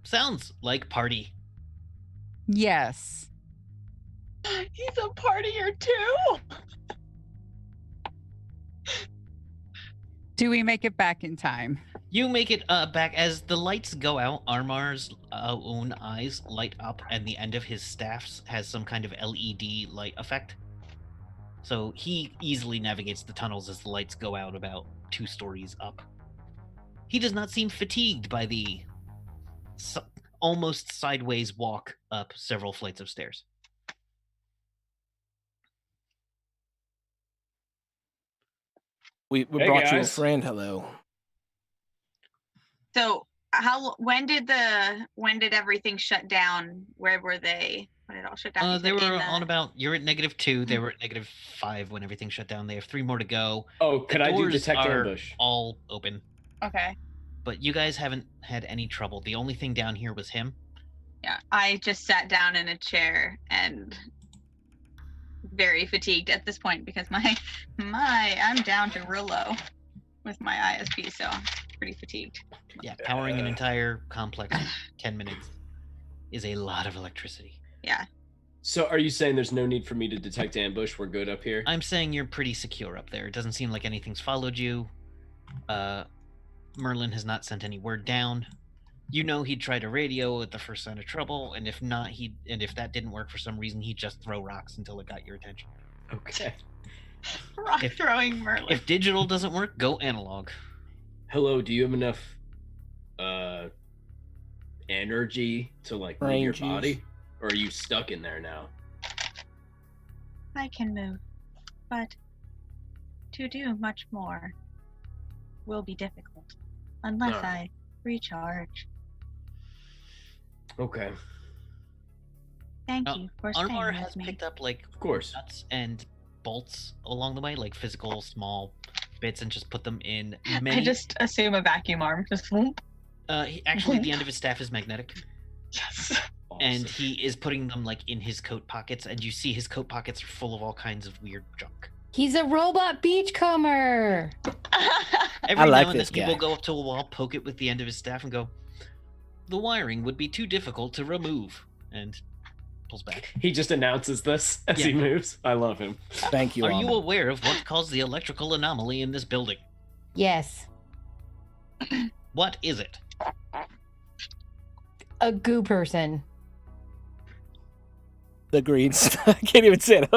Sounds like party. Yes. He's a partier too. Do we make it back in time? You make it back as the lights go out. Armar's own eyes light up, and the end of his staff has some kind of LED light effect. So he easily navigates the tunnels as the lights go out about 2 stories up. He does not seem fatigued by the almost sideways walk up several flights of stairs. We brought you a friend. Hello. So when did everything shut down? Where were they? When it all shut down? They were on about. You're at -2. They were at -5 when everything shut down. They have 3 more to go. Oh, could I do detect ambush? All open. Okay. But you guys haven't had any trouble. The only thing down here was him. Yeah, I just sat down in a chair and very fatigued at this point because I'm down to real low with my ISP, so I'm pretty fatigued. Yeah, powering an entire complex in 10 minutes is a lot of electricity. Yeah. So are you saying there's no need for me to detect ambush? We're good up here? I'm saying you're pretty secure up there. It doesn't seem like anything's followed you. Merlin has not sent any word down. You know he'd try to radio at the first sign of trouble, and if not, if that didn't work for some reason, he'd just throw rocks until it got your attention. Okay. Rock throwing Merlin. If digital doesn't work, go analog. Hello, do you have enough energy to like move your body? Or are you stuck in there now? I can move, but to do much more will be difficult unless I recharge. Okay. Thank you for staying Armar with has me. picked up like nuts and bolts along the way, like physical small bits, and just put them in many. I just assume a vacuum arm. Just whoop. Actually, the end of his staff is magnetic. Yes. Awesome. And he is putting them like in his coat pockets, and you see his coat pockets are full of all kinds of weird junk. He's a robot beachcomber. Every like now and this then guy. he will go up to a wall, poke it with the end of his staff, and go, "The wiring would be too difficult to remove," and pulls back. He just announces this as he moves. I love him. Thank you. Are you Armin. aware of what caused the electrical anomaly in this building? Yes. What is it? A goo person. The green. I can't even say it.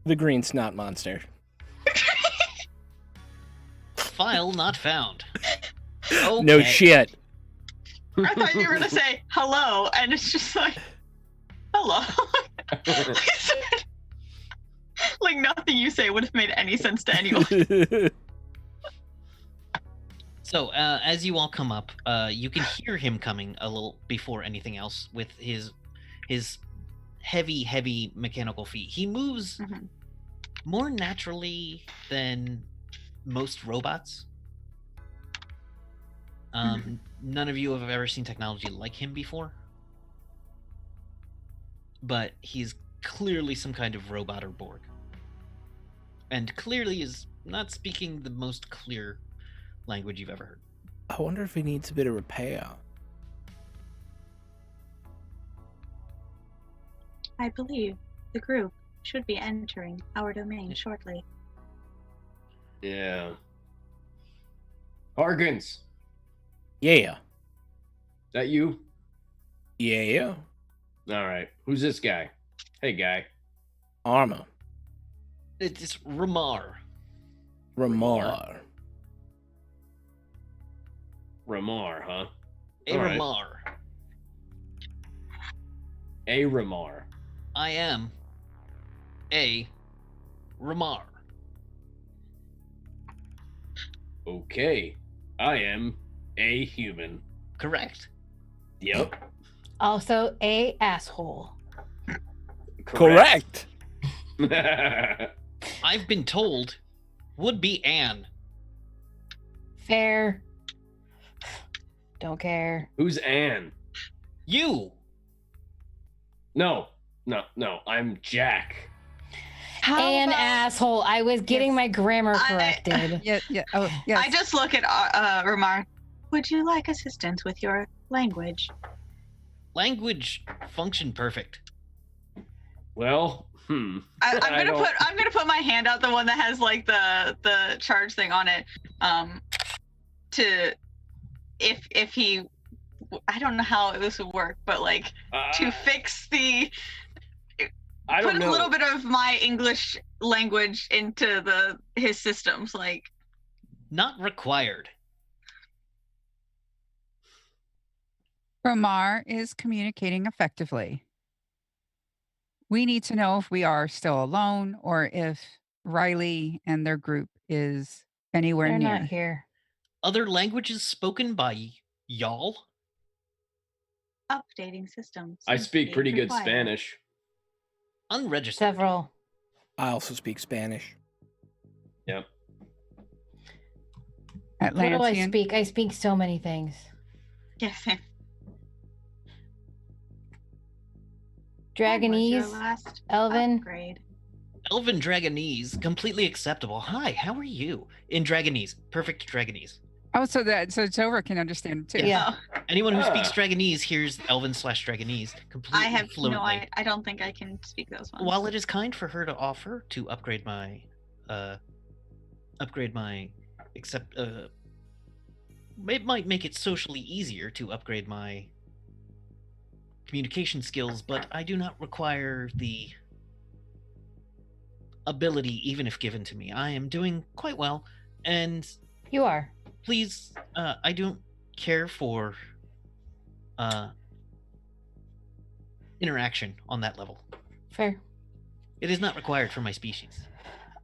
The green snot monster. File not found. Okay. No shit. I thought you were gonna say hello, and it's just like hello. Like nothing you say would have made any sense to anyone. So, as you all come up, you can hear him coming a little before anything else with his heavy mechanical feet. He moves more naturally than most robots. None of you have ever seen technology like him before. But he's clearly some kind of robot or Borg. And clearly is not speaking the most clear language you've ever heard. I wonder if he needs a bit of repair. I believe the group should be entering our domain shortly. Yeah. Harkins, Yeah. that you? Yeah. All right. Who's this guy? Hey, guy. Arma. It's Ramar. Ramar. Ramar, huh? A All right. Ramar. A Ramar. I am a Ramar. Okay. I am a human. Correct. Yep. Also a asshole. Correct. I've been told would be Anne. Fair. Don't care. Who's Anne? You. No. I'm Jack. An asshole. I was getting my grammar corrected. Yeah. Oh, yes. I just look at Ramar. Would you like assistance with your language? Language function perfect. Well, I'm I gonna don't- put my hand out, the one that has like the charge thing on it. To if he, I don't know how this would work, but like to fix the. I don't put know. a little bit of my English language into his systems, like. Not required. Ramar is communicating effectively. We need to know if we are still alone or if Riley and their group is anywhere They're near. not here. Other languages spoken by y'all? Updating systems. I seems to speak be pretty good required. Spanish. Unregistered. Several. I also speak Spanish. Yep. What do I Atlantean. speak? I speak so many things. Yes. Dragonese, Last Elven. upgrade. Elven Dragonese, completely acceptable. Hi, how are you? In Dragonese, perfect Dragonese. Oh, so Jova can understand too. Yeah. Anyone who speaks Dragonese hears Elven/Dragonese completely I have fluently. I don't think I can speak those ones. While it is kind for her to offer to upgrade my, it might make it socially easier to upgrade my communication skills, but I do not require the ability, even if given to me. I am doing quite well, and You are. please, I don't care for interaction on that level. Fair. It is not required for my species.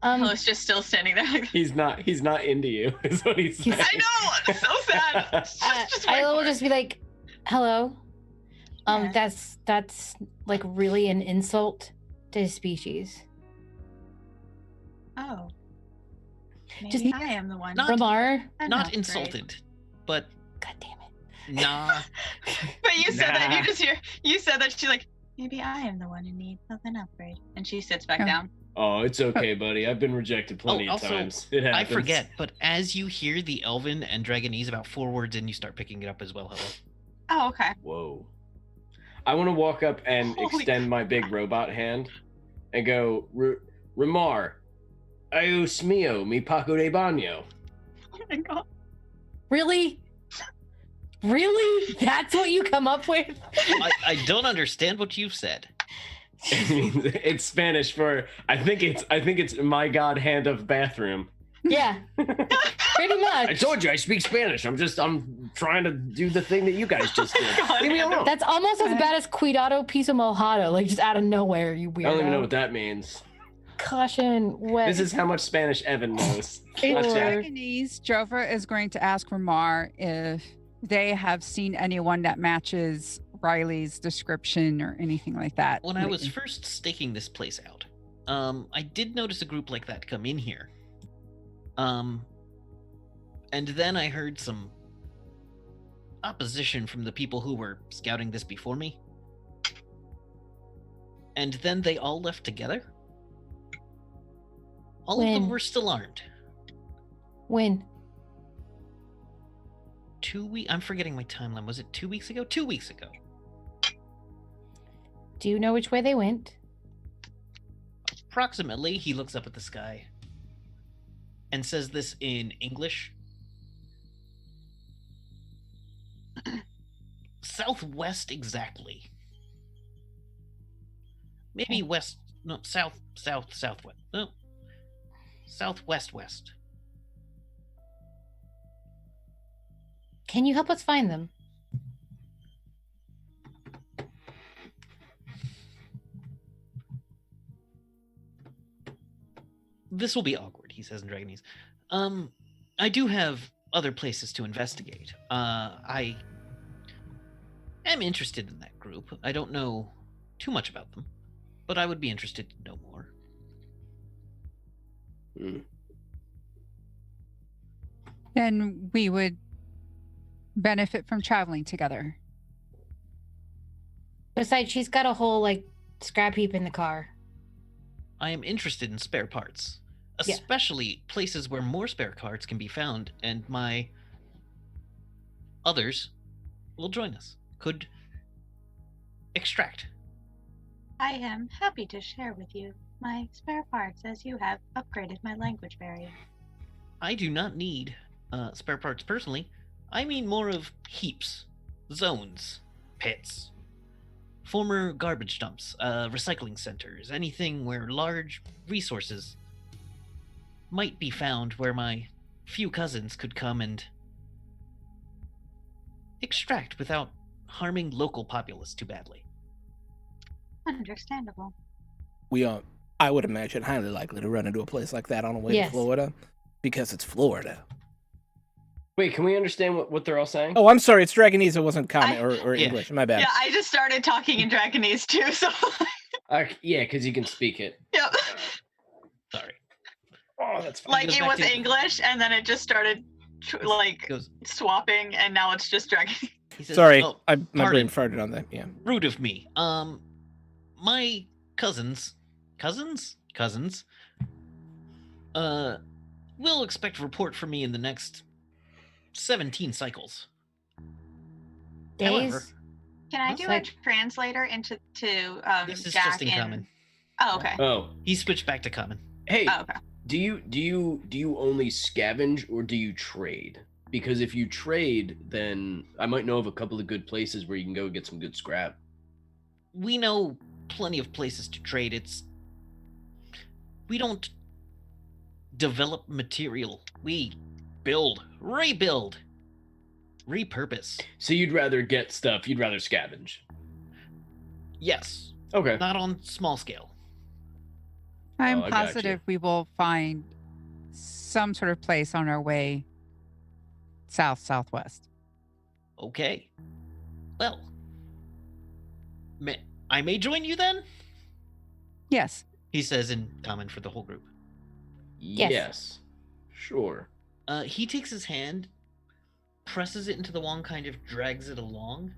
Oh, it's just still standing there. He's not into you, is what he's saying. I know, it's so sad. Just wait I will for it. just be like, "Hello." Yeah. That's like really an insult to his species. Oh. Maybe Just- I am the one. Not- Ramar. An Not upgrade. insulted, but God damn it. nah. But you said that, Nah. you just hear, you said that, she's like, Maybe I am the one in need of an upgrade. and she sits back Oh. down. Oh, it's okay, buddy. I've been rejected plenty of also, times. It I happens. forget, but as you hear the Elven and Dragonese about 4 words in, you start picking it up as well. Hello. Oh, okay. Whoa. I want to walk up and Holy extend my big robot hand and go, Ramar, ayos mio, mi paco de baño. Oh my god. Really? Really? That's what you come up with? I don't understand what you've said. It's Spanish for I think it's my god hand of bathroom. Yeah. Pretty I much. told you I speak Spanish. I'm trying to do the thing that you guys just did. Leave me alone. That's almost as bad as Cuidado Piso Mojado, like just out of nowhere, you weirdo. I don't even know what that means. Caution. What? This is how much Spanish Evan knows. In Watch out. Dragonese, Jova is going to ask Ramar if they have seen anyone that matches Riley's description or anything like that. When I was first staking this place out, I did notice a group like that come in here. And then I heard some opposition from the people who were scouting this before me. And then they all left together. All of them When? were still armed. When? 2 weeks. I'm forgetting my timeline. Was it 2 weeks ago? 2 weeks ago. Do you know which way they went? approximately, he looks up at the sky and says this in English. Southwest exactly. Maybe west, no, southwest. No, southwest. Can you help us find them? This will be awkward, he says in Dragonese. I do have other places to investigate. I am interested in that group. I don't know too much about them, but I would be interested to know more. Then we would benefit from traveling together. Besides, she's got a whole like scrap heap in the car. I am interested in spare parts, Yeah. especially places where more spare parts can be found, and my others will join us. Could extract. I am happy to share with you my spare parts as you have upgraded my language barrier. I do not need spare parts personally. I mean more of heaps, zones, pits, former garbage dumps, recycling centers, anything where large resources might be found where my few cousins could come and extract without harming local populace too badly. Understandable. I would imagine, highly likely to run into a place like that on the way Yes. to Florida, because it's Florida. Wait, can we understand what they're all saying? Oh, I'm sorry, it's Dragonese. It wasn't common or Yeah. English. My bad. Yeah, I just started talking in Dragonese too, so Yeah, because you can speak it. yep. Sorry. Oh, that's fine. Like goes it back was to- English, and then it just started Goes, swapping, and now it's just Dragonese. he says, Sorry, "Oh, my brain pardon. farted on that. Yeah. Rude of me. My cousins, will expect a report from me in the next 17 cycles. Days. However, Can I Looks do like- a translator into this is Jack just in common. Oh, okay. Oh, He switched back to common. hey, Oh, okay. do you only scavenge or do you trade? Because if you trade, then I might know of a couple of good places where you can go get some good scrap. We know plenty of places to trade. We don't develop material. We build, rebuild, repurpose. So you'd rather get stuff, you'd rather scavenge. Yes, Okay. not on small scale. I'm I got you. positive we will find some sort of place on our way southwest. Okay. Well, I may join you then? Yes. He says in common for the whole group. Yes. Sure. He takes his hand, presses it into the wall, and kind of drags it along.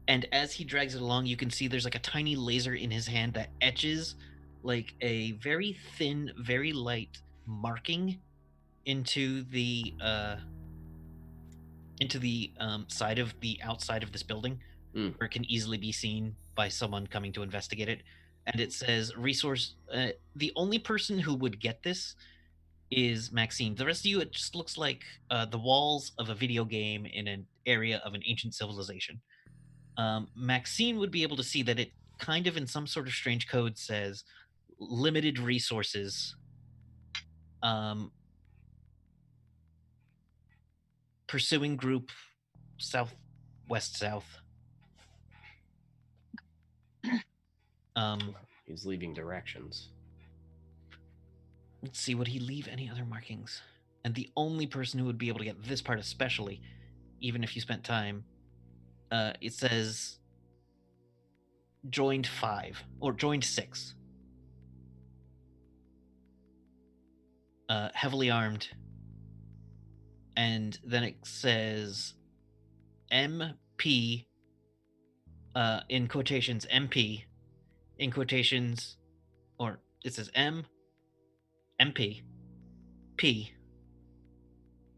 And as he drags it along, you can see there's like a tiny laser in his hand that etches like a very thin, very light marking into the side of the outside of this building, where it can easily be seen by someone coming to investigate it. And it says resource. The only person who would get this is Maxine. The rest of you, it just looks like the walls of a video game in an area of an ancient civilization. Maxine would be able to see that it kind of in some sort of strange code says limited resources. Pursuing group southwest south. He's leaving directions. Let's see, would he leave any other markings? And the only person who would be able to get this part especially, even if you spent time, it says joined 5 or joined 6. Heavily armed. And then it says MP, in quotations, MP, in quotations, or it says MP, P,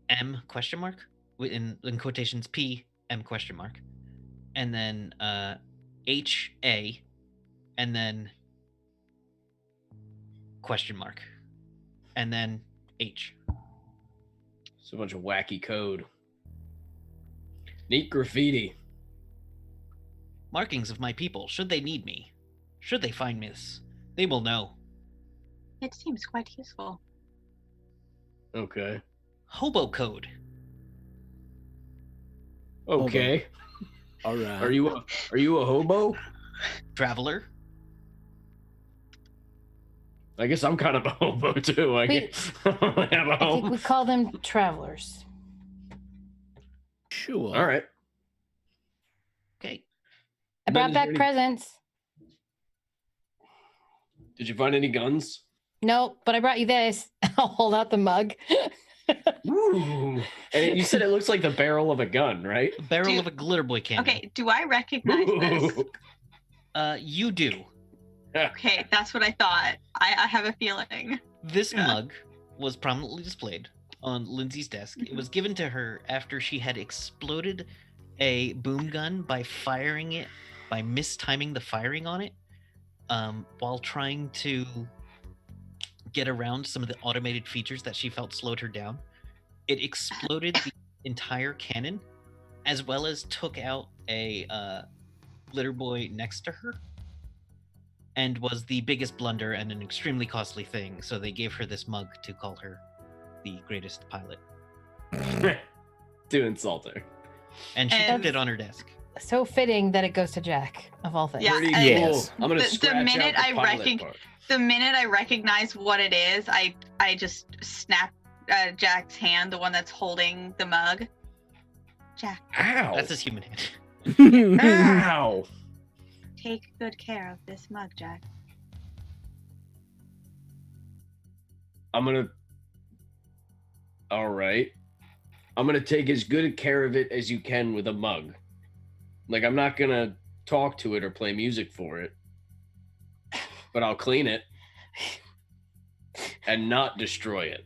M question mark, in quotations P, M question mark, and then H, A, and then question mark, and then H. It's a bunch of wacky code. Neat graffiti. Markings of my people, should they need me. Should they find this, they will know. It seems quite useful. Okay. Hobo code. Okay. All right. Are you a hobo? Traveler. I guess I'm kind of a hobo too. I guess I don't have a I think home. we call them travelers. Sure. All right. Okay. I Ben, brought is there back any- presents. Did you find any guns? Nope, but I brought you this. I'll hold out the mug. Ooh. And you said it looks like the barrel of a gun, right? Barrel of a glitter boy cannon. Okay, do I recognize this? You do. Okay, that's what I thought. I have a feeling. This mug was prominently displayed on Lindsay's desk. It was given to her after she had exploded a boom gun by mistiming the firing on it, while trying to get around some of the automated features that she felt slowed her down. It exploded the entire cannon, as well as took out a glitter boy next to her, and was the biggest blunder and an extremely costly thing. So they gave her this mug to call her the greatest pilot, To insult her. and she And- kept it on her desk. So fitting that it goes to Jack, of all things. Yeah, Pretty and Yes. cool. I'm gonna the scratch minute out the I pilot part. the minute I recognize what it is, I just snap Jack's hand, the one that's holding the mug. Jack, Ow! That's his human hand. Ow! Take good care of this mug, Jack. I'm gonna. All right. I'm gonna take as good care of it as you can with a mug. Like, I'm not gonna talk to it or play music for it, but I'll clean it and not destroy it.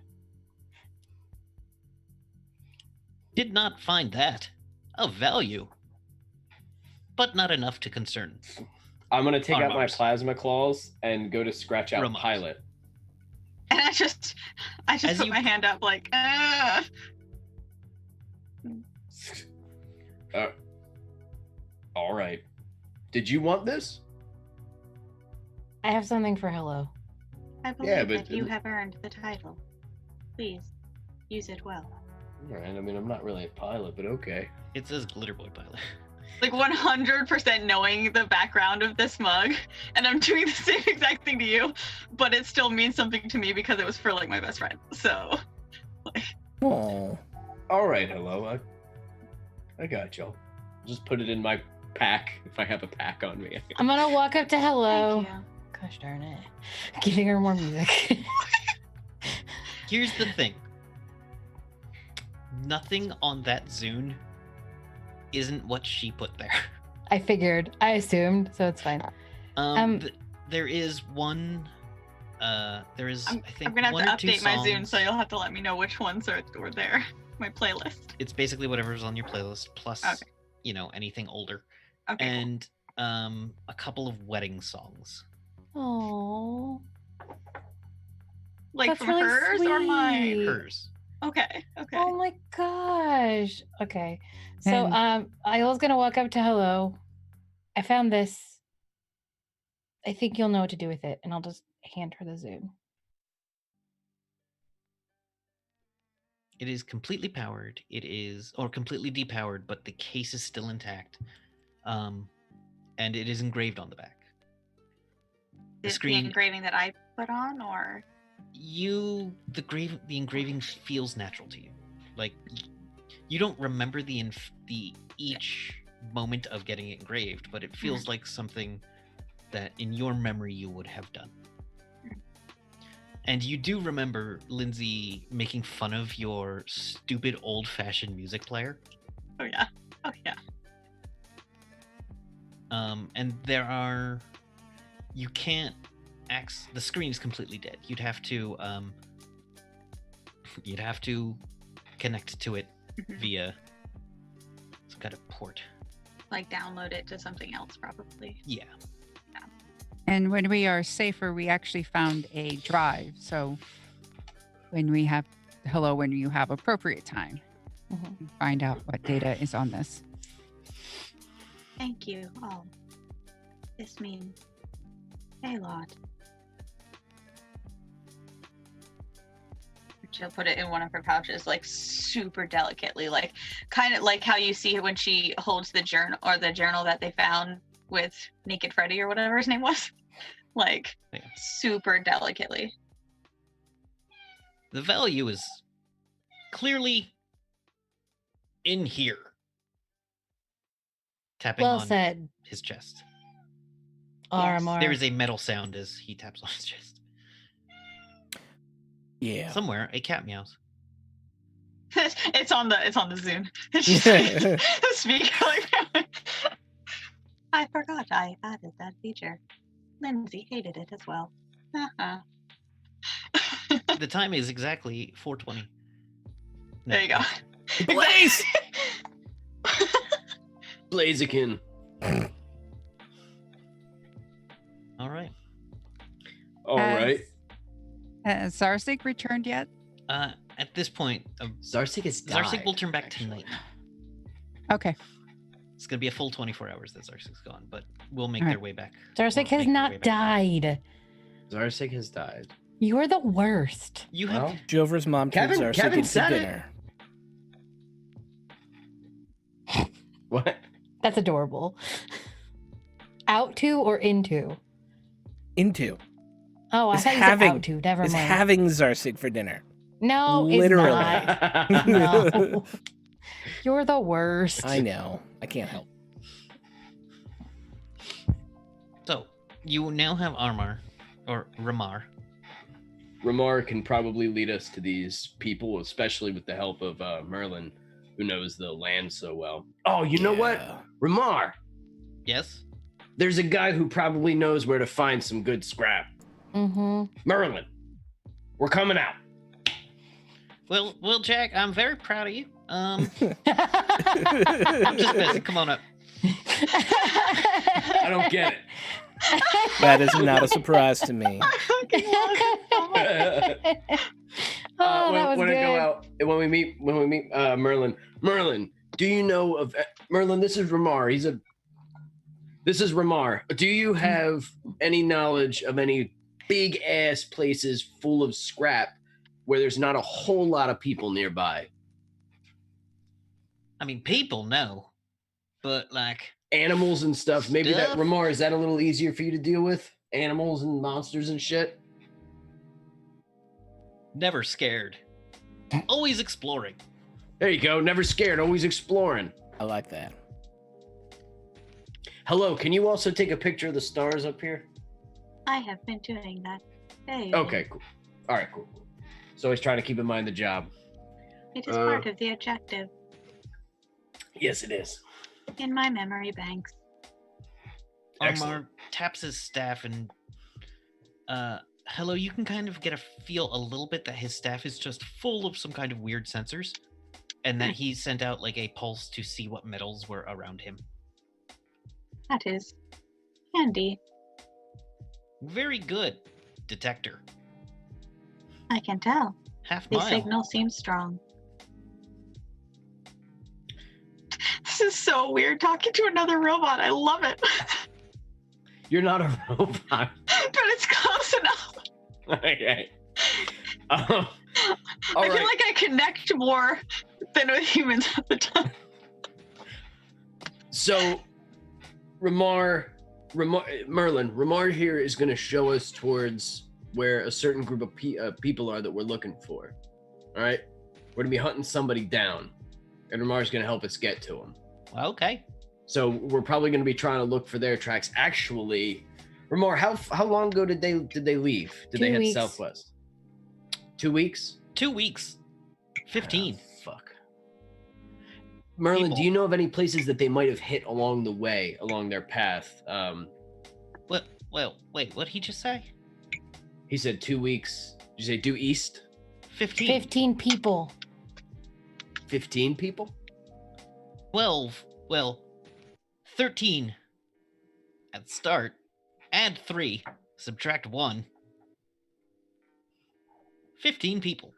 Did not find that of value, but not enough to concern. I'm gonna take out my Ramar's. plasma claws and go to scratch out Ramar's. pilot. and I just As put you- my hand up like, ah. All right. Did you want this? I have something for hello. I believe Yeah, but- that you have earned the title. Please, use it well. All right. I mean, I'm not really a pilot, but okay. It says glitter boy pilot. Like 100% knowing the background of this mug, and I'm doing the same exact thing to you, but it still means something to me because it was for like my best friend. So, like, Oh. All right. Hello. I got y'all. Just put it in my pack if I have a pack on me. I'm gonna walk up to hello. Thank you. Gosh darn it. Giving her more music. Here's the thing. Nothing on that Zune isn't what she put there. I figured. I assumed, so it's fine. There is one. There is. I think I'm gonna have one to or two update my Zune, songs. so you'll have to let me know which ones are there. My playlist. It's basically whatever's on your playlist plus, Okay. anything older, Okay. and a couple of wedding songs. Oh. Like that's from really hers or mine? sweet. Hers. Okay. Okay. Oh my gosh. Okay. So And- I was gonna walk up to hello. I found this. I think you'll know what to do with it, and I'll just hand her the Zune. It is completely powered. It is, or completely depowered, but the case is still intact. And it is engraved on the back. The the screen, engraving that I put on, or the engraving feels natural to you. Like you don't remember the each moment of getting it engraved, but it feels like something that in your memory you would have done. And you do remember Lindsay making fun of your stupid old-fashioned music player. oh yeah, oh yeah. And you can't the screen is completely dead. You'd have to connect to it via some kind of port. Like download it to something else, probably. Yeah. And when we are safer, we actually found a drive. So when you have appropriate time, you find out what data is on this. Thank you all. This means a lot. She'll put it in one of her pouches, like super delicately, like kind of like how you see when she holds the journal that they found with Naked Freddy or whatever his name was, like super delicately. The value is clearly in here. Tapping Well on said. his chest. Ramar. There is a metal sound as he taps on his chest. Yeah. Somewhere a cat meows. It's on the Zune. It's just like, speaker like I forgot I added that feature. Lindsay hated it as well. The time is exactly 4:20. There you go. Blaze! Blaziken. All right. All right. Has Zarsik returned yet? At this point, Zarsik has died. Zarsik will turn back tonight. Okay. It's gonna be a full 24 hours that Zarsik's gone, but we'll make their way back. Zarsik has not died. Zarsik has died. You are the worst. You have Jovra's mom told Zarsik Kevin it's said dinner. What? That's adorable. Out to or into? Into. Oh, I Is thought you said out to. Never is mind. having Zarsik for dinner. No, Literally. It's not. No. You're the worst. I know. I can't help. So you now have Ramar. Ramar can probably lead us to these people, especially with the help of Merlin, who knows the land so well. Oh, you know what? Ramar! Yes? There's a guy who probably knows where to find some good scrap. Mm-hmm. Merlin, we're coming out. Well, Jack, I'm very proud of you. I'm just busy. Come on up. I don't get it. That is not a surprise to me. That was when I go good. out, when we meet Merlin. Merlin, do you know of Merlin? This is Ramar. This is Ramar. Do you have any knowledge of any big ass places full of scrap where there's not a whole lot of people nearby? I mean, people know, but like animals and stuff. Maybe Stuff? that Ramar, is that a little easier for you to deal with? Animals and monsters and shit. Never scared. Always exploring. There you go. Never scared. Always exploring. I like that. Hello. Can you also take a picture of the stars up here? I have been doing that daily. Okay. Cool. All right. Cool. So always trying to keep in mind the job. It is part of the objective. Yes, it is. In my memory banks. Ramar taps his staff and hello, you can kind of get a feel a little bit that his staff is just full of some kind of weird sensors and that he sent out like a pulse to see what metals were around him. That is handy. Very good, detector. I can tell. Half The mile. signal seems strong. This is so weird talking to another robot. I love it. You're not a robot. But it's close enough. Okay. I feel like I connect more than with humans at the time. So, Merlin, Ramar here is going to show us towards where a certain group of people are that we're looking for. All right? We're going to be hunting somebody down, and Ramar's going to help us get to them. Okay. So we're probably going to be trying to look for their tracks. Actually, Ramar, how long ago did they leave? Did 2 they head weeks. southwest? 2 weeks? 2 weeks. 15. Fuck. Merlin, People. do you know of any places that they might have hit along the way, along their path? What? Well, wait, what did he just say? He said 2 weeks. Did you say due east? 15. 15 people. 15 people? 12. Well, 13 at the start. Add 3, subtract 1. 15 people.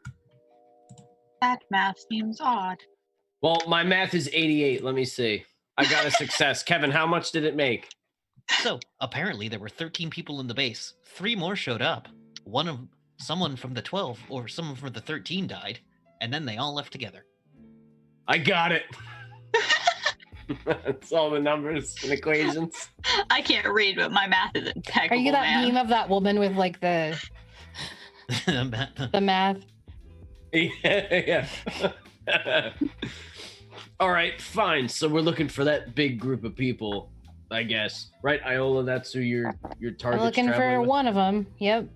That math seems odd. Well, my math is 88. Let me see. I got a success. Kevin, how much did it make? So, apparently there were 13 people in the base. 3 more showed up. Someone from the 12 or someone from the 13 died, and then they all left together. I got it. That's all the numbers and equations. I can't read, but my math is impeccable. Are you that man. meme of that woman with like the math? Yeah. All right, fine. So we're looking for that big group of people, I guess. Right, Iola? That's who your target's I'm looking for traveling with? one of them. Yep.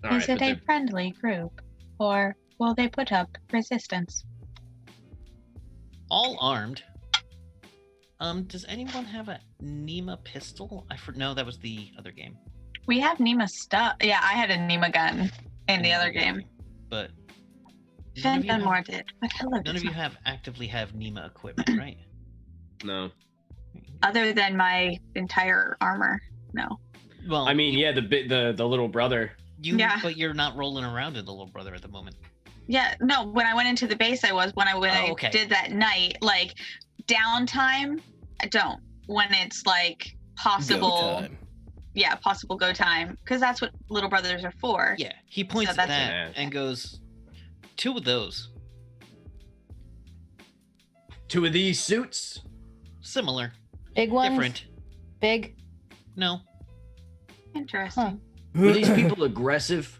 All Is right, it but a they're- friendly group, or will they put up resistance? All armed. Does anyone have a Nima pistol? No, that was the other game. We have Nima stuff. Yeah, I had a Nima gun in the other game. But Fen Dunmore did. But hello. none of you actively have Nima equipment, right? No. Other than my entire armor. No. Well, I mean, yeah, the little brother. Yeah. But you're not rolling around in the little brother at the moment. Yeah, no, when I went into the base, I was. When I okay. did that night, like, downtime, I don't. When it's, like, possible. Go time. Yeah, possible go time. Because that's what little brothers are for. Yeah, he points So at that's that and goes, 2 of those. 2 of these suits? Similar. Big ones. Different. Big. No. Interesting. Were these people aggressive?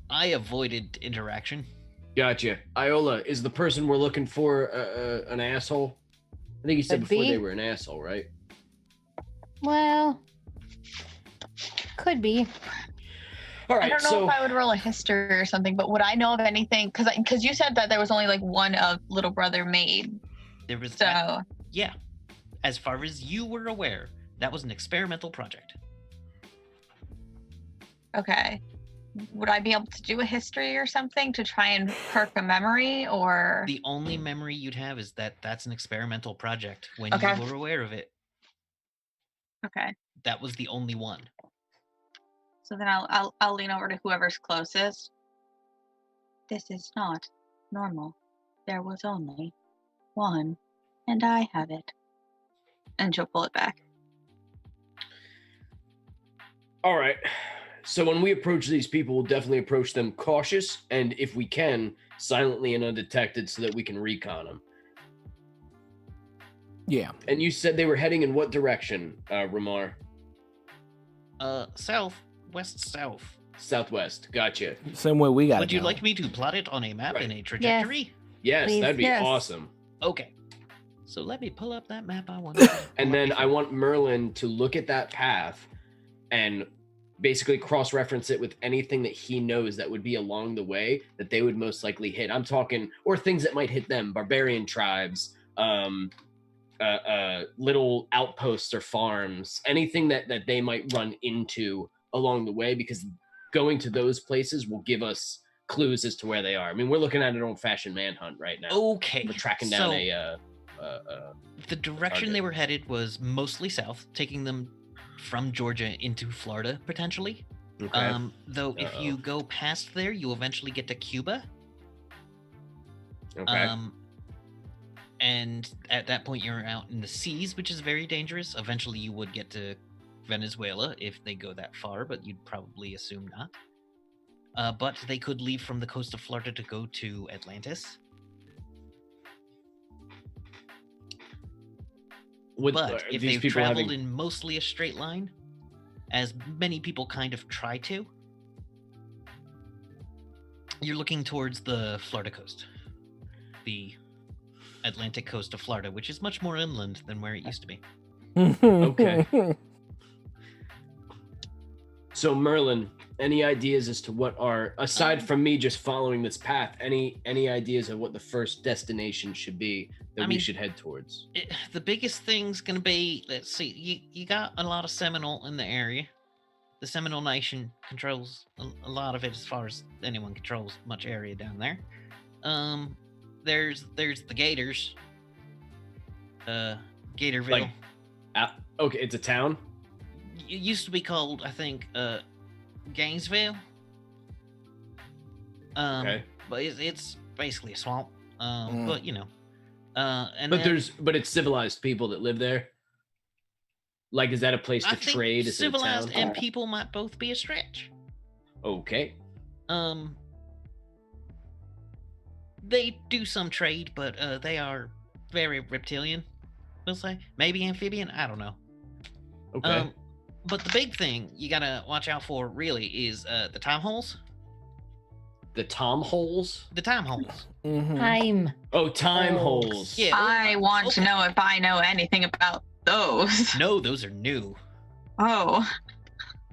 I avoided interaction. Gotcha. Iola, is the person we're looking for an asshole? I think you said Could before be. they were an asshole, right? Well, could be. All I right, don't know so if I would roll a history or something, but would I know of anything? Because you said that there was only like one of little brother made. There was So yeah. As far as you were aware, that was an experimental project. okay, would I be able to do a history or something to try and perk a memory, or The only memory you'd have is that that's an experimental project. When Okay. you were aware of it, okay? that was the only one. So then I'll lean over to whoever's closest. This is not normal. There was only one, and I have it. And she'll pull it back. all right. So when we approach these people, we'll definitely approach them cautious and, if we can, silently and undetected so that we can recon them. Yeah. And you said they were heading in what direction, Ramar? South, west, south. Southwest. Gotcha. Same way we got Would you like me to plot it on a map in a trajectory? Yes, Please, that'd be yes. awesome. Okay. So let me pull up that map I want. And then I want Merlin to look at that path and basically cross-reference it with anything that he knows that would be along the way that they would most likely hit. I'm talking, or things that might hit them, barbarian tribes, little outposts or farms, anything that they might run into along the way, because going to those places will give us clues as to where they are. I mean, we're looking at an old-fashioned manhunt right now. Okay. We're tracking down so the direction target. they were headed was mostly south, taking them from Georgia into Florida, potentially. Okay. Though if you go past there, you eventually get to Cuba. Okay. And at that point, you're out in the seas, which is very dangerous. Eventually, you would get to Venezuela if they go that far, but you'd probably assume not. But they could leave from the coast of Florida to go to Atlantis. But if they've traveled in mostly a straight line, as many people kind of try to, you're looking towards the Florida coast. The Atlantic coast of Florida, which is much more inland than where it used to be. Okay. So Merlin, any ideas as to what are, aside from me just following this path, any ideas of what the first destination should be that we should head towards? The biggest thing's going to be, let's see, you got a lot of Seminole in the area. The Seminole Nation controls a lot of it, as far as anyone controls much area down there. There's the Gators. Gatorville. Okay, it's a town. It used to be called, I think, Gainesville. Okay. But it's basically a swamp. But you know, and But then, it's civilized people that live there. Like, is that a place I to think trade? Is it a civilized town? and people might both be a stretch. Okay. They do some trade, but they are very reptilian. We'll say maybe amphibian. I don't know. Okay. But the big thing you gotta watch out for really is the time holes. The Tom holes? The time holes. Time. Oh, time holes. Yeah. I want to know if I know anything about those. No, those are new. Oh,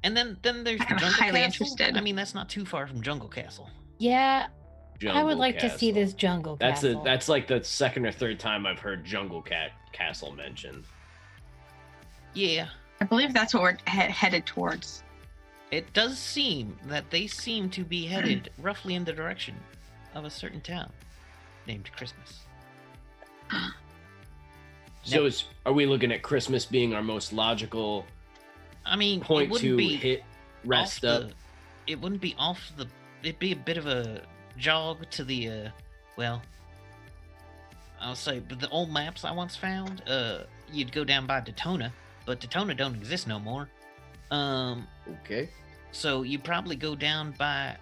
And then there's the I'm Jungle highly Castle. interested. I mean, that's not too far from Jungle Castle. Yeah, I Jungle would like to see Castle. this jungle That's castle. that's like the second or third time I've heard Jungle Castle mentioned. Yeah. I believe that's what we're headed towards. It does seem that they seem to be headed roughly in the direction of a certain town named Christmas. So are we looking at Christmas being our most logical I mean, point it wouldn't to be hit rest off up? It wouldn't be off the. It'd be a bit of a jog to the. Well, I'll say, but the old maps I once found, you'd go down by Daytona, but Daytona don't exist no more. Okay. So you probably go down by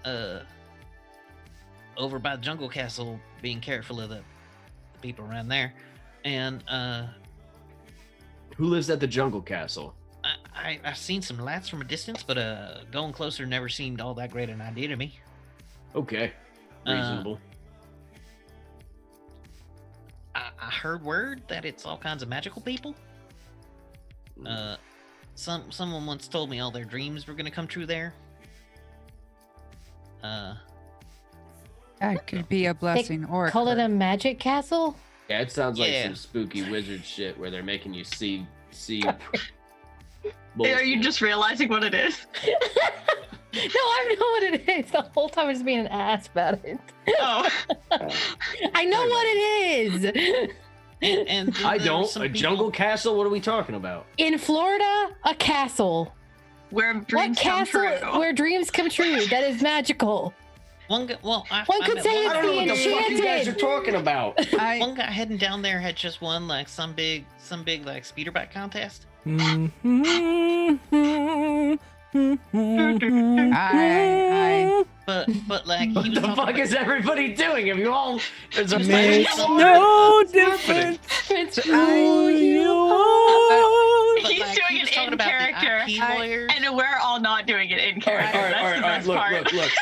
over by the Jungle Castle, being careful of the people around there, and Who lives at the Jungle Castle? I've seen some lights from a distance, but going closer never seemed all that great an idea to me. Okay. Reasonable. I heard word that it's all kinds of magical people. Someone once told me all their dreams were gonna come true there. That could be a blessing or a Call it curse. a magic castle? Yeah, it sounds like Yeah. some spooky wizard shit where they're making you see Are bullshit. you just realizing what it is? No, I know what it is. The whole time I was being an ass about it. Oh, I know what it is. And I there were don't. some A people- jungle castle? What are we talking about? In Florida, a castle. where What dreams come castle true. where dreams come true? That is magical. One guy, well, One could say I don't know what the fuck you guys are Enchanted. talking about. one guy heading down there had just won like some big like speeder bike contest. I But like What he was the talking fuck about- is everybody doing? Have you all? Is there Makes something- no difference It's who you are. but, He's like, doing he it was talking in about the character. IP lawyers. And we're all not doing it in All character. right, all right, That's all the right. best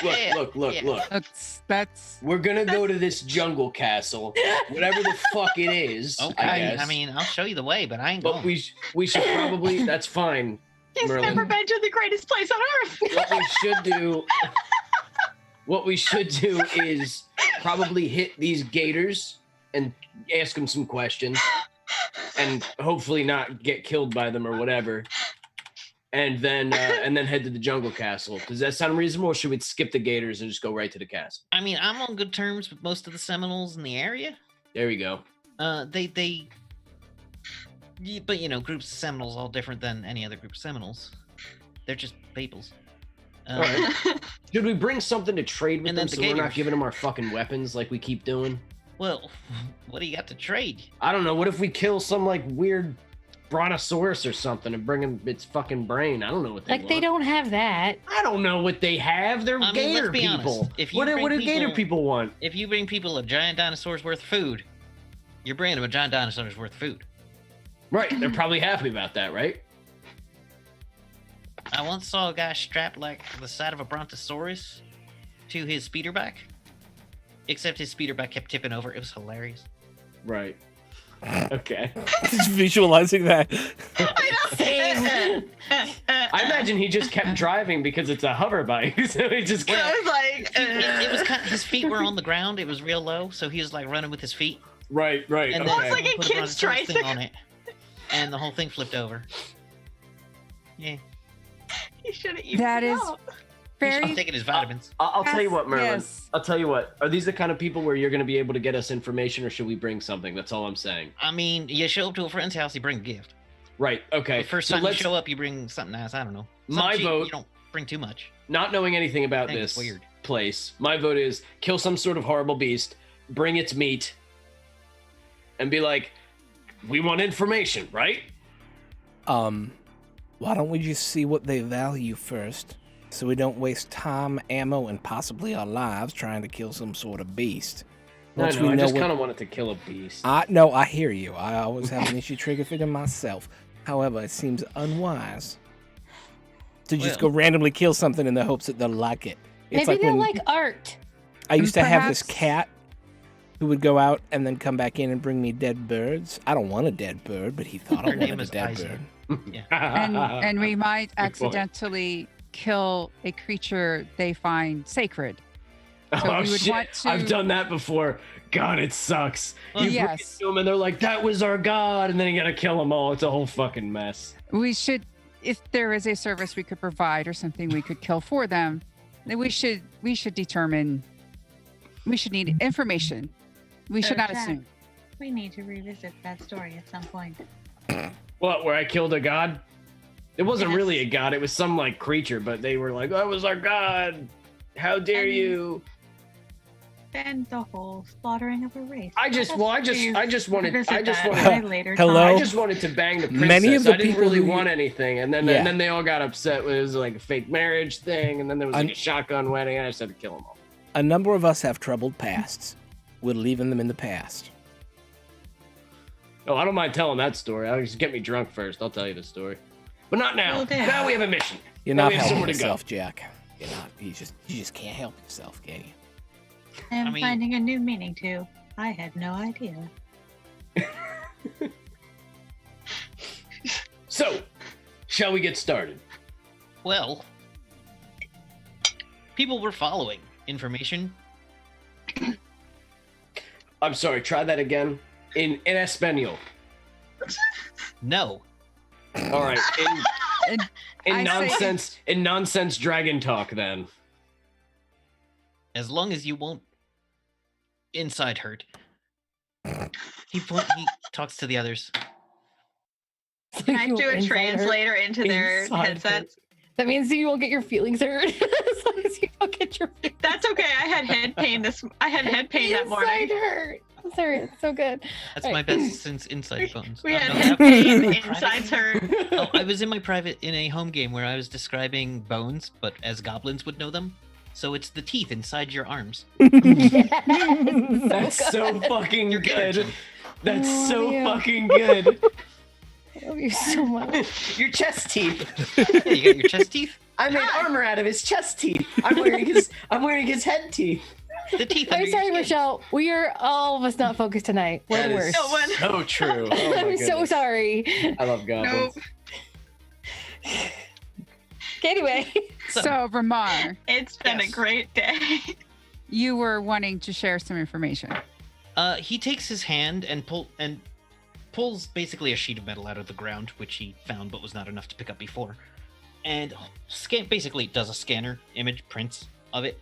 part. Look. that's We're gonna go to this jungle castle, whatever the fuck it is. I Okay, guess. I mean, I'll show you the way, but I ain't but going. we should probably. That's fine. He's Merlin. never been to the greatest place on earth. What we should do is probably hit these gators and ask them some questions, and hopefully not get killed by them or whatever. And then head to the jungle castle. Does that sound reasonable, or should we skip the gators and just go right to the castle? I mean, I'm on good terms with most of the Seminoles in the area. There we go. But you know, groups of Seminoles all different than any other group of Seminoles. They're just peoples. All right. Should we bring something to trade with And them then so the we're not gators. giving them our fucking weapons like we keep doing? Well, what do you got to trade? I don't know. What if we kill some like weird brontosaurus or something and bring him its fucking brain? I don't know what they like want. they don't have that. I don't know what they have. They're I mean, gator let's be people. honest. If you What bring do gator people- people want? If you bring people a giant dinosaur's worth of food, you're bringing them a giant dinosaur's worth of food. Right. They're probably happy about that, right? I once saw a guy strapped like the side of a brontosaurus to his speeder bike. Except his speeder bike kept tipping over. It was hilarious. Right. Okay. Just visualizing that. I imagine he just kept driving because it's a hover bike. So he just Well, I was like, it was kind of, his feet were on the ground. It was real low, so he was like running with his feet. Right. And Well, then it's like a put kid's brontosaurus thing tricycle. on it, and the whole thing flipped over. Yeah, he should have eaten that it is out. he's very taking his vitamins. I'll tell you what, Merlin. Yes. I'll tell you what. Are these the kind of people where you're going to be able to get us information, or should we bring something? That's all I'm saying. I mean, you show up to a friend's house, you bring a gift. Right. Okay. The first so time you let's show up, you bring something else. I don't know. My Something cheap, vote- You don't bring too much. not knowing anything about I think it's this weird. place. My vote is kill some sort of horrible beast, bring its meat, and be like, we want information, right? Why don't we just see what they value first, so we don't waste time, ammo, and possibly our lives trying to kill some sort of beast? I Once know. I just what- kind of wanted to kill a beast. No, I hear you. I always have an issue trigger figuring myself. However, it seems unwise to just go randomly kill something in the hopes that they'll like it. It's Maybe they'll when like art. I used to have this perhaps- cat who would go out and then come back in and bring me dead birds. I don't want a dead bird, but he thought I Her name wanted a is dead Eisen. bird. And we might Good point. accidentally kill a creature they find sacred. So Oh we would shit! want to- I've done that before. God, it sucks. Well, You bring it yes. to them and they're like, "That was our god," and then you gotta kill them all. It's a whole fucking mess. We should, if there is a service we could provide or something we could kill for them, then we should determine. We should need information. We should not Jack, assume. We need to revisit that story at some point. What? Where I killed a god? It wasn't Yes. really a god. It was some like creature, but they were like, "That was our god." How dare And- you? And the whole slaughtering of a race. I just wanted, Revisit I just that wanted, at a later Hello? I time. just wanted to bang the princess. Many of the I didn't people really who- want anything, and then Yeah. and then they all got upset. It was like a fake marriage thing, and then there was like I'm- a shotgun wedding. And I just had to kill them all. A number of us have troubled pasts. We're leaving them in the past. Oh, I don't mind telling that story. I'll just get me drunk first. I'll tell you the story, but not now. Will do. Now we have a mission. You're Now not we have helping somewhere to go. yourself, Jack. You're not. You just can't help yourself, can you? I'm I mean- finding a new meaning to. I had no idea. So, shall we get started? Well, people were following information. I'm sorry. Try that again. In Espanol. No. All right. In I say- nonsense. In nonsense dragon talk. Then. As long as you won't inside hurt. He talks to the others. Can I do a Inside hurt. translator into their Inside headsets? That means you won't get your feelings hurt. As long as you don't get your feelings That's okay. I had head pain I had head pain that morning. Inside hurt. I'm sorry, it's so good. That's All my right. best since Inside Bones. We Oh, had no, head that- pain, private- insides hurt. Oh, I was in a home game where I was describing bones, but as goblins would know them. So it's the teeth inside your arms. Yes, That's good. so fucking You're good. good. That's I so love you. fucking good. I love you so much. Your chest teeth. Yeah, you got your chest teeth? I made armor out of his chest teeth. I'm wearing his head teeth. The teeth I'm under sorry, your skin. Michelle. We are all of us not focused tonight. We're That the is worst. No one. so true. Oh my I'm so goodness. sorry. I love goblins. Anyway, So, Ramar, It's been a Yes. great day. you were wanting to share some information. He takes his hand and pulls basically a sheet of metal out of the ground, which he found but was not enough to pick up before, and basically does a scanner image prints of it,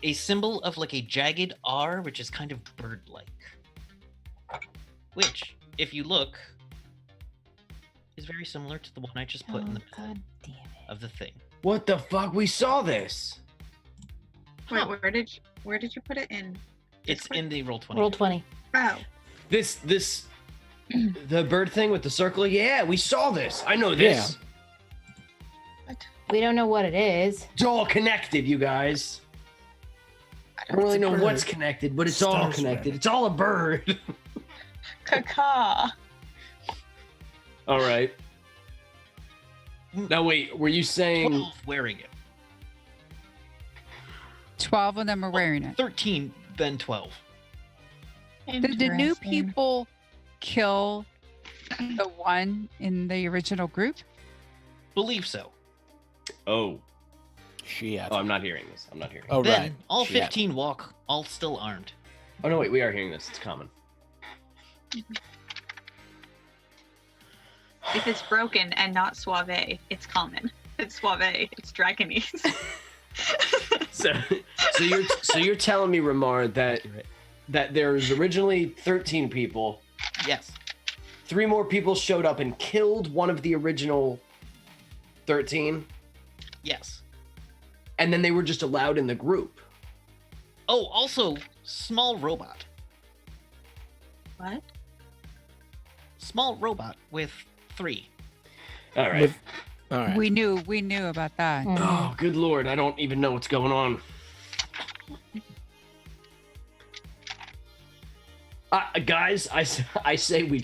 a symbol of like a jagged R, which is kind of bird-like, which, if you look, is very similar to the one I just put in the middle God damn it. of the thing. What the fuck? We saw this. Wait, where did you put it in? It's in the roll 20. Roll 20. Oh, This the bird thing with the circle. Yeah, we saw this. I know this. We don't know what it is. It's all connected, you guys. I don't really know what's connected, but it's all Stars, connected. man. It's all a bird. caca. All right. Now wait, were you saying 12 wearing it. 12 of them are wearing it. 13, then 12. Did the new Interesting. people kill the one in the original group? Believe so. Oh. Shit. Oh, I'm not hearing this. I'm not hearing it. Oh, Then right. all Shit. 15 walk, all still armed. Oh no, wait, we are hearing this. It's common. If it's broken and not suave, it's common. If it's suave, it's dragonese. So you're telling me, Ramar, that Accurate. that there's originally 13 people. Yes. 3 more people showed up and killed one of the original 13, Yes. and then they were just allowed in the group. Oh, also, small robot. What? Small robot with 3. All right. All right. We knew about that. Oh, good lord! I don't even know what's going on. Guys, I say we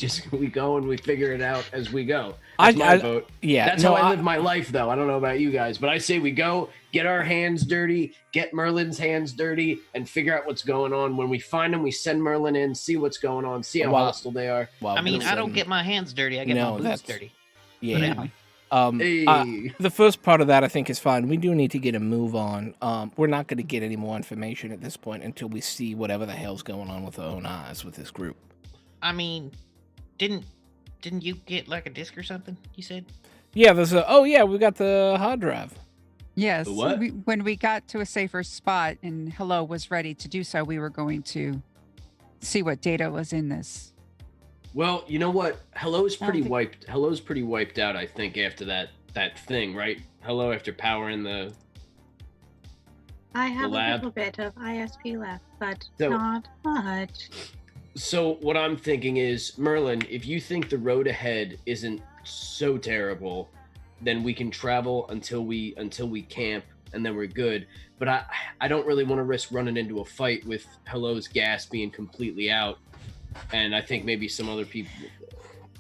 go and we figure it out as we go. That's my vote. Yeah. That's how I live my life, though. I don't know about you guys, but I say we go, get our hands dirty, get Merlin's hands dirty, and figure out what's going on. When we find him, we send Merlin in, see what's going on, see how hostile they are. Well, I mean, I don't get my hands dirty. I get my boots dirty. Yeah. But anyway. The first part of that I think is fine. We do need to get a move on. We're not going to get any more information at this point until we see whatever the hell's going on with our own eyes with this group. I mean, didn't you get like a disc or something? You said. Yeah, we got the hard drive. Yes. The what? When we got to a safer spot and Hello was ready to do so, we were going to see what data was in this. Well, you know what? Hello's pretty wiped out, I think, after that thing, right? Hello, after powering the I have a lab. little bit of ISP left, but So- not much. So what I'm thinking is, Merlin, if you think the road ahead isn't so terrible, then we can travel until we camp, and then we're good. But I don't really want to risk running into a fight with Hello's gas being completely out, and I think maybe some other people.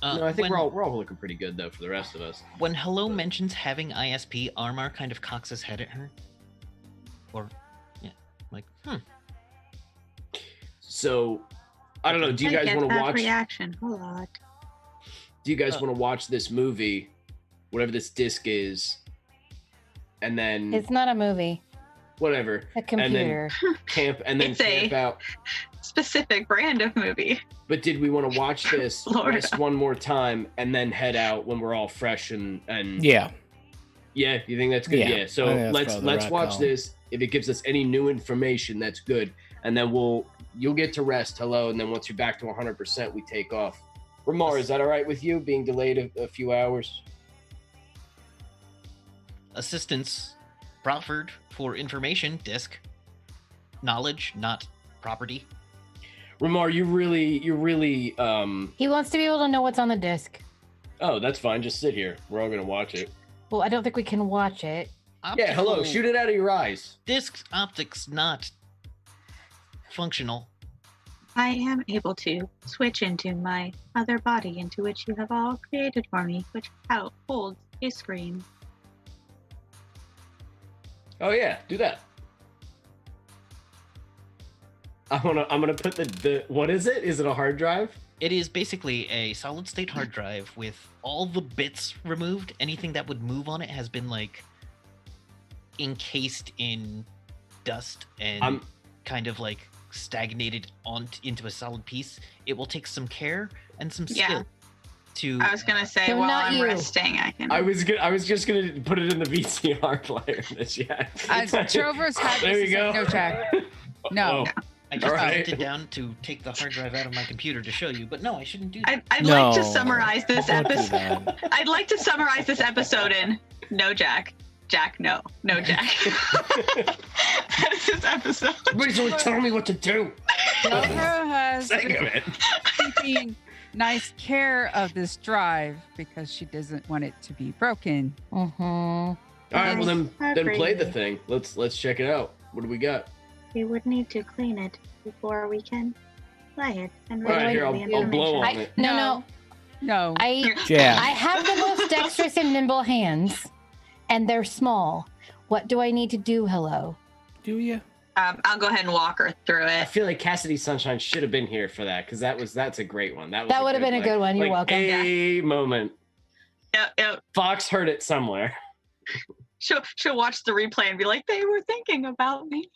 No, I think we're all looking pretty good though for the rest of us. When Hello mentions having ISP, Armar kind of cocks his head at her. Or, yeah, like, So, I don't know. Do you I guys get want to that watch? reaction a lot. Do you guys want to watch this movie, whatever this disc is, and then It's not a movie. whatever, A computer. and then It's a- camp out? Specific brand of movie. But did we want to watch this Florida. just one more time and then head out when we're all fresh and Yeah. Yeah, you think that's good? Yeah, Yeah. So I think that's let's probably the right watch call. this. If it gives us any new information, that's good. And then you'll get to rest. Hello, and then once you're back to 100%, we take off. Ramar, is that all right with you? Being delayed a few hours. assistance proffered for information disc. Knowledge, not property. Ramar, you're really He wants to be able to know what's on the disc. Oh, that's fine. Just sit here. We're all gonna watch it. Well, I don't think we can watch it. Yeah, hello. Optical Shoot it out of your eyes. Disc optics not functional. I am able to switch into my other body, into which you have all created for me, which holds a screen. Oh yeah, do that. I'm gonna put the what is it? Is it a hard drive? It is basically a solid state hard drive with all the bits removed. Anything that would move on it has been like encased in dust and kind of like stagnated into a solid piece. It will take some care and some skill to. I was gonna say So while not I'm you. resting, I can. I was just gonna put it in the VCR player. Trover's had There this you go. is like, no, Jack. No. Oh. I just Alright. melted down to take the hard drive out of my computer to show you, but no, I shouldn't do that. I'd No, like to summarize this don't do episode. that. I'd like to summarize this episode in no Jack. Jack, no. No Jack. That's this episode. Everybody's always telling me what to do. Trover has Think of it. keeping nice care of this drive because she doesn't want it to be broken. Mm-hmm. All right, well then play the thing. Let's check it out. What do we got? We would need to clean it before we can play it and All right, relay here the I'll information. blow on it. No. I Jack. have the most dexterous and nimble hands, and they're small. What do I need to do, Hello? Do you? I'll go ahead and walk her through I it. feel like Cassidy Sunshine should have been here for that because that's a great one. That That would have been a good one. You're welcome. A moment. Yep. Fox heard it somewhere. She'll watch the replay and be like, they were thinking about me.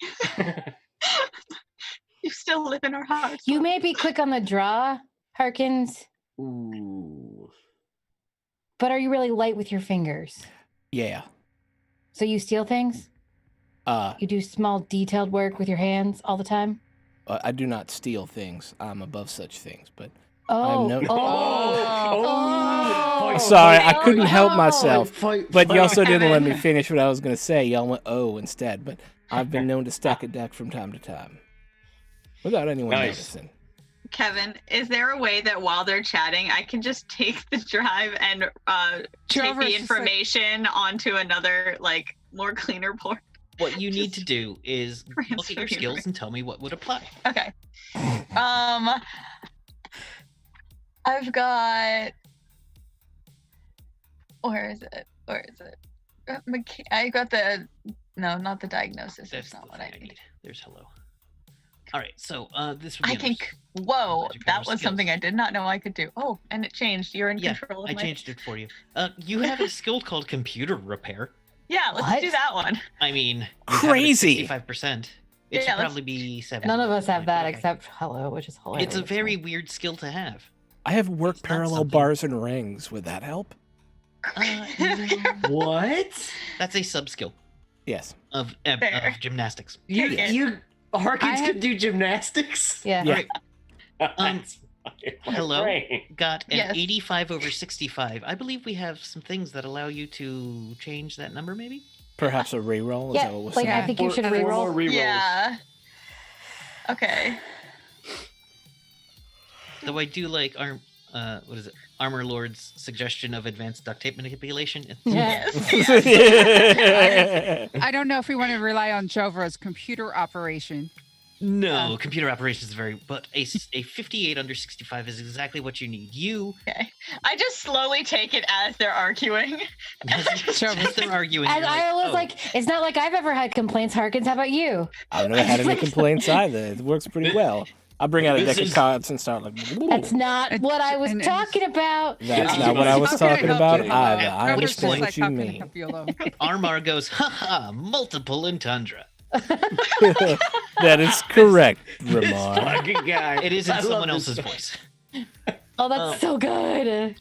You still live in our hearts. You may be quick on the draw, Harkins, Ooh. but are you really light with your fingers? Yeah. So you steal things? You do small detailed work with your hands all the time? I do not steal things. I'm above such things, but Oh, no- oh, Sorry, I oh, couldn't help no. myself. Fight, But you also didn't let Kevin. me finish what I was going to say. Y'all went instead. But I've been known to stack a deck from time to time. Without anyone Nice. noticing. Kevin, is there a way that while they're chatting, I can just take the drive and take Jover's the just information onto another, like, more cleaner port? What you need to do is look at Transfer your skills your- and tell me what would apply. Okay. I've got. Where is it? I got the. No, not the diagnosis. That's not the what thing I need. There's hello. All right, so this would be I under think. Whoa, magic that power was skills. something I did not know I could do. Oh, and it changed. You're in Yeah, control of I my. changed it for you. You have a skill called computer repair. Yeah, let's What? do that one. I mean, Crazy. 65%. It Yeah, should let's- probably be 70. None of us have that Okay. except hello, which is hilarious. It's a very weird skill to have. I have work It's not parallel something- bars and rings. Would that help? What? That's a sub skill Yes. of Fair. gymnastics. You Harkins I could do gymnastics? Yeah. Yeah. That's fucking my hello? brain. Got an Yes. 85 over 65. I believe we have some things that allow you to change that number, maybe? Perhaps a reroll. Is Yeah, that what we're like saying? I think you should Four more reroll. rerolls. Yeah. Okay. Though I do like Armor Lord's suggestion of advanced duct tape manipulation. Yeah. Yes. I don't know if we want to rely on Jovra's computer operation. No, computer operations is but a 58 under 65 is exactly what you need. You, Okay. I just slowly take it as they're arguing. as they're arguing, And you're I was "Oh, like, it's not like I've ever had complaints, Harkins. How about you? I've never had any complaints either. It works pretty well. I'll bring out a This deck of is- cards and start like. That's not what I was and- talking about. That's This not is what I how was How can I talking help about you? either. Yeah, I Jover's understand just what like, you how can I mean. help you alone? Armar goes, haha, multiple in Tundra. That is correct, Ramar. Fucking guy. It is in I love someone this else's guy. voice. Oh, that's so good.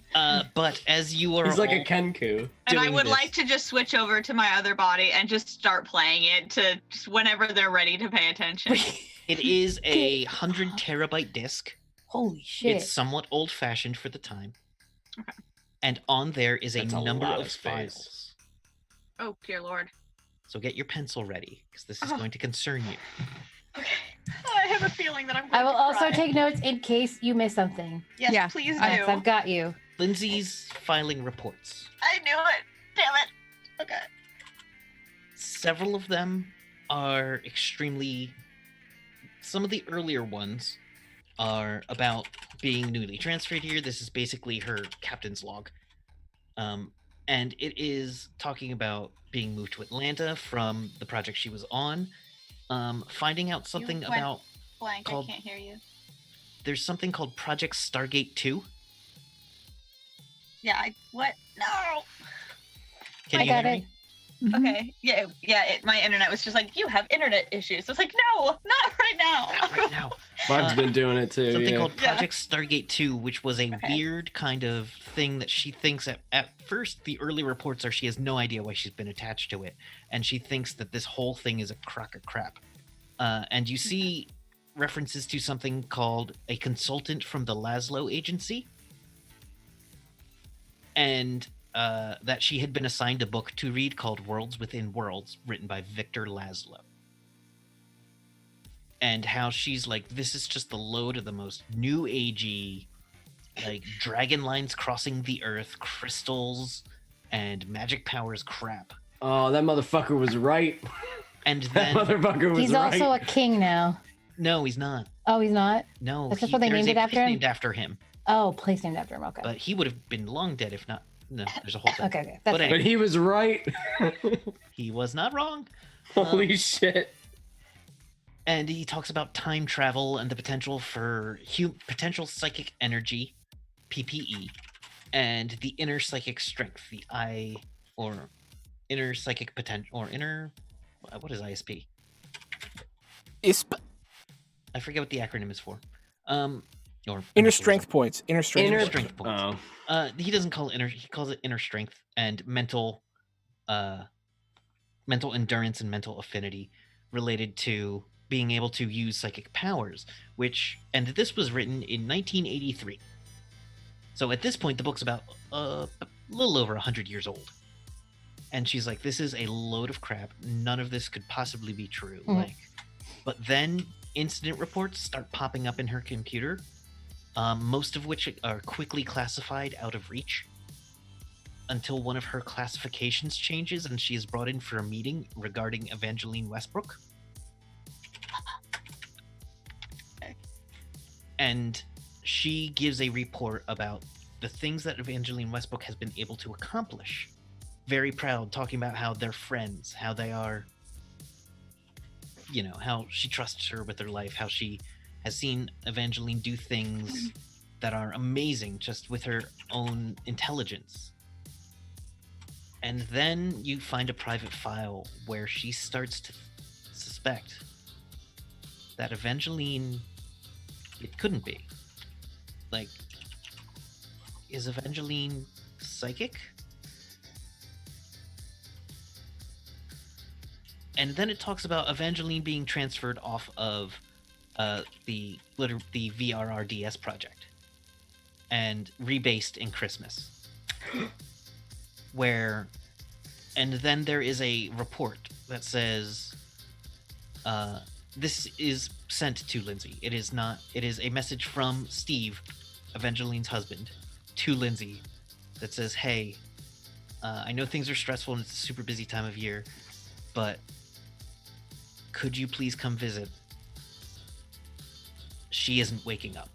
But as you are He's like a all Kenku. And I doing would this- like to just switch over to my other body and just start playing it to just whenever they're ready to pay attention. It is a 100 terabyte disk. Holy shit. It's somewhat old fashioned for the time. And on there is a That's a number lot of of space. files. Oh, dear Lord. So get your pencil ready, because this is Oh. going to concern you. Okay. I have a feeling that I'm going I will to also cry. take notes in case you miss something. Yes, Yeah, please do. Yes, I've got you. Lindsay's filing reports. I knew it. Damn it. Okay. Several of them are extremely. Some of the earlier ones are about being newly transferred here. This is basically her captain's log. And it is talking about being moved to Atlanta from the project she was on. Finding out something went about. Blank, Called- I can't hear you. There's something called Project Stargate 2. Yeah, what? No. Can I you got hear it. me? Okay. Yeah, my internet was just like, you have internet issues. I was like, no, not right now. Not right now. Mine's been doing it too. Something yeah. called Yeah. Project Stargate 2, which was a Okay. weird kind of thing that she thinks at first the early reports are she has no idea why she's been attached to it, and she thinks that this whole thing is a crock of crap. And you see references to something called a consultant from the Laszlo agency, and that she had been assigned a book to read called Worlds Within Worlds, written by Victor Laszlo. And how she's like, this is just the load of the most new agey, like dragon lines crossing the earth, crystals, and magic powers crap. Oh, that motherfucker was right. And That then motherfucker was He's right. also a king now. no, he's not. Oh, he's not? No, That's just what they there's named a it after place him? named after him, Oh, place named after him. Okay. but he would have been long dead if not. No, there's a whole thing. Okay, okay. That's But fine. But he was right. He was not wrong. Holy shit. And he talks about time travel and the potential for potential psychic energy, PPE, and the inner psychic strength, the I, or inner psychic potential, or inner, what is ISP? I forget what the acronym is for. Or Inner strength points. Inner strength. Inner points. strength points. He doesn't call it inner. He calls it inner strength and mental endurance and mental affinity related to being able to use psychic powers. And this was written in 1983. So at this point, the book's about a little over 100 years old. And she's like, this is a load of crap. None of this could possibly be true. Mhm. But then incident reports start popping up in her computer, most of which are quickly classified out of reach until one of her classifications changes and she is brought in for a meeting regarding Evangeline Westbrook. And she gives a report about the things that Evangeline Westbrook has been able to accomplish. Very proud, talking about how they're friends, how they are, how she trusts her with her life, how she has seen Evangeline do things that are amazing just with her own intelligence. And then you find a private file where she starts to suspect that Evangeline, it couldn't be. Like, is Evangeline psychic? And then it talks about Evangeline being transferred off of the VRRDS project and rebased in Christmas. And then there is a report that says, this is sent to Lindsay. It is a message from Steve, Evangeline's husband, to Lindsay that says, hey, I know things are stressful and it's a super busy time of year, but could you please come visit? She isn't waking up.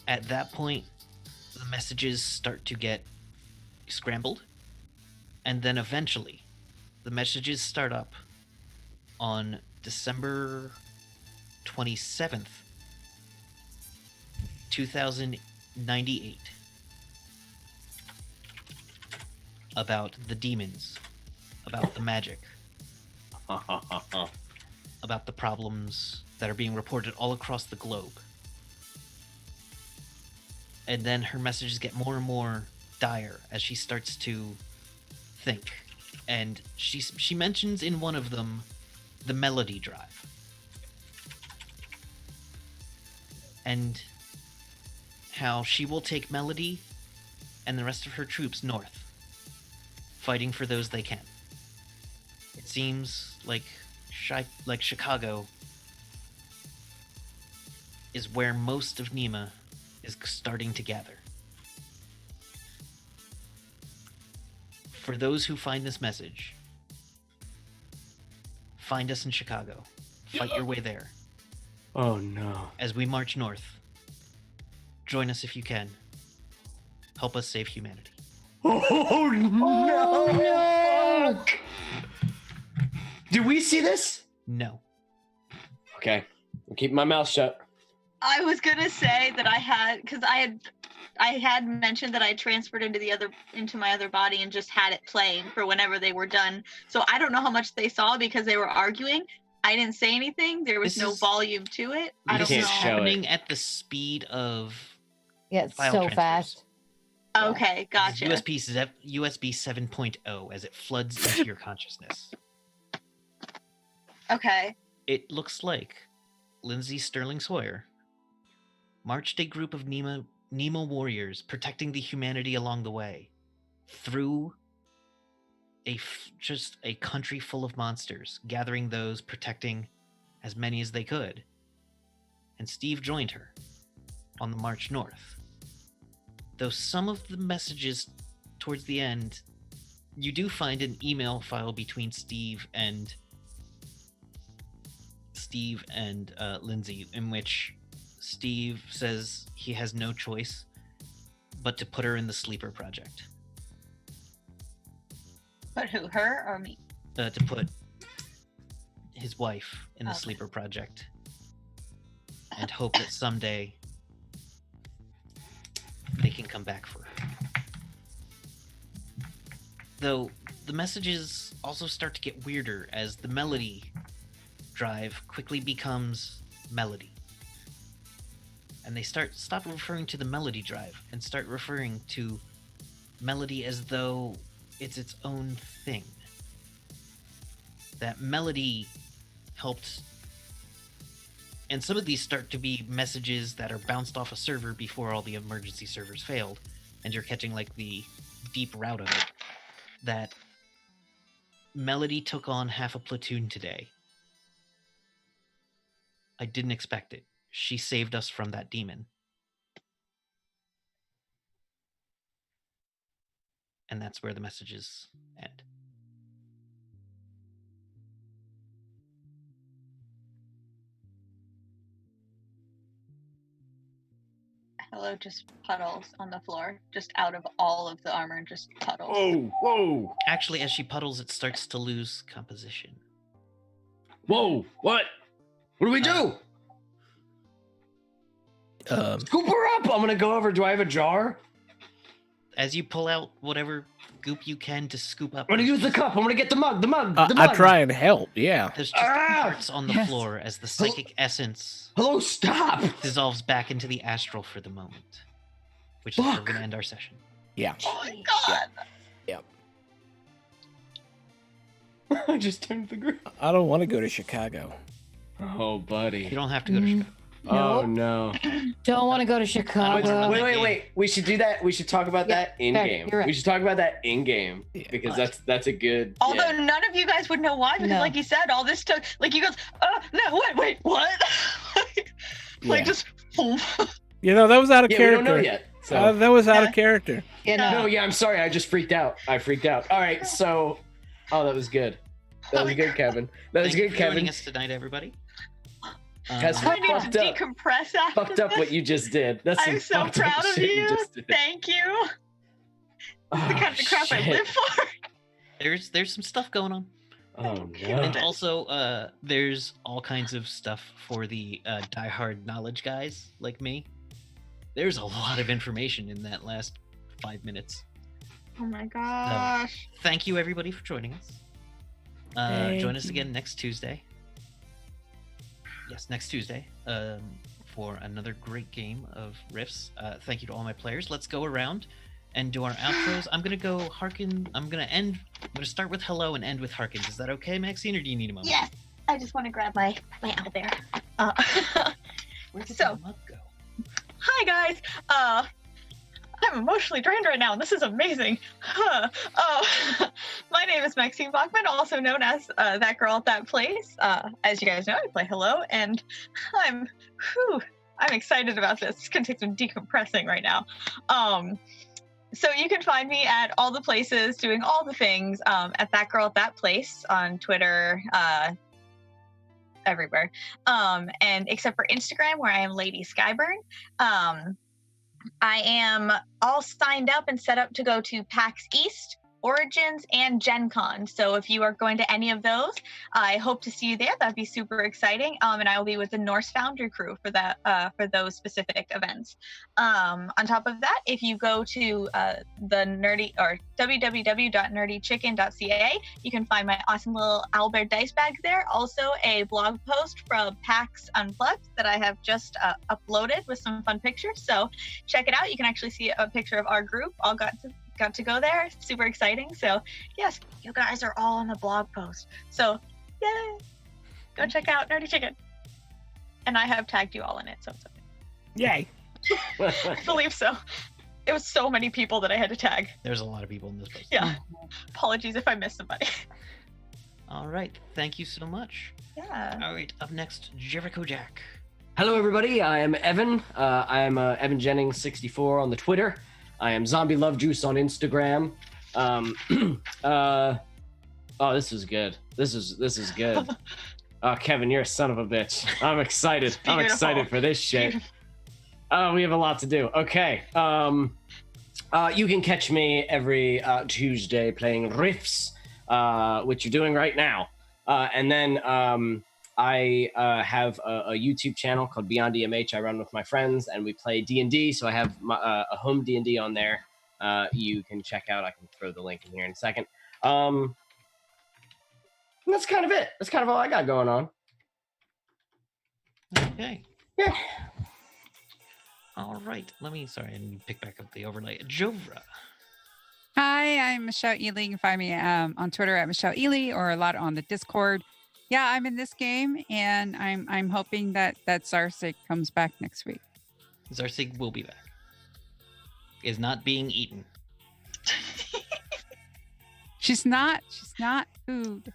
At that point, the messages start to get scrambled, and then eventually the messages start up on December 27th, 2098, about the demons, about the magic, about the problems that are being reported all across the globe. And then her messages get more and more dire as she starts to think. And she mentions in one of them the melody drive. And how she will take Melody and the rest of her troops north, fighting for those they can. It seems like Chicago is where most of Nema is starting to gather. For those who find this message, find us in Chicago. Fight your way there. Oh no. As we march north, join us if you can. Help us save humanity. Oh no! Fuck! Do we see this? No. Okay. I'm keeping my mouth shut. I was gonna say that I had mentioned that I transferred into my other body and just had it playing for whenever they were done. So I don't know how much they saw because they were arguing. I didn't say anything. There was no volume to it. I don't know. This is happening at the speed of it's file so transfers. fast. Okay, gotcha. USB 7.0 as it floods into your consciousness. Okay. It looks like Lindsay Sterling Sawyer marched a group of Nema warriors protecting the humanity along the way through just a country full of monsters, gathering those, protecting as many as they could. And Steve joined her on the march north. Though some of the messages towards the end, you do find an email file between Steve and Lindsay, in which Steve says he has no choice but to put her in the Sleeper Project. But who, her or me? To put his wife in the Sleeper Project and hope that someday they can come back for her. Though the messages also start to get weirder as the melody drive quickly becomes melody. And they stop referring to the melody drive and start referring to melody as though it's its own thing. That melody helped And some of these start to be messages that are bounced off a server before all the emergency servers failed, and you're catching like the deep route of it. That Melody took on half a platoon today. I didn't expect it. She saved us from that demon. And that's where the messages end. Hello just puddles on the floor, just out of all of the armor, just puddles. Oh, whoa. Actually, as she puddles, it starts to lose composition. Whoa, what? What do we do? Scoop her up. I'm gonna go over. Do I have a jar? As you pull out whatever goop you can to scoop up. I'm gonna use the cup. I'm gonna get the mug. The mug. I try and help. Yeah. There's just parts on the floor as the psychic essence. Hello, stop. Dissolves back into the astral for the moment, which is where we're gonna end our session. Yeah. Oh my god. Yeah. I just turned the group. I don't want to go to Chicago. Oh, buddy. You don't have to go to Chicago. Oh no. Don't want to go to Chicago. Wait. We should do that. We should talk about that in game. you're right. We should talk about that in game because that's a good. Although none of you guys would know why, because like you said, all this took like you goes, no, wait, what? like just boom. You know, that was out of character. We don't know yet. So. That was out of character. No, I'm sorry. I just freaked out. I freaked out. All right, so. Oh, that was good. That was good, Kevin. That was good, Kevin. Joining us tonight, everybody. That's I need fucked to up. decompress after Fucked up this. what you just did. That's I'm so fucked up proud of shit you. just did. Thank you. This is the kind of crap I shit. live for. There's some stuff going on. Oh no. And also, there's all kinds of stuff for the diehard knowledge guys like me. There's a lot of information in that last 5 minutes. Oh my gosh. Thank you, everybody, for joining us. Join us again next Tuesday. Yes, next Tuesday for another great game of Rifts. Thank you to all my players. Let's go around and do our outros. I'm gonna go Harkin. I'm gonna start with hello and end with Harkins. Is that okay, Maxine, or do you need a moment? Yes. I just want to grab my out there. Where did So- the mug go? Hi guys. I'm emotionally drained right now, and this is amazing. My name is Maxine Bachman, also known as that girl at that place. As you guys know, I play Hello, and I'm excited about this. It's gonna take some decompressing right now. So you can find me at all the places, doing all the things, at that girl at that place on Twitter, everywhere. And except for Instagram, where I am Lady Skyburn. I am all signed up and set up to go to PAX East, Origins, and Gen Con. So if you are going to any of those, I hope to see you there. That'd be super exciting. And I will be with the Norse Foundry crew for that, for those specific events. On top of that, if you go to the nerdy or www.nerdychicken.ca, you can find my awesome little Albert dice bag there. Also a blog post from PAX Unplugged that I have just uploaded with some fun pictures. So check it out. You can actually see a picture of our group. All got to go there. Super exciting. So yes, you guys are all on the blog post. So yay! Go check out Nerdy Chicken. And I have tagged you all in it, so it's okay. Yay. I believe so. It was so many people that I had to tag. There's a lot of people in this post. Yeah. Apologies if I missed somebody. All right. Thank you so much. Yeah. All right. Up next, Jericho Jack. Hello, everybody. I am Evan. I am Evan Jennings 64 on the Twitter. I am Zombie Love Juice on Instagram. Oh, this is good. This is good. Oh, Kevin, you're a son of a bitch. I'm excited. I'm excited for this shit. We have a lot to do. Okay. You can catch me every Tuesday playing Riffs, which you're doing right now. And then I have a YouTube channel called Beyond DMH. I run with my friends, and we play D&D. So I have a home D&D on there. You can check out. I can throw the link in here in a second. That's kind of it. That's kind of all I got going on. Okay. Yeah. All right. I need to pick back up the overlay. Jovra. Hi, I'm Michelle Ely. You can find me on Twitter at Michelle Ely or a lot on the Discord. Yeah, I'm in this game, and I'm hoping that Zarsig comes back next week. Zarsig will be back. Is not being eaten. She's not food.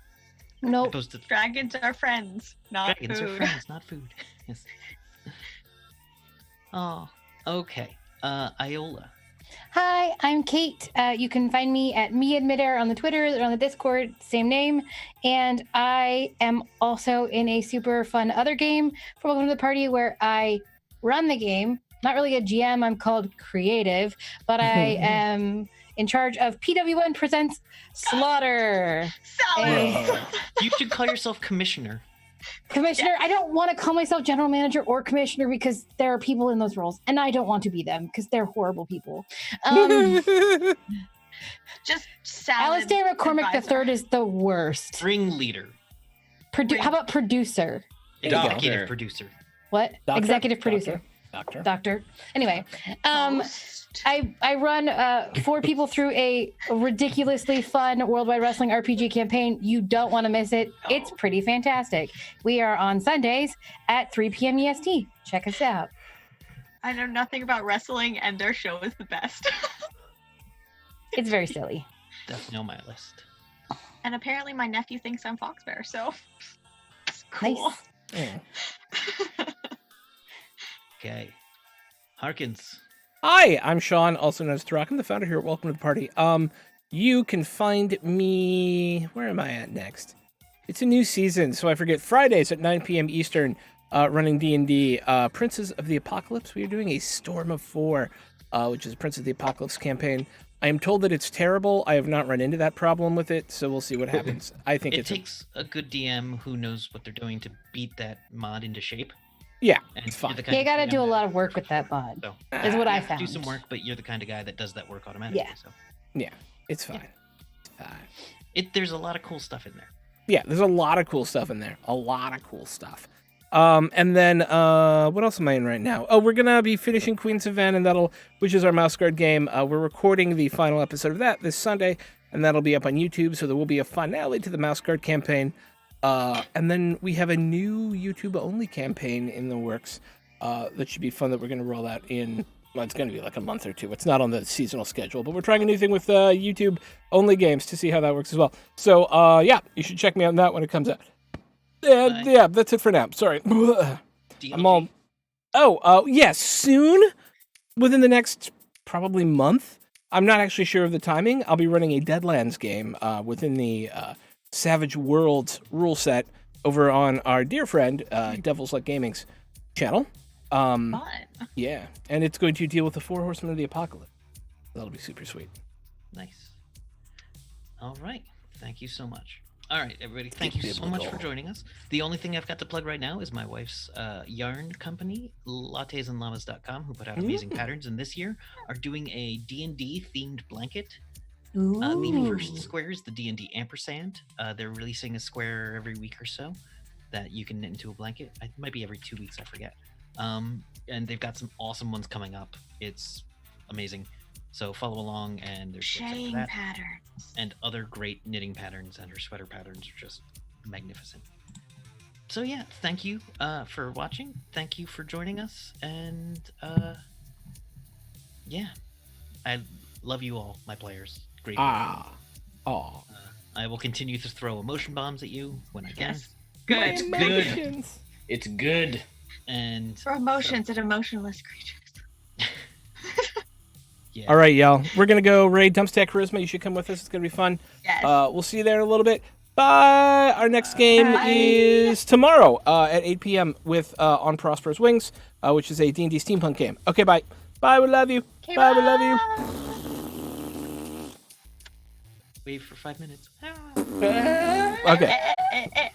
Nope. Opposed to Dragons are friends, not dragons food. are friends, not food. Yes. Oh, okay. Iola. Hi, I'm Kate. You can find me at MeAdmitAir on the Twitter or on the Discord, same name. And I am also in a super fun other game for Welcome to the Party where I run the game. Not really a GM, I'm called creative, but I am in charge of PW1 Presents Slaughter. Salad. You should call yourself commissioner. Commissioner, I don't want to call myself general manager or commissioner because there are people in those roles, and I don't want to be them because they're horrible people. Just salad. Alistair McCormick advisor. III is the worst. Ringleader. How about producer? Executive producer. What? Doctor? Executive producer. Doctor. Anyway, I run 4 people through a ridiculously fun Worldwide Wrestling RPG campaign. You don't want to miss it. It's pretty fantastic. We are on Sundays at 3 p.m. EST. Check us out. I know nothing about wrestling, and their show is the best. It's very silly. Definitely on my list. And apparently my nephew thinks I'm Foxbear, so it's cool. Nice. Okay. Harkins. Hi, I'm Sean, also known as Tarak. I'm the founder here at Welcome to the Party. You can find me... Where am I at next? It's a new season, so I forget. Fridays at 9 p.m. Eastern, running D&D. Princes of the Apocalypse. We are doing a Storm of 4, which is a Prince of the Apocalypse campaign. I am told that it's terrible. I have not run into that problem with it, so we'll see what happens. I think it takes a good DM who knows what they're doing to beat that mod into shape. Yeah, And it's fine. you're the kind You of gotta DM do a that- lot of work with that mod. So, Is what you I have to found. do some work, but you're the kind of guy that does that work automatically. Yeah. So Yeah, it's fine. It's fine. there's a lot of cool stuff in there. Yeah, there's a lot of cool stuff in there. A lot of cool stuff. And then what else am I in right now? Oh, we're gonna be finishing Queen's Event, and which is our mouse guard game. We're recording the final episode of that this Sunday, and that'll be up on YouTube. So there will be a finale to the mouse guard campaign. And then we have a new YouTube only campaign in the works. That should be fun. That we're gonna roll out in. Well, it's gonna be like a month or two. It's not on the seasonal schedule, but we're trying a new thing with YouTube only games to see how that works as well. So yeah, you should check me out on that when it comes out. And yeah, that's it for now. Sorry. I'm all. Oh, yes, soon, within the next probably month. I'm not actually sure of the timing. I'll be running a Deadlands game within the Savage Worlds rule set over on our dear friend Devils Like Gaming's channel. Fun. Yeah, and it's going to deal with the 4 Horsemen of the Apocalypse. That'll be super sweet. Nice. All right. Thank you so much. All right, everybody. Thank you so much for joining us. The only thing I've got to plug right now is my wife's yarn company, lattesandllamas.com, who put out amazing patterns, and this year are doing a D&D themed blanket. The first square is the D&D ampersand. They're releasing a square every week or so that you can knit into a blanket. It might be every 2 weeks, I forget. And they've got some awesome ones coming up. It's amazing. So follow along, and there's website for Shame that. patterns. And other great knitting patterns, and her sweater patterns are just magnificent. So yeah, thank you for watching. Thank you for joining us, and yeah, I love you all, my players. Great. I will continue to throw emotion bombs at you when I can. Yes. Good. Good. It's good. And For emotions and emotionless creatures. yeah. All right, y'all. We're going to go raid Dumpstack Charisma. You should come with us. It's going to be fun. Yes. We'll see you there in a little bit. Bye. Our next game is tomorrow at 8 p.m. with On Prosperous Wings, which is a D&D steampunk game. Okay, bye. Bye, we love you. Okay, bye, we love you. Wait for 5 minutes. Okay.